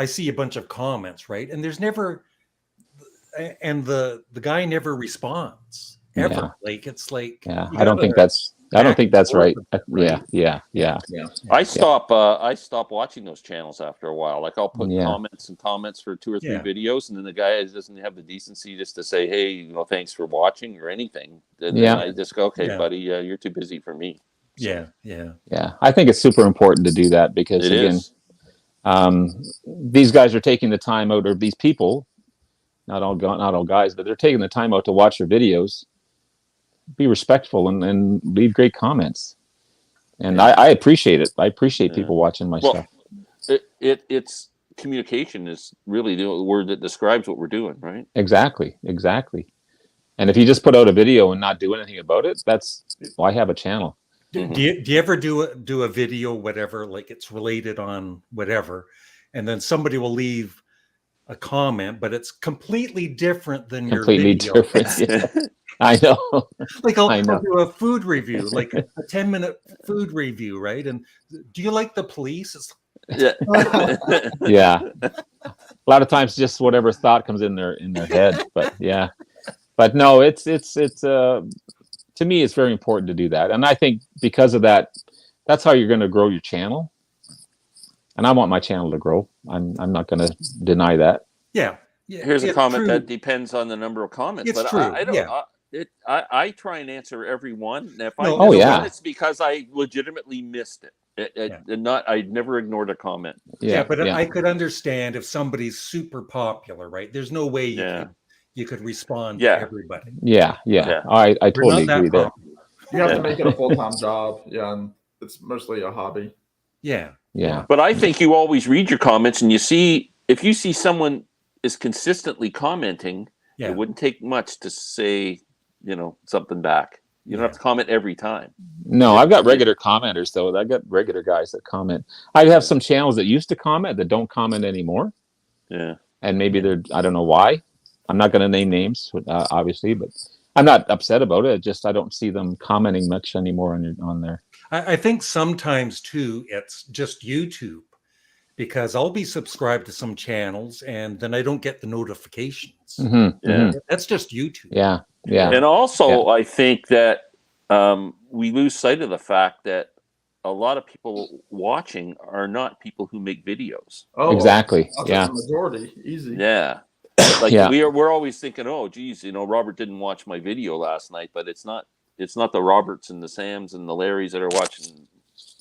see a bunch of comments, right? And there's never, and the guy never responds ever. Yeah. Like, it's like, I don't think that's right. Yeah. I stop watching those channels after a while. Like, I'll put comments for 2 or 3 videos, and then the guy doesn't have the decency just to say, hey, thanks for watching or anything. And then I just go, okay, buddy, you're too busy for me. So, yeah. I think it's super important to do that, because these guys are taking the time out, or these people, not all guys, but they're taking the time out to watch your videos. Be respectful and leave great comments. And I appreciate it. I appreciate people watching my stuff. It's communication is really the word that describes what we're doing, right? Exactly. And if you just put out a video and not do anything about it, I have a channel. Do you ever do a video, whatever, like it's related on whatever, and then somebody will leave a comment, but it's completely different than your video? Different. I know. Like I'll do a food review, like a 10-minute food review, right? And do you like the police? Yeah. A lot of times, just whatever thought comes in their head. But no, it's to me, it's very important to do that, and I think because of that, that's how you're going to grow your channel. And I want my channel to grow. I'm not going to deny that. Yeah. Here's a comment that depends on the number of comments. It's but true. I don't. I try and answer every one. And if I miss one, it's because I legitimately missed it. I never ignored a comment. But I could understand if somebody's super popular, right? There's no way you could respond to everybody. Yeah. I totally agree there. You have to make it a full-time job. Yeah, and it's mostly a hobby. Yeah. But I think you always read your comments, and if you see someone is consistently commenting, it wouldn't take much to say, something back. You don't have to comment every time. No, I've got regular commenters, though. I've got regular guys that comment. I have some channels that used to comment that don't comment anymore. Yeah. And maybe I don't know why. I'm not going to name names, obviously, but I'm not upset about it. I don't see them commenting much anymore on there. I think sometimes, too, it's just YouTube, because I'll be subscribed to some channels and then I don't get the notifications. That's just YouTube. Yeah. And also, I think that we lose sight of the fact that a lot of people watching are not people who make videos. Oh, exactly. The majority, easy. Yeah. Like we're always thinking, oh, geez, Robert didn't watch my video last night, but it's not the Roberts and the Sams and the Larrys that are watching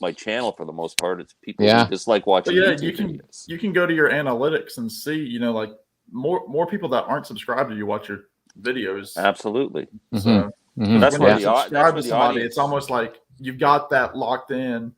my channel for the most part. It's people who just like watching YouTube videos. You can go to your analytics and see, like more people that aren't subscribed to you watch your videos. Absolutely. So that's when you subscribe to somebody, it's almost like you've got that locked in,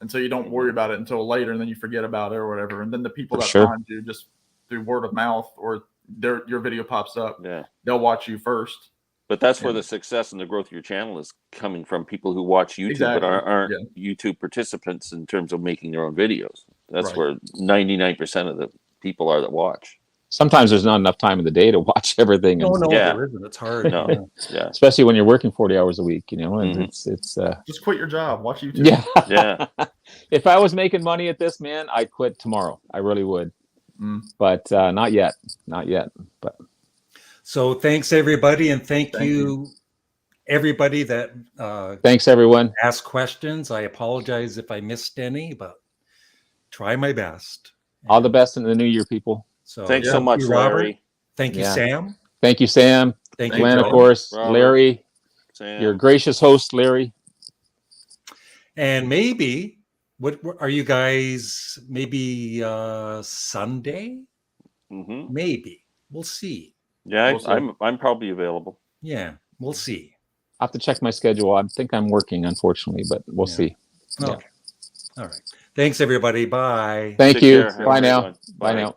and so you don't worry about it until later, and then you forget about it or whatever. And then the people that find you just through word of mouth or your video pops up, they'll watch you first. But that's where the success and the growth of your channel is coming from, people who watch YouTube but aren't YouTube participants in terms of making their own videos. That's where 99% of the people are that watch. Sometimes there's not enough time in the day to watch everything. There isn't. It's hard. No. Especially when you're working 40 hours a week, and it's just quit your job, watch YouTube. Yeah. If I was making money at this, man, I'd quit tomorrow. I really would. But not yet. But so thanks everybody, and thank you everybody that thanks everyone asked questions. I apologize if I missed any, but try my best. All the best in the new year, people. So thanks so much, Larry. Thank you, Sam. Thank you, Sam. Thank you, Glen, of course. Robert, Larry, Sam. Your gracious host, Larry. And maybe, what are you guys? Maybe Sunday. Maybe we'll see. Yeah, I'm probably available. Yeah, we'll see. I have to check my schedule. I think I'm working, unfortunately, but we'll see. Okay. All right. Thanks, everybody. Bye. Thank you. Care. Bye now. Bye now.